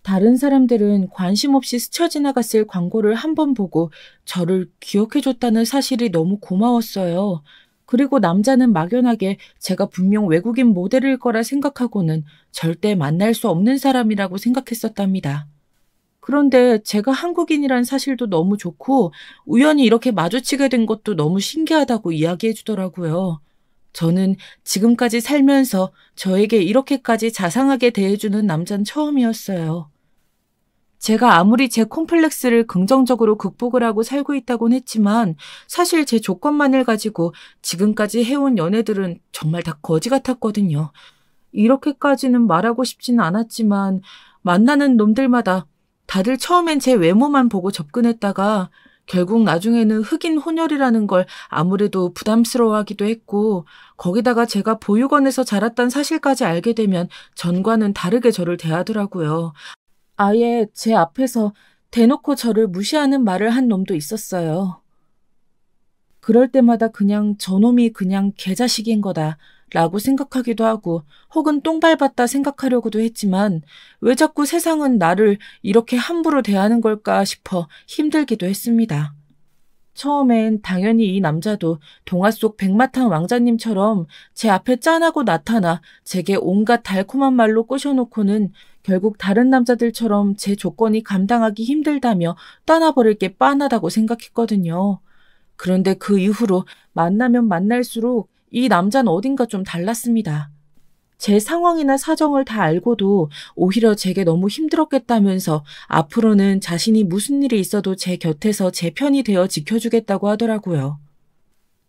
다른 사람들은 관심 없이 스쳐 지나갔을 광고를 한 번 보고 저를 기억해줬다는 사실이 너무 고마웠어요. 그리고 남자는 막연하게 제가 분명 외국인 모델일 거라 생각하고는 절대 만날 수 없는 사람이라고 생각했었답니다. 그런데 제가 한국인이란 사실도 너무 좋고 우연히 이렇게 마주치게 된 것도 너무 신기하다고 이야기해 주더라고요. 저는 지금까지 살면서 저에게 이렇게까지 자상하게 대해주는 남자는 처음이었어요. 제가 아무리 제 콤플렉스를 긍정적으로 극복을 하고 살고 있다곤 했지만 사실 제 조건만을 가지고 지금까지 해온 연애들은 정말 다 거지 같았거든요. 이렇게까지는 말하고 싶지는 않았지만 만나는 놈들마다 다들 처음엔 제 외모만 보고 접근했다가 결국 나중에는 흑인 혼혈이라는 걸 아무래도 부담스러워하기도 했고 거기다가 제가 보육원에서 자랐다는 사실까지 알게 되면 전과는 다르게 저를 대하더라고요. 아예 제 앞에서 대놓고 저를 무시하는 말을 한 놈도 있었어요. 그럴 때마다 그냥 저놈이 그냥 개자식인 거다 라고 생각하기도 하고 혹은 똥 밟았다 생각하려고도 했지만 왜 자꾸 세상은 나를 이렇게 함부로 대하는 걸까 싶어 힘들기도 했습니다. 처음엔 당연히 이 남자도 동화 속 백마탄 왕자님처럼 제 앞에 짠하고 나타나 제게 온갖 달콤한 말로 꼬셔놓고는 결국 다른 남자들처럼 제 조건이 감당하기 힘들다며 떠나버릴 게 빤하다고 생각했거든요. 그런데 그 이후로 만나면 만날수록 이 남자는 어딘가 좀 달랐습니다. 제 상황이나 사정을 다 알고도 오히려 제게 너무 힘들었겠다면서 앞으로는 자신이 무슨 일이 있어도 제 곁에서 제 편이 되어 지켜주겠다고 하더라고요.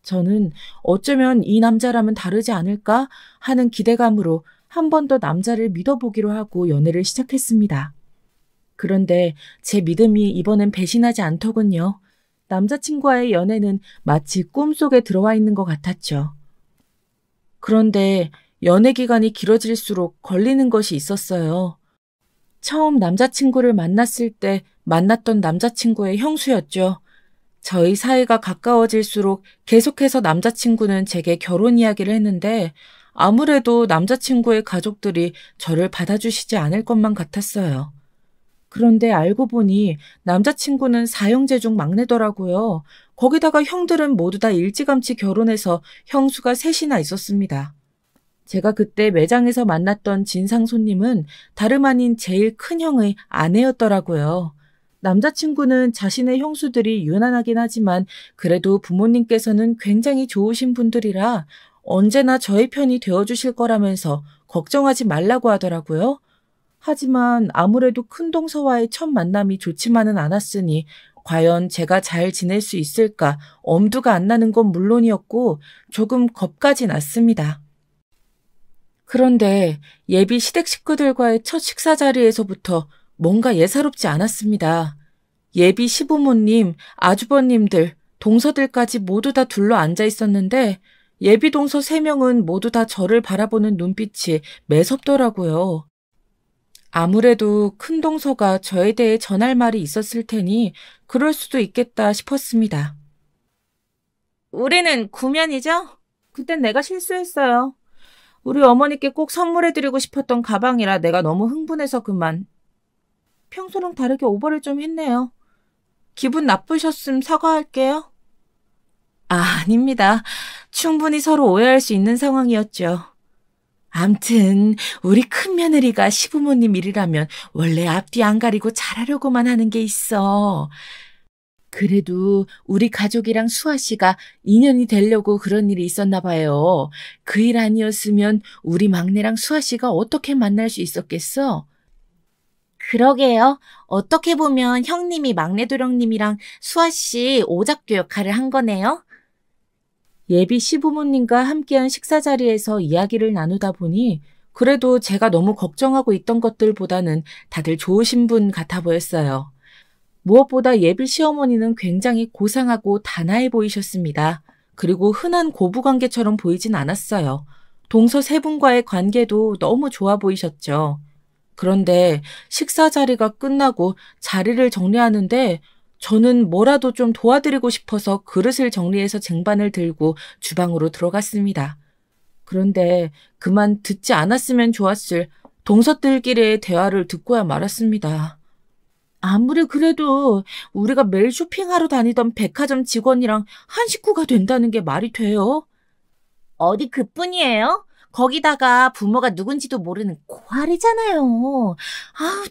저는 어쩌면 이 남자라면 다르지 않을까 하는 기대감으로 한 번 더 남자를 믿어보기로 하고 연애를 시작했습니다. 그런데 제 믿음이 이번엔 배신하지 않더군요. 남자친구와의 연애는 마치 꿈속에 들어와 있는 것 같았죠. 그런데 연애 기간이 길어질수록 걸리는 것이 있었어요. 처음 남자친구를 만났을 때 만났던 남자친구의 형수였죠. 저희 사이가 가까워질수록 계속해서 남자친구는 제게 결혼 이야기를 했는데 아무래도 남자친구의 가족들이 저를 받아주시지 않을 것만 같았어요. 그런데 알고 보니 남자친구는 4형제 중 막내더라고요. 거기다가 형들은 모두 다 일찌감치 결혼해서 형수가 셋이나 있었습니다. 제가 그때 매장에서 만났던 진상 손님은 다름 아닌 제일 큰 형의 아내였더라고요. 남자친구는 자신의 형수들이 유난하긴 하지만 그래도 부모님께서는 굉장히 좋으신 분들이라 언제나 저의 편이 되어주실 거라면서 걱정하지 말라고 하더라고요. 하지만 아무래도 큰동서와의 첫 만남이 좋지만은 않았으니 과연 제가 잘 지낼 수 있을까 엄두가 안 나는 건 물론이었고 조금 겁까지 났습니다. 그런데 예비 시댁 식구들과의 첫 식사 자리에서부터 뭔가 예사롭지 않았습니다. 예비 시부모님, 아주버님들, 동서들까지 모두 다 둘러 앉아 있었는데 예비 동서 3명은 모두 다 저를 바라보는 눈빛이 매섭더라고요. 아무래도 큰 동서가 저에 대해 전할 말이 있었을 테니 그럴 수도 있겠다 싶었습니다. 우리는 구면이죠? 그땐 내가 실수했어요. 우리 어머니께 꼭 선물해드리고 싶었던 가방이라 내가 너무 흥분해서 그만. 평소랑 다르게 오버를 좀 했네요. 기분 나쁘셨음 사과할게요. 아닙니다. 충분히 서로 오해할 수 있는 상황이었죠. 암튼 우리 큰며느리가 시부모님 일이라면 원래 앞뒤 안 가리고 잘하려고만 하는 게 있어. 그래도 우리 가족이랑 수아 씨가 인연이 되려고 그런 일이 있었나 봐요. 그 일 아니었으면 우리 막내랑 수아 씨가 어떻게 만날 수 있었겠어? 그러게요. 어떻게 보면 형님이 막내도령님이랑 수아 씨 오작교 역할을 한 거네요. 예비 시부모님과 함께한 식사 자리에서 이야기를 나누다 보니 그래도 제가 너무 걱정하고 있던 것들보다는 다들 좋으신 분 같아 보였어요. 무엇보다 예비 시어머니는 굉장히 고상하고 단아해 보이셨습니다. 그리고 흔한 고부관계처럼 보이진 않았어요. 동서 3분과의 관계도 너무 좋아 보이셨죠. 그런데 식사 자리가 끝나고 자리를 정리하는데 저는 뭐라도 좀 도와드리고 싶어서 그릇을 정리해서 쟁반을 들고 주방으로 들어갔습니다. 그런데 그만 듣지 않았으면 좋았을 동서들끼리의 대화를 듣고야 말았습니다. 아무리 그래도 우리가 매일 쇼핑하러 다니던 백화점 직원이랑 한 식구가 된다는 게 말이 돼요? 어디 그뿐이에요? 거기다가 부모가 누군지도 모르는 고아리잖아요.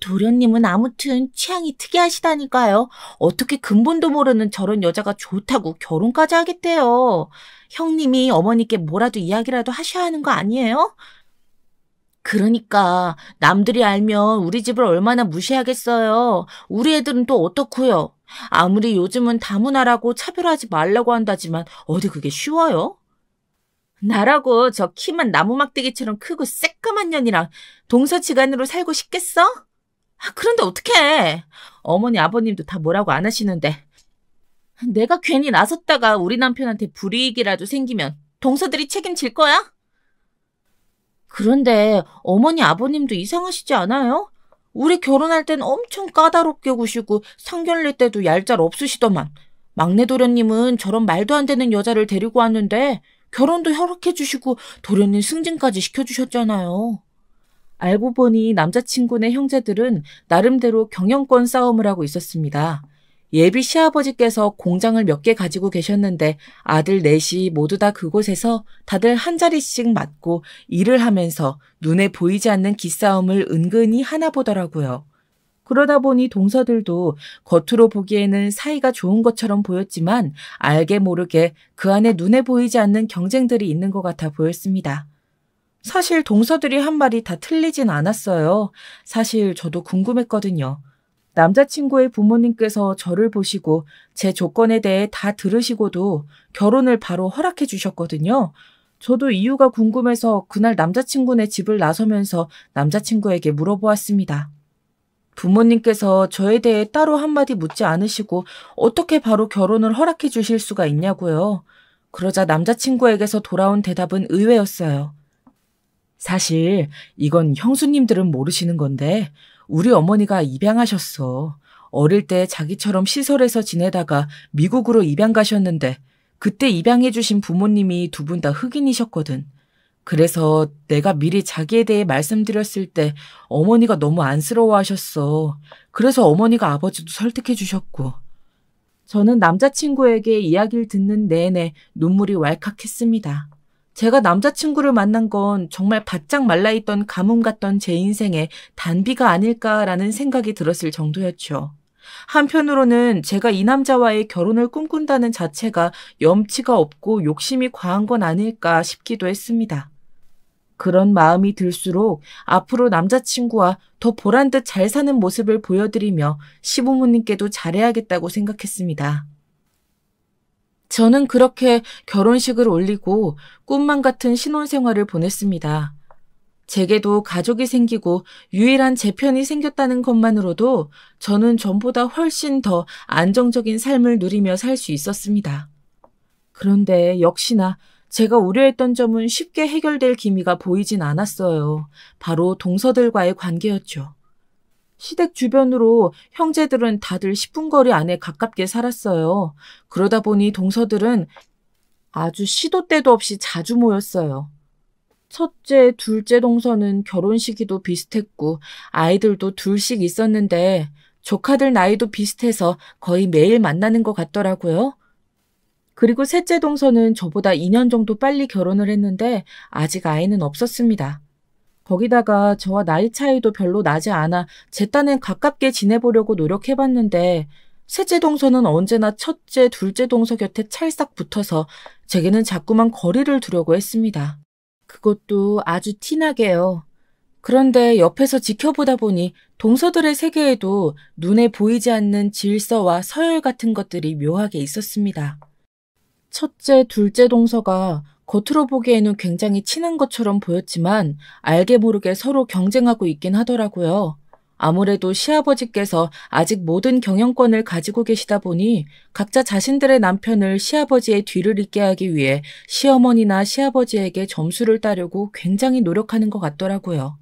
도련님은 아무튼 취향이 특이하시다니까요. 어떻게 근본도 모르는 저런 여자가 좋다고 결혼까지 하겠대요. 형님이 어머니께 뭐라도 이야기라도 하셔야 하는 거 아니에요? 그러니까 남들이 알면 우리 집을 얼마나 무시하겠어요. 우리 애들은 또 어떻고요? 아무리 요즘은 다문화라고 차별하지 말라고 한다지만 어디 그게 쉬워요? 나라고 저 키만 나무막대기처럼 크고 새까만 년이랑 동서지간으로 살고 싶겠어? 그런데 어떡해. 어머니 아버님도 다 뭐라고 안 하시는데. 내가 괜히 나섰다가 우리 남편한테 불이익이라도 생기면 동서들이 책임질 거야? 그런데 어머니 아버님도 이상하시지 않아요? 우리 결혼할 땐 엄청 까다롭게 구시고 상견례 때도 얄짤 없으시더만. 막내 도련님은 저런 말도 안 되는 여자를 데리고 왔는데 결혼도 허락해 주시고 도련님 승진까지 시켜주셨잖아요. 알고 보니 남자친구네 형제들은 나름대로 경영권 싸움을 하고 있었습니다. 예비 시아버지께서 공장을 몇 개 가지고 계셨는데 아들 넷이 모두 다 그곳에서 다들 한 자리씩 맡고 일을 하면서 눈에 보이지 않는 기싸움을 은근히 하나 보더라고요. 그러다 보니 동서들도 겉으로 보기에는 사이가 좋은 것처럼 보였지만 알게 모르게 그 안에 눈에 보이지 않는 경쟁들이 있는 것 같아 보였습니다. 사실 동서들이 한 말이 다 틀리진 않았어요. 사실 저도 궁금했거든요. 남자친구의 부모님께서 저를 보시고 제 조건에 대해 다 들으시고도 결혼을 바로 허락해 주셨거든요. 저도 이유가 궁금해서 그날 남자친구네 집을 나서면서 남자친구에게 물어보았습니다. 부모님께서 저에 대해 따로 한마디 묻지 않으시고 어떻게 바로 결혼을 허락해 주실 수가 있냐고요. 그러자 남자친구에게서 돌아온 대답은 의외였어요. 사실 이건 형수님들은 모르시는 건데 우리 어머니가 입양하셨어. 어릴 때 자기처럼 시설에서 지내다가 미국으로 입양 가셨는데 그때 입양해 주신 부모님이 2분 다 흑인이셨거든. 그래서 내가 미리 자기에 대해 말씀드렸을 때 어머니가 너무 안쓰러워하셨어. 그래서 어머니가 아버지도 설득해 주셨고. 저는 남자친구에게 이야기를 듣는 내내 눈물이 왈칵했습니다. 제가 남자친구를 만난 건 정말 바짝 말라있던 가뭄 같던 제 인생의 단비가 아닐까라는 생각이 들었을 정도였죠. 한편으로는 제가 이 남자와의 결혼을 꿈꾼다는 자체가 염치가 없고 욕심이 과한 건 아닐까 싶기도 했습니다. 그런 마음이 들수록 앞으로 남자친구와 더 보란듯 잘 사는 모습을 보여드리며 시부모님께도 잘해야겠다고 생각했습니다. 저는 그렇게 결혼식을 올리고 꿈만 같은 신혼생활을 보냈습니다. 제게도 가족이 생기고 유일한 제 편이 생겼다는 것만으로도 저는 전보다 훨씬 더 안정적인 삶을 누리며 살 수 있었습니다. 그런데 역시나 제가 우려했던 점은 쉽게 해결될 기미가 보이진 않았어요. 바로 동서들과의 관계였죠. 시댁 주변으로 형제들은 다들 10분 거리 안에 가깝게 살았어요. 그러다 보니 동서들은 아주 시도 때도 없이 자주 모였어요. 첫째, 둘째 동서는 결혼 시기도 비슷했고 아이들도 둘씩 있었는데 조카들 나이도 비슷해서 거의 매일 만나는 것 같더라고요. 그리고 셋째 동서는 저보다 2년 정도 빨리 결혼을 했는데 아직 아이는 없었습니다. 거기다가 저와 나이 차이도 별로 나지 않아 제 딴엔 가깝게 지내보려고 노력해봤는데 셋째 동서는 언제나 첫째, 둘째 동서 곁에 찰싹 붙어서 제게는 자꾸만 거리를 두려고 했습니다. 그것도 아주 티나게요. 그런데 옆에서 지켜보다 보니 동서들의 세계에도 눈에 보이지 않는 질서와 서열 같은 것들이 묘하게 있었습니다. 첫째, 둘째 동서가 겉으로 보기에는 굉장히 친한 것처럼 보였지만 알게 모르게 서로 경쟁하고 있긴 하더라고요. 아무래도 시아버지께서 아직 모든 경영권을 가지고 계시다 보니 각자 자신들의 남편을 시아버지의 뒤를 잇게 하기 위해 시어머니나 시아버지에게 점수를 따려고 굉장히 노력하는 것 같더라고요.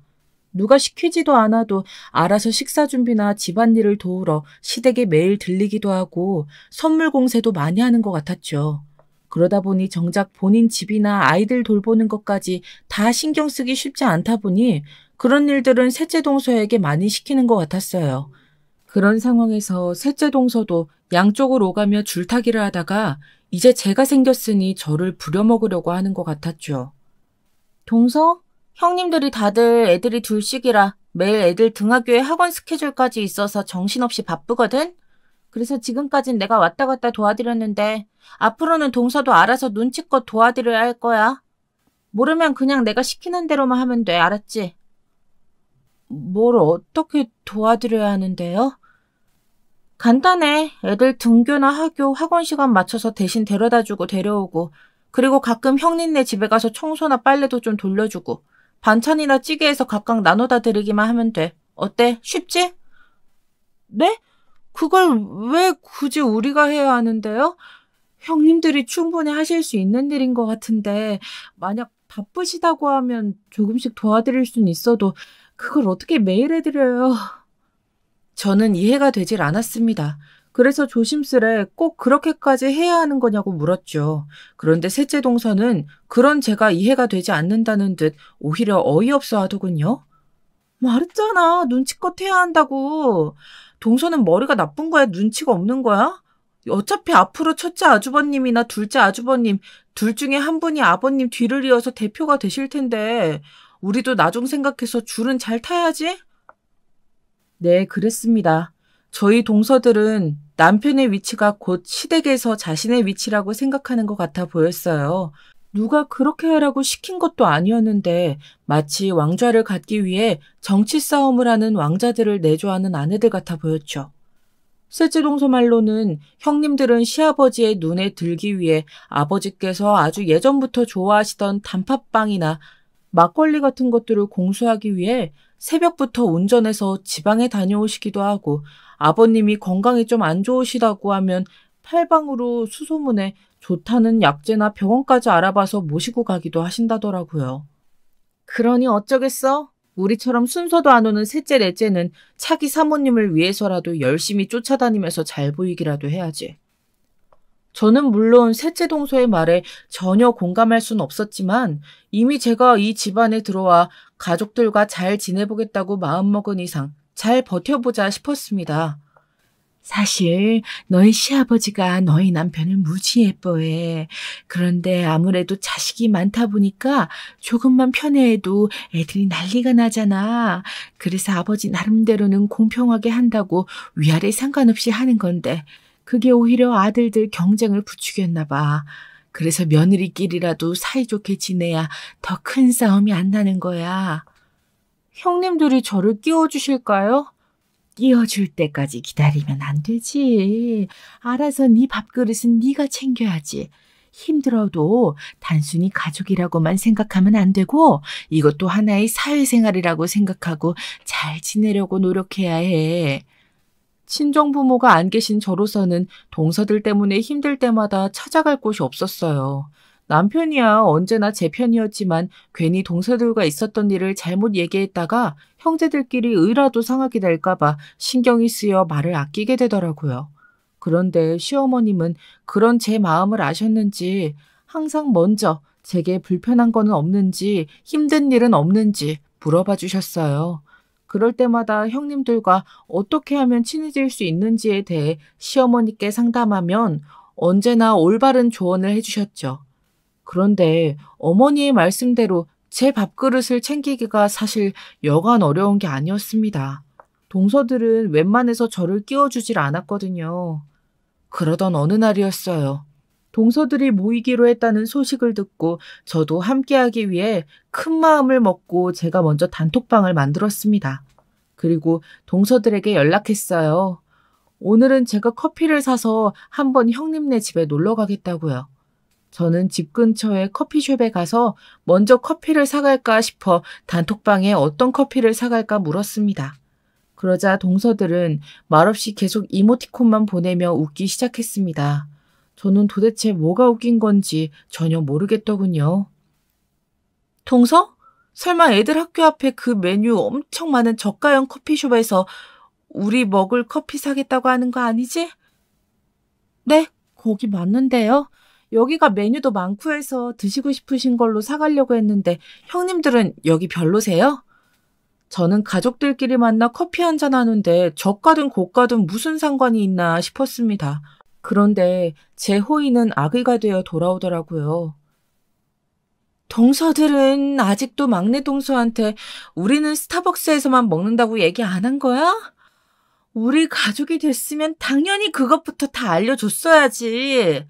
누가 시키지도 않아도 알아서 식사 준비나 집안일을 도우러 시댁에 매일 들리기도 하고 선물 공세도 많이 하는 것 같았죠. 그러다 보니 정작 본인 집이나 아이들 돌보는 것까지 다 신경 쓰기 쉽지 않다 보니 그런 일들은 셋째 동서에게 많이 시키는 것 같았어요. 그런 상황에서 셋째 동서도 양쪽을 오가며 줄타기를 하다가 이제 제가 생겼으니 저를 부려먹으려고 하는 것 같았죠. 동서? 형님들이 다들 애들이 둘씩이라 매일 애들 등하교에 학원 스케줄까지 있어서 정신없이 바쁘거든? 그래서 지금까진 내가 왔다 갔다 도와드렸는데 앞으로는 동서도 알아서 눈치껏 도와드려야 할 거야. 모르면 그냥 내가 시키는 대로만 하면 돼. 알았지? 뭘 어떻게 도와드려야 하는데요? 간단해. 애들 등교나 학교, 학원 시간 맞춰서 대신 데려다주고 데려오고 그리고 가끔 형님네 집에 가서 청소나 빨래도 좀 돌려주고 반찬이나 찌개에서 각각 나눠다 드리기만 하면 돼. 어때? 쉽지? 네? 그걸 왜 굳이 우리가 해야 하는데요? 형님들이 충분히 하실 수 있는 일인 것 같은데 만약 바쁘시다고 하면 조금씩 도와드릴 수는 있어도 그걸 어떻게 매일 해드려요? 저는 이해가 되질 않았습니다. 그래서 조심스레 꼭 그렇게까지 해야 하는 거냐고 물었죠. 그런데 셋째 동서는 그런 제가 이해가 되지 않는다는 듯 오히려 어이없어 하더군요. 말했잖아. 눈치껏 해야 한다고. 동서는 머리가 나쁜 거야? 눈치가 없는 거야? 어차피 앞으로 첫째 아주버님이나 둘째 아주버님 둘 중에 한 분이 아버님 뒤를 이어서 대표가 되실 텐데 우리도 나중 생각해서 줄은 잘 타야지? 네, 그랬습니다. 저희 동서들은 남편의 위치가 곧 시댁에서 자신의 위치라고 생각하는 것 같아 보였어요. 누가 그렇게 하라고 시킨 것도 아니었는데 마치 왕좌를 갖기 위해 정치 싸움을 하는 왕자들을 내조하는 아내들 같아 보였죠. 셋째 동서 말로는 형님들은 시아버지의 눈에 들기 위해 아버지께서 아주 예전부터 좋아하시던 단팥빵이나 막걸리 같은 것들을 공수하기 위해 새벽부터 운전해서 지방에 다녀오시기도 하고 아버님이 건강이 좀 안 좋으시다고 하면 팔방으로 수소문에 좋다는 약재나 병원까지 알아봐서 모시고 가기도 하신다더라고요. 그러니 어쩌겠어? 우리처럼 순서도 안 오는 셋째 넷째는 차기 사모님을 위해서라도 열심히 쫓아다니면서 잘 보이기라도 해야지. 저는 물론 셋째 동서의 말에 전혀 공감할 수는 없었지만 이미 제가 이 집안에 들어와 가족들과 잘 지내보겠다고 마음먹은 이상 잘 버텨보자 싶었습니다. 사실 너희 시아버지가 너희 남편을 무지 예뻐해. 그런데 아무래도 자식이 많다 보니까 조금만 편애해도 애들이 난리가 나잖아. 그래서 아버지 나름대로는 공평하게 한다고 위아래 상관없이 하는 건데 그게 오히려 아들들 경쟁을 부추겼나 봐. 그래서 며느리끼리라도 사이좋게 지내야 더 큰 싸움이 안 나는 거야. 형님들이 저를 끼워주실까요? 끼워줄 때까지 기다리면 안 되지. 알아서 네 밥그릇은 네가 챙겨야지. 힘들어도 단순히 가족이라고만 생각하면 안 되고 이것도 하나의 사회생활이라고 생각하고 잘 지내려고 노력해야 해. 친정부모가 안 계신 저로서는 동서들 때문에 힘들 때마다 찾아갈 곳이 없었어요. 남편이야 언제나 제 편이었지만 괜히 동서들과 있었던 일을 잘못 얘기했다가 형제들끼리 의라도 상하게 될까봐 신경이 쓰여 말을 아끼게 되더라고요. 그런데 시어머님은 그런 제 마음을 아셨는지 항상 먼저 제게 불편한 거는 없는지 힘든 일은 없는지 물어봐 주셨어요. 그럴 때마다 형님들과 어떻게 하면 친해질 수 있는지에 대해 시어머니께 상담하면 언제나 올바른 조언을 해주셨죠. 그런데 어머니의 말씀대로 제 밥그릇을 챙기기가 사실 여간 어려운 게 아니었습니다. 동서들은 웬만해서 저를 끼워주질 않았거든요. 그러던 어느 날이었어요. 동서들이 모이기로 했다는 소식을 듣고 저도 함께하기 위해 큰 마음을 먹고 제가 먼저 단톡방을 만들었습니다. 그리고 동서들에게 연락했어요. 오늘은 제가 커피를 사서 한번 형님네 집에 놀러 가겠다고요. 저는 집 근처에 커피숍에 가서 먼저 커피를 사갈까 싶어 단톡방에 어떤 커피를 사갈까 물었습니다. 그러자 동서들은 말없이 계속 이모티콘만 보내며 웃기 시작했습니다. 저는 도대체 뭐가 웃긴 건지 전혀 모르겠더군요. 동서? 설마 애들 학교 앞에 그 메뉴 엄청 많은 저가형 커피숍에서 우리 먹을 커피 사겠다고 하는 거 아니지? 네, 거기 맞는데요. 여기가 메뉴도 많고 해서 드시고 싶으신 걸로 사가려고 했는데 형님들은 여기 별로세요? 저는 가족들끼리 만나 커피 한잔 하는데 저가든 고가든 무슨 상관이 있나 싶었습니다. 그런데 제 호의는 악의가 되어 돌아오더라고요. 동서들은 아직도 막내 동서한테 우리는 스타벅스에서만 먹는다고 얘기 안 한 거야? 우리 가족이 됐으면 당연히 그것부터 다 알려줬어야지.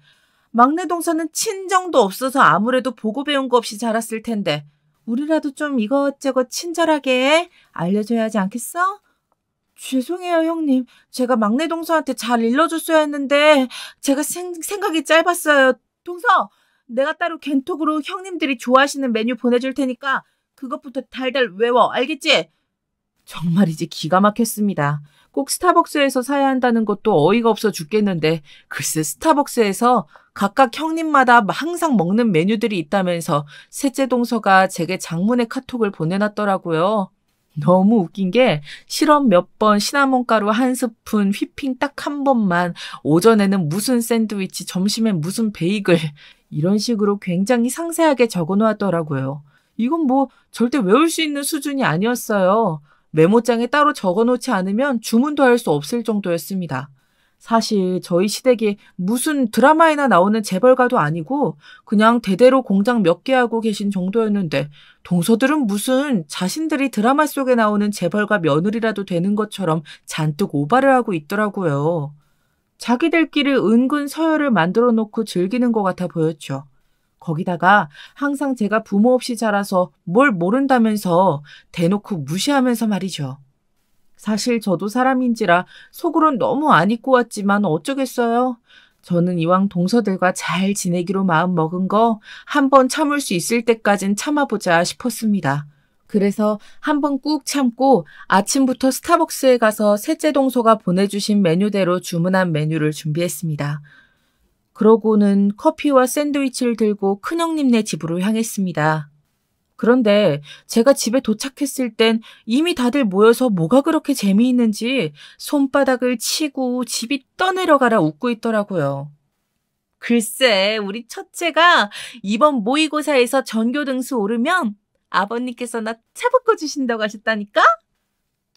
막내 동서는 친정도 없어서 아무래도 보고 배운 거 없이 자랐을 텐데 우리라도 좀 이것저것 친절하게 알려줘야 하지 않겠어? 죄송해요, 형님. 제가 막내 동서한테 잘 일러줬어야 했는데 제가 생각이 짧았어요. 동서, 내가 따로 겐톡으로 형님들이 좋아하시는 메뉴 보내줄 테니까 그것부터 달달 외워. 알겠지? 정말이지 기가 막혔습니다. 꼭 스타벅스에서 사야 한다는 것도 어이가 없어 죽겠는데 글쎄 스타벅스에서 각각 형님마다 항상 먹는 메뉴들이 있다면서 셋째 동서가 제게 장문의 카톡을 보내놨더라고요. 너무 웃긴 게 시럽 몇 번, 시나몬 가루 한 스푼, 휘핑 딱 한 번만, 오전에는 무슨 샌드위치, 점심엔 무슨 베이글 이런 식으로 굉장히 상세하게 적어놓았더라고요. 이건 뭐 절대 외울 수 있는 수준이 아니었어요. 메모장에 따로 적어놓지 않으면 주문도 할 수 없을 정도였습니다. 사실 저희 시댁이 무슨 드라마에나 나오는 재벌가도 아니고 그냥 대대로 공장 몇 개 하고 계신 정도였는데 동서들은 무슨 자신들이 드라마 속에 나오는 재벌가 며느리라도 되는 것처럼 잔뜩 오바를 하고 있더라고요. 자기들끼리 은근 서열을 만들어 놓고 즐기는 것 같아 보였죠. 거기다가 항상 제가 부모 없이 자라서 뭘 모른다면서 대놓고 무시하면서 말이죠. 사실 저도 사람인지라 속으론 너무 안 잊고 왔지만 어쩌겠어요. 저는 이왕 동서들과 잘 지내기로 마음먹은 거 한번 참을 수 있을 때까진 참아보자 싶었습니다. 그래서 한번 꾹 참고 아침부터 스타벅스에 가서 셋째 동서가 보내주신 메뉴대로 주문한 메뉴를 준비했습니다. 그러고는 커피와 샌드위치를 들고 큰형님네 집으로 향했습니다. 그런데 제가 집에 도착했을 땐 이미 다들 모여서 뭐가 그렇게 재미있는지 손바닥을 치고 집이 떠내려가라 웃고 있더라고요. 글쎄, 우리 첫째가 이번 모의고사에서 전교 등수 오르면 아버님께서 나 차 바꿔주신다고 하셨다니까?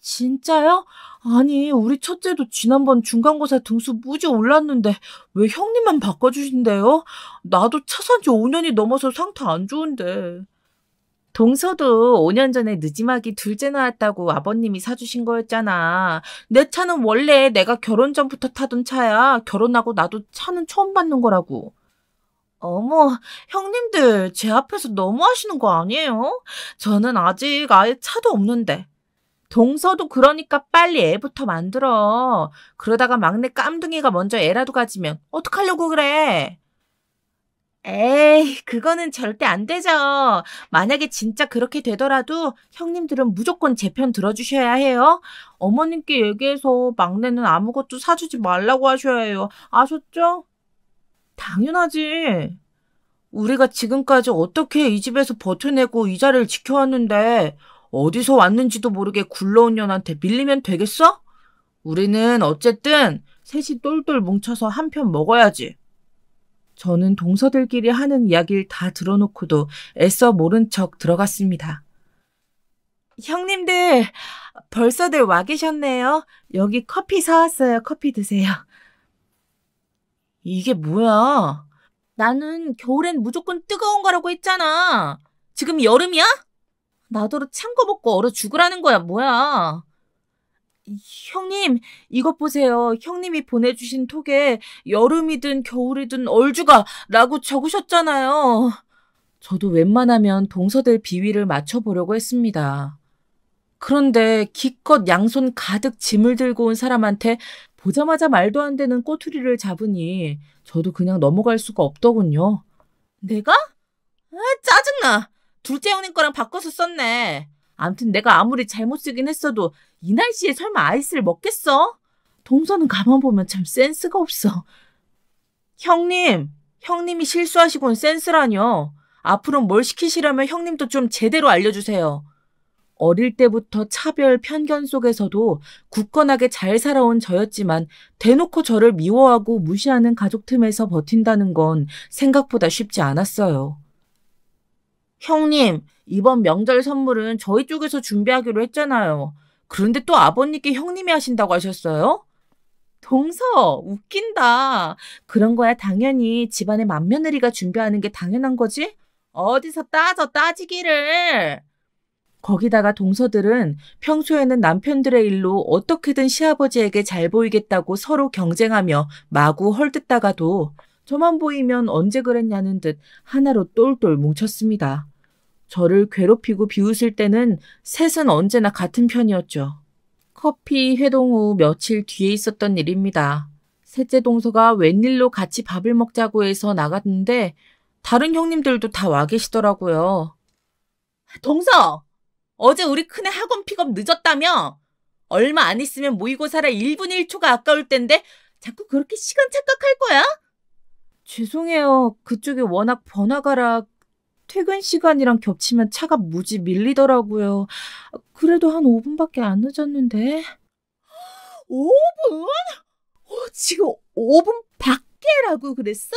진짜요? 아니, 우리 첫째도 지난번 중간고사 등수 무지 올랐는데 왜 형님만 바꿔주신대요? 나도 차 산 지 5년이 넘어서 상태 안 좋은데. 동서도 5년 전에 느지막이 둘째 나왔다고 아버님이 사주신 거였잖아. 내 차는 원래 내가 결혼 전부터 타던 차야. 결혼하고 나도 차는 처음 받는 거라고. 어머, 형님들, 제 앞에서 너무 하시는 거 아니에요? 저는 아직 아예 차도 없는데. 동서도 그러니까 빨리 애부터 만들어. 그러다가 막내 깜둥이가 먼저 애라도 가지면 어떡하려고 그래? 에이, 그거는 절대 안 되죠. 만약에 진짜 그렇게 되더라도 형님들은 무조건 제 편 들어주셔야 해요. 어머님께 얘기해서 막내는 아무것도 사주지 말라고 하셔야 해요. 아셨죠? 당연하지. 우리가 지금까지 어떻게 이 집에서 버텨내고 이 자리를 지켜왔는데 어디서 왔는지도 모르게 굴러온 년한테 밀리면 되겠어? 우리는 어쨌든 셋이 똘똘 뭉쳐서 한 편 먹어야지. 저는 동서들끼리 하는 이야기를 다 들어놓고도 애써 모른 척 들어갔습니다. 형님들, 벌써들 와 계셨네요. 여기 커피 사왔어요. 커피 드세요. 이게 뭐야? 나는 겨울엔 무조건 뜨거운 거라고 했잖아. 지금 여름이야? 나더러 찬 거 먹고 얼어 죽으라는 거야, 뭐야? 형님, 이것 보세요. 형님이 보내주신 톡에 여름이든 겨울이든 얼주가 라고 적으셨잖아요. 저도 웬만하면 동서들 비위를 맞춰보려고 했습니다. 그런데 기껏 양손 가득 짐을 들고 온 사람한테 보자마자 말도 안 되는 꼬투리를 잡으니 저도 그냥 넘어갈 수가 없더군요. 내가? 아, 짜증나. 둘째 형님 거랑 바꿔서 썼네. 암튼 내가 아무리 잘못 쓰긴 했어도 이 날씨에 설마 아이스를 먹겠어? 동서는 가만 보면 참 센스가 없어. 형님이 실수하시곤 센스라뇨. 앞으로 뭘 시키시려면 형님도 좀 제대로 알려주세요. 어릴 때부터 차별, 편견 속에서도 굳건하게 잘 살아온 저였지만 대놓고 저를 미워하고 무시하는 가족 틈에서 버틴다는 건 생각보다 쉽지 않았어요. 형님, 이번 명절 선물은 저희 쪽에서 준비하기로 했잖아요. 그런데 또 아버님께 형님이 하신다고 하셨어요? 동서, 웃긴다. 그런 거야 당연히 집안의 맏며느리가 준비하는 게 당연한 거지? 어디서 따지기를. 거기다가 동서들은 평소에는 남편들의 일로 어떻게든 시아버지에게 잘 보이겠다고 서로 경쟁하며 마구 헐뜯다가도 저만 보이면 언제 그랬냐는 듯 하나로 똘똘 뭉쳤습니다. 저를 괴롭히고 비웃을 때는 셋은 언제나 같은 편이었죠. 커피 회동 후 며칠 뒤에 있었던 일입니다. 셋째 동서가 웬일로 같이 밥을 먹자고 해서 나갔는데 다른 형님들도 다 와 계시더라고요. 동서! 어제 우리 큰애 학원 픽업 늦었다며? 얼마 안 있으면 모의고사라 1분 1초가 아까울 텐데 자꾸 그렇게 시간 착각할 거야? 죄송해요. 그쪽이 워낙 번화가라 퇴근 시간이랑 겹치면 차가 무지 밀리더라고요. 그래도 한 5분밖에 안 늦었는데. 5분? 지금 5분 밖에라고 그랬어?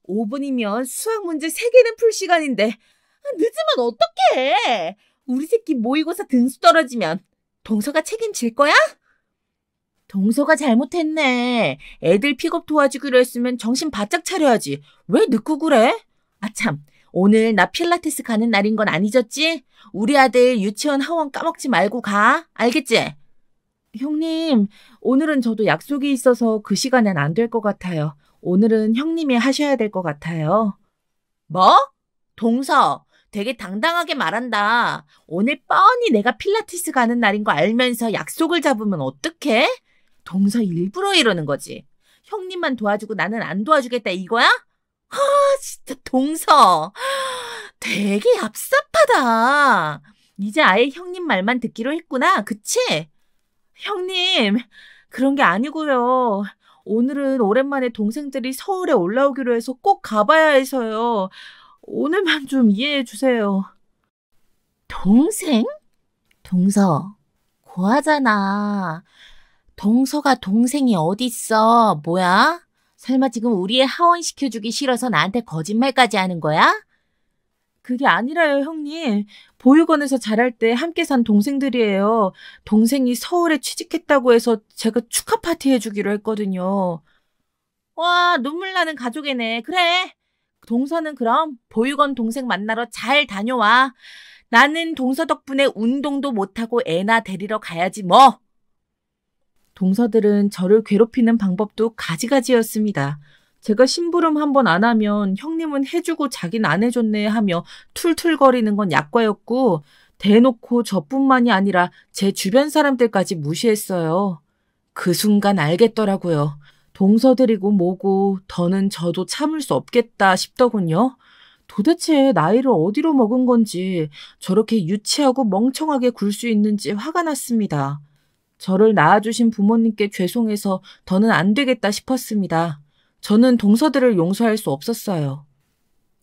5분이면 수학 문제 3개는 풀 시간인데 늦으면 어떡해? 우리 새끼 모의고사 등수 떨어지면 동서가 책임질 거야? 동서가 잘못했네. 애들 픽업 도와주기로 했으면 정신 바짝 차려야지. 왜 늦고 그래? 아참, 오늘 나 필라테스 가는 날인 건 안 잊었지? 우리 아들 유치원 하원 까먹지 말고 가. 알겠지? 형님, 오늘은 저도 약속이 있어서 그 시간엔 안 될 것 같아요. 오늘은 형님이 하셔야 될 것 같아요. 뭐? 동서, 되게 당당하게 말한다. 오늘 뻔히 내가 필라테스 가는 날인 거 알면서 약속을 잡으면 어떡해? 동서 일부러 이러는 거지. 형님만 도와주고 나는 안 도와주겠다 이거야? 아, 진짜 동서. 되게 얍삽하다. 이제 아예 형님 말만 듣기로 했구나. 그치? 형님, 그런 게 아니고요. 오늘은 오랜만에 동생들이 서울에 올라오기로 해서 꼭 가봐야 해서요. 오늘만 좀 이해해 주세요. 동생? 동서, 고하잖아. 동서가 동생이 어딨어? 뭐야? 설마 지금 우리의 하원 시켜주기 싫어서 나한테 거짓말까지 하는 거야? 그게 아니라요, 형님. 보육원에서 자랄 때 함께 산 동생들이에요. 동생이 서울에 취직했다고 해서 제가 축하 파티 해주기로 했거든요. 와, 눈물 나는 가족이네. 그래. 동서는 그럼 보육원 동생 만나러 잘 다녀와. 나는 동서 덕분에 운동도 못하고 애나 데리러 가야지 뭐. 동서들은 저를 괴롭히는 방법도 가지가지였습니다. 제가 심부름 한 번 안 하면 형님은 해주고 자긴 안 해줬네 하며 툴툴거리는 건 약과였고 대놓고 저뿐만이 아니라 제 주변 사람들까지 무시했어요. 그 순간 알겠더라고요. 동서들이고 뭐고 더는 저도 참을 수 없겠다 싶더군요. 도대체 나이를 어디로 먹은 건지 저렇게 유치하고 멍청하게 굴 수 있는지 화가 났습니다. 저를 낳아주신 부모님께 죄송해서 더는 안 되겠다 싶었습니다. 저는 동서들을 용서할 수 없었어요.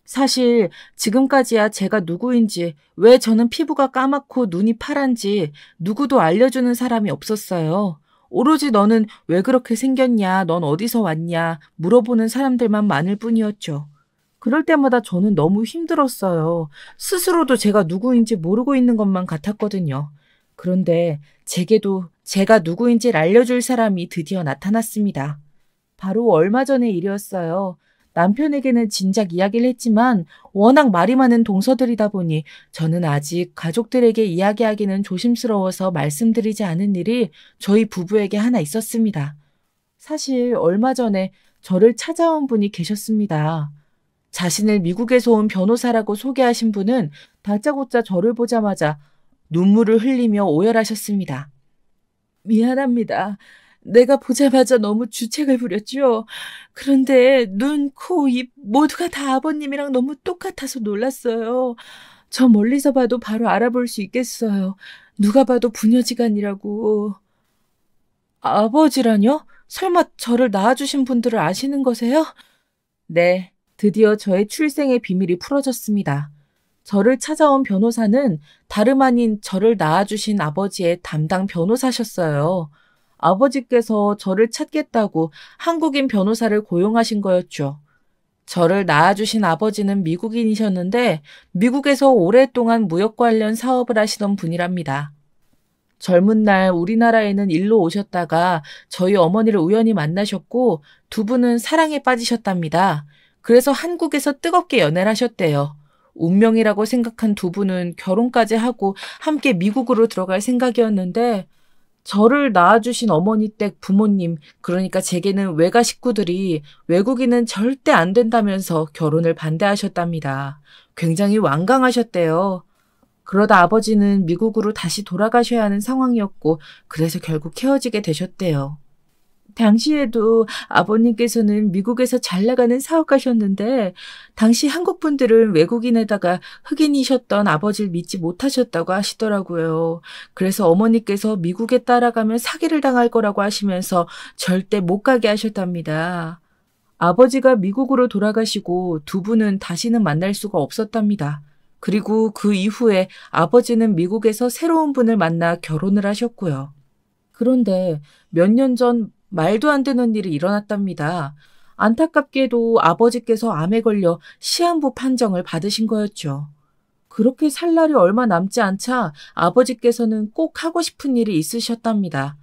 사실 지금까지야 제가 누구인지, 왜 저는 피부가 까맣고 눈이 파란지 누구도 알려주는 사람이 없었어요. 오로지 너는 왜 그렇게 생겼냐, 넌 어디서 왔냐 물어보는 사람들만 많을 뿐이었죠. 그럴 때마다 저는 너무 힘들었어요. 스스로도 제가 누구인지 모르고 있는 것만 같았거든요. 그런데 제게도 제가 누구인지를 알려줄 사람이 드디어 나타났습니다. 바로 얼마 전의 일이었어요. 남편에게는 진작 이야기를 했지만 워낙 말이 많은 동서들이다 보니 저는 아직 가족들에게 이야기하기는 조심스러워서 말씀드리지 않은 일이 저희 부부에게 하나 있었습니다. 사실 얼마 전에 저를 찾아온 분이 계셨습니다. 자신을 미국에서 온 변호사라고 소개하신 분은 다짜고짜 저를 보자마자 눈물을 흘리며 오열하셨습니다. 미안합니다. 내가 보자마자 너무 주책을 부렸죠. 그런데 눈, 코, 입 모두가 다 아버님이랑 너무 똑같아서 놀랐어요. 저 멀리서 봐도 바로 알아볼 수 있겠어요. 누가 봐도 부녀지간이라고. 아버지라뇨? 설마 저를 낳아주신 분들을 아시는 거세요? 네, 드디어 저의 출생의 비밀이 풀어졌습니다. 저를 찾아온 변호사는 다름 아닌 저를 낳아주신 아버지의 담당 변호사셨어요. 아버지께서 저를 찾겠다고 한국인 변호사를 고용하신 거였죠. 저를 낳아주신 아버지는 미국인이셨는데 미국에서 오랫동안 무역 관련 사업을 하시던 분이랍니다. 젊은 날 우리나라에는 일로 오셨다가 저희 어머니를 우연히 만나셨고 두 분은 사랑에 빠지셨답니다. 그래서 한국에서 뜨겁게 연애를 하셨대요. 운명이라고 생각한 두 분은 결혼까지 하고 함께 미국으로 들어갈 생각이었는데 저를 낳아주신 어머니 댁 부모님, 그러니까 제게는 외가 식구들이 외국인은 절대 안 된다면서 결혼을 반대하셨답니다. 굉장히 완강하셨대요. 그러다 아버지는 미국으로 다시 돌아가셔야 하는 상황이었고 그래서 결국 헤어지게 되셨대요. 당시에도 아버님께서는 미국에서 잘 나가는 사업가셨는데 당시 한국 분들은 외국인에다가 흑인이셨던 아버지를 믿지 못하셨다고 하시더라고요. 그래서 어머니께서 미국에 따라가면 사기를 당할 거라고 하시면서 절대 못 가게 하셨답니다. 아버지가 미국으로 돌아가시고 두 분은 다시는 만날 수가 없었답니다. 그리고 그 이후에 아버지는 미국에서 새로운 분을 만나 결혼을 하셨고요. 그런데 몇 년 전 말도 안 되는 일이 일어났답니다. 안타깝게도 아버지께서 암에 걸려 시한부 판정을 받으신 거였죠. 그렇게 살 날이 얼마 남지 않자 아버지께서는 꼭 하고 싶은 일이 있으셨답니다.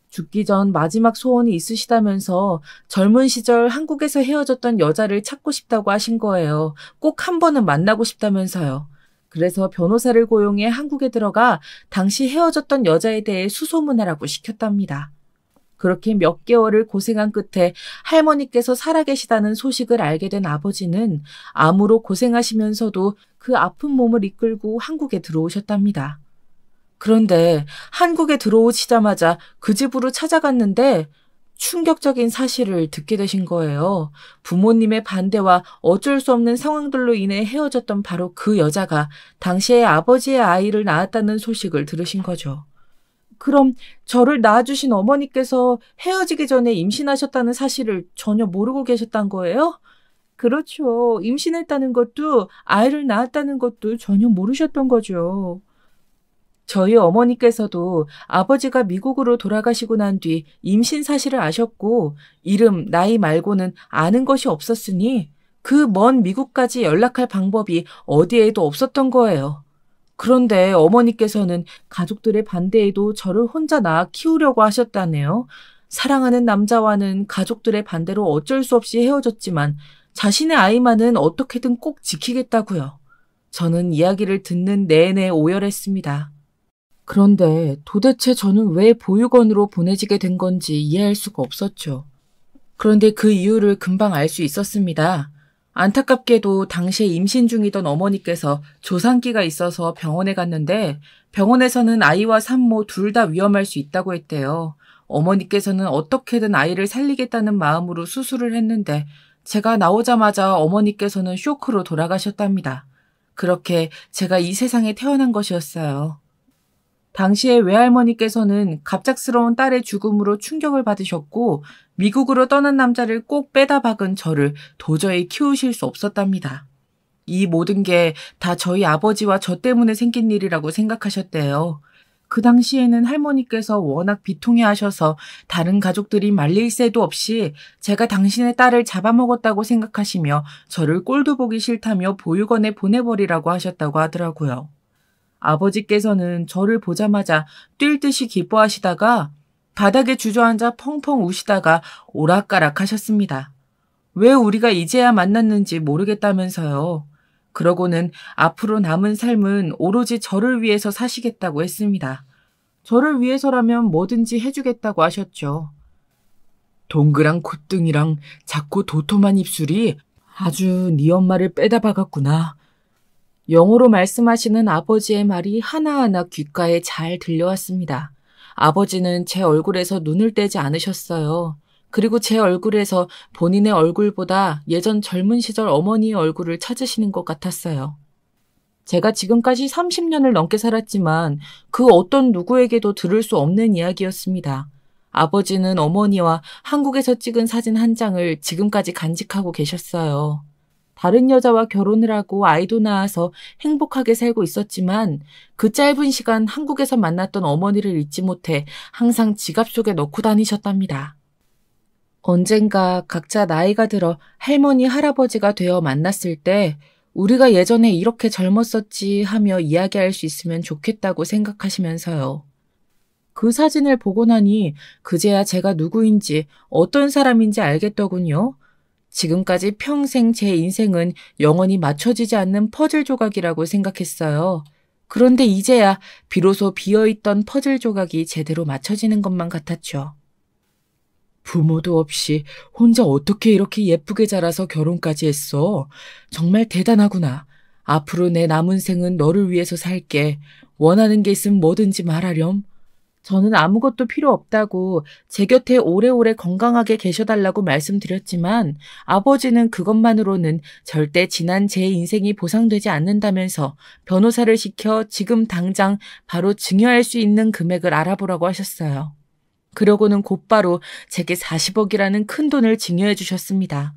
죽기 전 마지막 소원이 있으시다면서 젊은 시절 한국에서 헤어졌던 여자를 찾고 싶다고 하신 거예요. 꼭 한 번은 만나고 싶다면서요. 그래서 변호사를 고용해 한국에 들어가 당시 헤어졌던 여자에 대해 수소문하라고 시켰답니다. 그렇게 몇 개월을 고생한 끝에 할머니께서 살아계시다는 소식을 알게 된 아버지는 암으로 고생하시면서도 그 아픈 몸을 이끌고 한국에 들어오셨답니다. 그런데 한국에 들어오시자마자 그 집으로 찾아갔는데 충격적인 사실을 듣게 되신 거예요. 부모님의 반대와 어쩔 수 없는 상황들로 인해 헤어졌던 바로 그 여자가 당시에 아버지의 아이를 낳았다는 소식을 들으신 거죠. 그럼 저를 낳아주신 어머니께서 헤어지기 전에 임신하셨다는 사실을 전혀 모르고 계셨단 거예요? 그렇죠. 임신했다는 것도 아이를 낳았다는 것도 전혀 모르셨던 거죠. 저희 어머니께서도 아버지가 미국으로 돌아가시고 난 뒤 임신 사실을 아셨고 이름, 나이 말고는 아는 것이 없었으니 그 먼 미국까지 연락할 방법이 어디에도 없었던 거예요. 그런데 어머니께서는 가족들의 반대에도 저를 혼자 낳아 키우려고 하셨다네요. 사랑하는 남자와는 가족들의 반대로 어쩔 수 없이 헤어졌지만 자신의 아이만은 어떻게든 꼭 지키겠다고요. 저는 이야기를 듣는 내내 오열했습니다. 그런데 도대체 저는 왜 보육원으로 보내지게 된 건지 이해할 수가 없었죠. 그런데 그 이유를 금방 알 수 있었습니다. 안타깝게도 당시에 임신 중이던 어머니께서 조산기가 있어서 병원에 갔는데 병원에서는 아이와 산모 둘 다 위험할 수 있다고 했대요. 어머니께서는 어떻게든 아이를 살리겠다는 마음으로 수술을 했는데 제가 나오자마자 어머니께서는 쇼크로 돌아가셨답니다. 그렇게 제가 이 세상에 태어난 것이었어요. 당시에 외할머니께서는 갑작스러운 딸의 죽음으로 충격을 받으셨고 미국으로 떠난 남자를 꼭 빼다 박은 저를 도저히 키우실 수 없었답니다. 이 모든 게 다 저희 아버지와 저 때문에 생긴 일이라고 생각하셨대요. 그 당시에는 할머니께서 워낙 비통해하셔서 다른 가족들이 말릴 새도 없이 제가 당신의 딸을 잡아먹었다고 생각하시며 저를 꼴도 보기 싫다며 보육원에 보내버리라고 하셨다고 하더라고요. 아버지께서는 저를 보자마자 뛸 듯이 기뻐하시다가 바닥에 주저앉아 펑펑 우시다가 오락가락 하셨습니다. 왜 우리가 이제야 만났는지 모르겠다면서요. 그러고는 앞으로 남은 삶은 오로지 저를 위해서 사시겠다고 했습니다. 저를 위해서라면 뭐든지 해주겠다고 하셨죠. 동그란 콧등이랑 작고 도톰한 입술이 아주 네 엄마를 빼다 박았구나. 영어로 말씀하시는 아버지의 말이 하나하나 귓가에 잘 들려왔습니다. 아버지는 제 얼굴에서 눈을 떼지 않으셨어요. 그리고 제 얼굴에서 본인의 얼굴보다 예전 젊은 시절 어머니의 얼굴을 찾으시는 것 같았어요. 제가 지금까지 30년을 넘게 살았지만 그 어떤 누구에게도 들을 수 없는 이야기였습니다. 아버지는 어머니와 한국에서 찍은 사진 한 장을 지금까지 간직하고 계셨어요. 다른 여자와 결혼을 하고 아이도 낳아서 행복하게 살고 있었지만 그 짧은 시간 한국에서 만났던 어머니를 잊지 못해 항상 지갑 속에 넣고 다니셨답니다. 언젠가 각자 나이가 들어 할머니, 할아버지가 되어 만났을 때 우리가 예전에 이렇게 젊었었지 하며 이야기할 수 있으면 좋겠다고 생각하시면서요. 그 사진을 보고 나니 그제야 제가 누구인지 어떤 사람인지 알겠더군요. 지금까지 평생 제 인생은 영원히 맞춰지지 않는 퍼즐 조각이라고 생각했어요. 그런데 이제야 비로소 비어있던 퍼즐 조각이 제대로 맞춰지는 것만 같았죠. 부모도 없이 혼자 어떻게 이렇게 예쁘게 자라서 결혼까지 했어? 정말 대단하구나. 앞으로 내 남은 생은 너를 위해서 살게. 원하는 게 있으면 뭐든지 말하렴. 저는 아무것도 필요 없다고 제 곁에 오래오래 건강하게 계셔달라고 말씀드렸지만 아버지는 그것만으로는 절대 지난 제 인생이 보상되지 않는다면서 변호사를 시켜 지금 당장 바로 증여할 수 있는 금액을 알아보라고 하셨어요. 그러고는 곧바로 제게 40억이라는 큰 돈을 증여해 주셨습니다.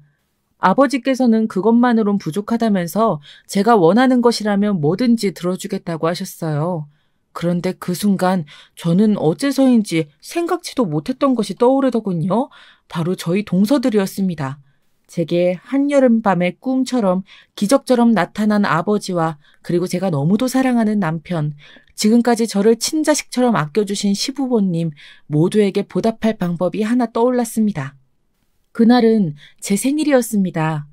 아버지께서는 그것만으론 부족하다면서 제가 원하는 것이라면 뭐든지 들어주겠다고 하셨어요. 그런데 그 순간 저는 어째서인지 생각지도 못했던 것이 떠오르더군요. 바로 저희 동서들이었습니다. 제게 한여름밤의 꿈처럼 기적처럼 나타난 아버지와 그리고 제가 너무도 사랑하는 남편, 지금까지 저를 친자식처럼 아껴주신 시부모님 모두에게 보답할 방법이 하나 떠올랐습니다. 그날은 제 생일이었습니다.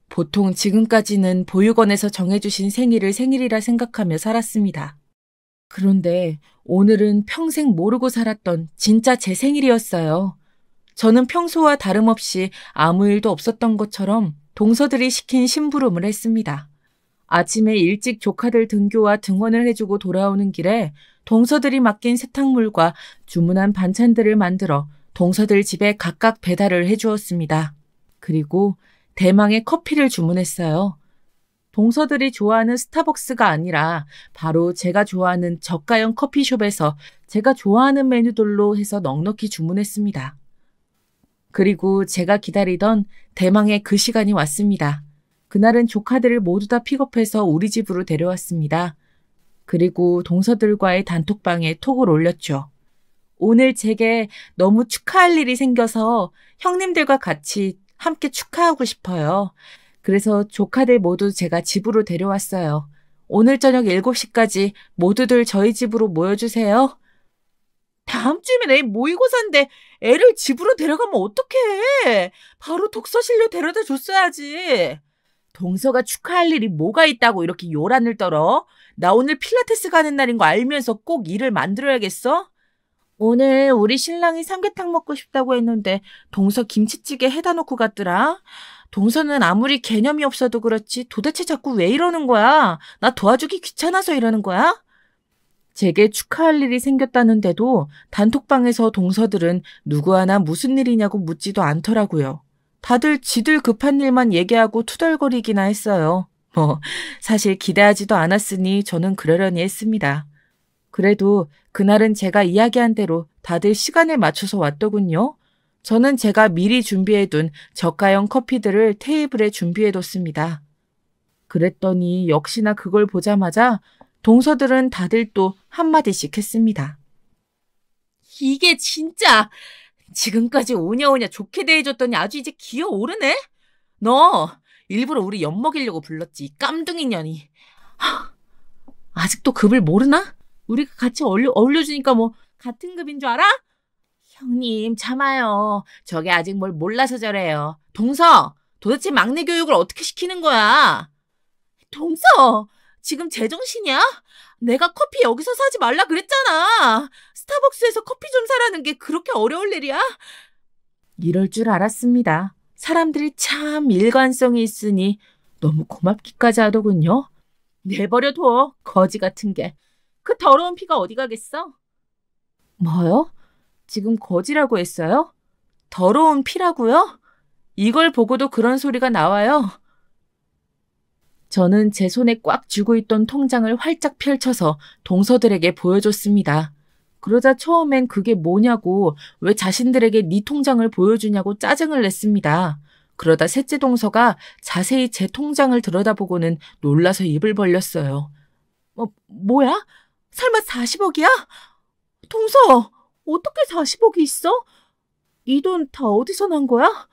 보통 지금까지는 보육원에서 정해주신 생일을 생일이라 생각하며 살았습니다. 그런데 오늘은 평생 모르고 살았던 진짜 제 생일이었어요. 저는 평소와 다름없이 아무 일도 없었던 것처럼 동서들이 시킨 심부름을 했습니다. 아침에 일찍 조카들 등교와 등원을 해주고 돌아오는 길에 동서들이 맡긴 세탁물과 주문한 반찬들을 만들어 동서들 집에 각각 배달을 해주었습니다. 그리고 대망의 커피를 주문했어요. 동서들이 좋아하는 스타벅스가 아니라 바로 제가 좋아하는 저가형 커피숍에서 제가 좋아하는 메뉴들로 해서 넉넉히 주문했습니다. 그리고 제가 기다리던 대망의 그 시간이 왔습니다. 그날은 조카들을 모두 다 픽업해서 우리 집으로 데려왔습니다. 그리고 동서들과의 단톡방에 톡을 올렸죠. 오늘 제게 너무 축하할 일이 생겨서 형님들과 같이 함께 축하하고 싶어요. 그래서 조카들 모두 제가 집으로 데려왔어요. 오늘 저녁 7시까지 모두들 저희 집으로 모여주세요. 다음 주면 애 모의고사인데 애를 집으로 데려가면 어떡해. 바로 독서실로 데려다 줬어야지. 동서가 축하할 일이 뭐가 있다고 이렇게 요란을 떨어? 나 오늘 필라테스 가는 날인 거 알면서 꼭 일을 만들어야겠어? 오늘 우리 신랑이 삼계탕 먹고 싶다고 했는데 동서 김치찌개 해다 놓고 갔더라. 동서는 아무리 개념이 없어도 그렇지 도대체 자꾸 왜 이러는 거야? 나 도와주기 귀찮아서 이러는 거야? 제게 축하할 일이 생겼다는데도 단톡방에서 동서들은 누구 하나 무슨 일이냐고 묻지도 않더라고요. 다들 지들 급한 일만 얘기하고 투덜거리기나 했어요. 사실 기대하지도 않았으니 저는 그러려니 했습니다. 그래도 그날은 제가 이야기한 대로 다들 시간을 맞춰서 왔더군요. 저는 제가 미리 준비해둔 저가형 커피들을 테이블에 준비해뒀습니다. 그랬더니 역시나 그걸 보자마자 동서들은 다들 또 한마디씩 했습니다. 이게 진짜 지금까지 오냐오냐 좋게 대해줬더니 아주 이제 기어오르네? 너 일부러 우리 엿먹이려고 불렀지, 이 깜둥이 년이. 아직도 급을 모르나? 우리가 같이 어울려주니까 뭐 같은 급인 줄 알아? 형님 참아요. 저게 아직 뭘 몰라서 저래요. 동서, 도대체 막내 교육을 어떻게 시키는 거야? 동서, 지금 제정신이야? 내가 커피 여기서 사지 말라 그랬잖아. 스타벅스에서 커피 좀 사라는 게 그렇게 어려울 일이야? 이럴 줄 알았습니다. 사람들이 참 일관성이 있으니 너무 고맙기까지 하더군요. 내버려둬, 거지 같은 게. 그 더러운 피가 어디 가겠어? 뭐요? 지금 거지라고 했어요? 더러운 피라고요? 이걸 보고도 그런 소리가 나와요. 저는 제 손에 꽉 쥐고 있던 통장을 활짝 펼쳐서 동서들에게 보여줬습니다. 그러자 처음엔 그게 뭐냐고, 왜 자신들에게 네 통장을 보여주냐고 짜증을 냈습니다. 그러다 셋째 동서가 자세히 제 통장을 들여다보고는 놀라서 입을 벌렸어요. 뭐야? 설마 40억이야? 동서, 어떻게 40억이 있어? 이 돈 다 어디서 난 거야?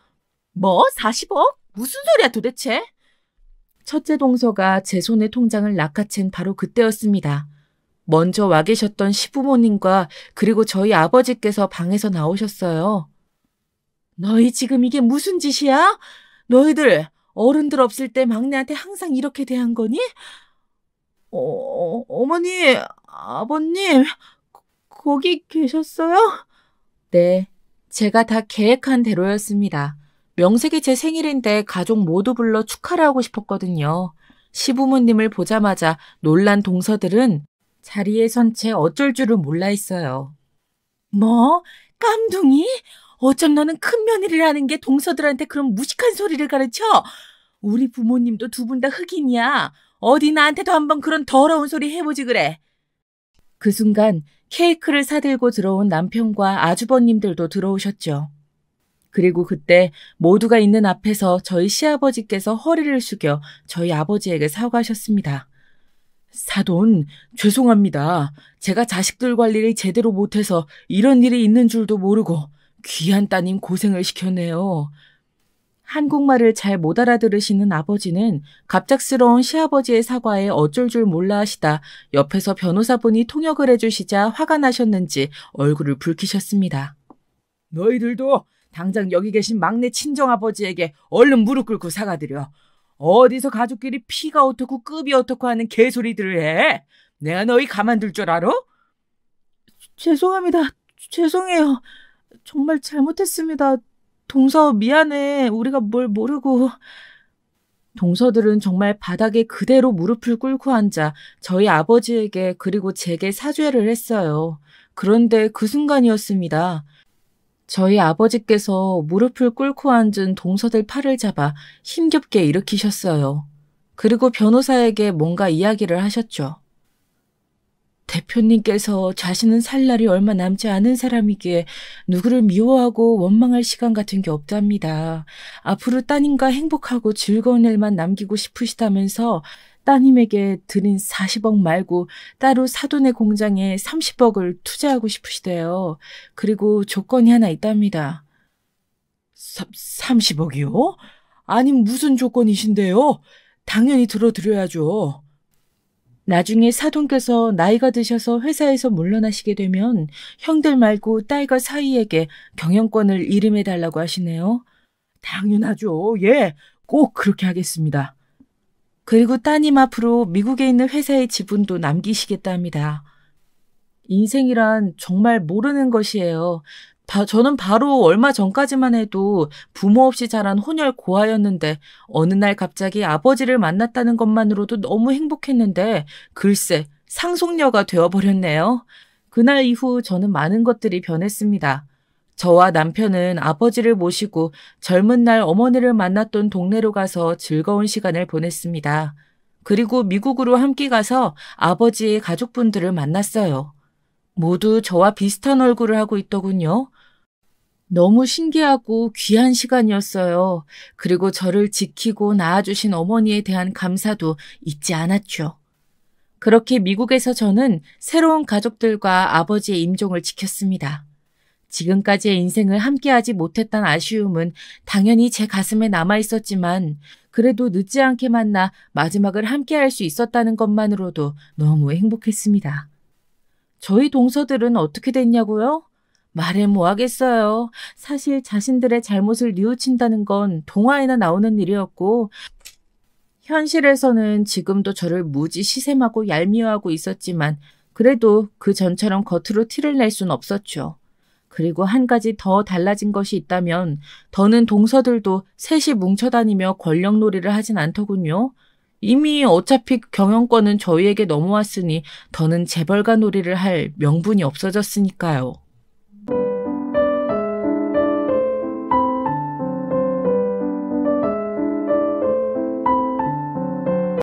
뭐? 40억? 무슨 소리야 도대체? 첫째 동서가 제 손에 통장을 낚아챈 바로 그때였습니다. 먼저 와 계셨던 시부모님과 그리고 저희 아버지께서 방에서 나오셨어요. 너희 지금 이게 무슨 짓이야? 너희들 어른들 없을 때 막내한테 항상 이렇게 대한 거니? 어머니, 아버님, 거기 계셨어요? 네, 제가 다 계획한 대로였습니다. 명색이 제 생일인데 가족 모두 불러 축하를 하고 싶었거든요. 시부모님을 보자마자 놀란 동서들은 자리에 선 채 어쩔 줄을 몰라 했어요. 뭐? 깜둥이? 어쩜 너는 큰 며느리라는 게 동서들한테 그런 무식한 소리를 가르쳐? 우리 부모님도 두 분 다 흑인이야. 어디 나한테도 한번 그런 더러운 소리 해보지 그래. 그 순간 케이크를 사들고 들어온 남편과 아주버님들도 들어오셨죠. 그리고 그때 모두가 있는 앞에서 저희 시아버지께서 허리를 숙여 저희 아버지에게 사과하셨습니다. 사돈, 죄송합니다. 제가 자식들 관리를 제대로 못해서 이런 일이 있는 줄도 모르고 귀한 따님 고생을 시켰네요. 한국말을 잘 못 알아들으시는 아버지는 갑작스러운 시아버지의 사과에 어쩔 줄 몰라 하시다 옆에서 변호사분이 통역을 해주시자 화가 나셨는지 얼굴을 붉히셨습니다. 너희들도 당장 여기 계신 막내 친정아버지에게 얼른 무릎 꿇고 사과드려. 어디서 가족끼리 피가 어떻고 급이 어떻고 하는 개소리들을 해? 내가 너희 가만둘 줄 알아? 죄송합니다. 죄송해요. 정말 잘못했습니다. 동서 미안해. 우리가 뭘 모르고. 동서들은 정말 바닥에 그대로 무릎을 꿇고 앉아 저희 아버지에게 그리고 제게 사죄를 했어요. 그런데 그 순간이었습니다. 저희 아버지께서 무릎을 꿇고 앉은 동서들 팔을 잡아 힘겹게 일으키셨어요. 그리고 변호사에게 뭔가 이야기를 하셨죠. 대표님께서 자신은 살 날이 얼마 남지 않은 사람이기에 누구를 미워하고 원망할 시간 같은 게 없답니다. 앞으로 따님과 행복하고 즐거운 일만 남기고 싶으시다면서 따님에게 드린 40억 말고 따로 사돈의 공장에 30억을 투자하고 싶으시대요. 그리고 조건이 하나 있답니다. 30억이요? 아니 무슨 조건이신데요? 당연히 들어드려야죠. 나중에 사돈께서 나이가 드셔서 회사에서 물러나시게 되면 형들 말고 딸과 사위에게 경영권을 이름해달라고 하시네요. 당연하죠. 예, 꼭 그렇게 하겠습니다. 그리고 따님 앞으로 미국에 있는 회사의 지분도 남기시겠다 합니다. 인생이란 정말 모르는 것이에요. 저는 바로 얼마 전까지만 해도 부모 없이 자란 혼혈 고아였는데 어느 날 갑자기 아버지를 만났다는 것만으로도 너무 행복했는데 글쎄 상속녀가 되어버렸네요. 그날 이후 저는 많은 것들이 변했습니다. 저와 남편은 아버지를 모시고 젊은 날 어머니를 만났던 동네로 가서 즐거운 시간을 보냈습니다. 그리고 미국으로 함께 가서 아버지의 가족분들을 만났어요. 모두 저와 비슷한 얼굴을 하고 있더군요. 너무 신기하고 귀한 시간이었어요. 그리고 저를 지키고 낳아주신 어머니에 대한 감사도 잊지 않았죠. 그렇게 미국에서 저는 새로운 가족들과 아버지의 임종을 지켰습니다. 지금까지의 인생을 함께하지 못했던 아쉬움은 당연히 제 가슴에 남아있었지만 그래도 늦지 않게 만나 마지막을 함께할 수 있었다는 것만으로도 너무 행복했습니다. 저희 동서들은 어떻게 됐냐고요? 말해 뭐 하겠어요. 사실 자신들의 잘못을 뉘우친다는 건 동화에나 나오는 일이었고 현실에서는 지금도 저를 무지 시샘하고 얄미워하고 있었지만 그래도 그 전처럼 겉으로 티를 낼 순 없었죠. 그리고 한 가지 더 달라진 것이 있다면 더는 동서들도 셋이 뭉쳐다니며 권력놀이를 하진 않더군요. 이미 어차피 경영권은 저희에게 넘어왔으니 더는 재벌가 놀이를 할 명분이 없어졌으니까요.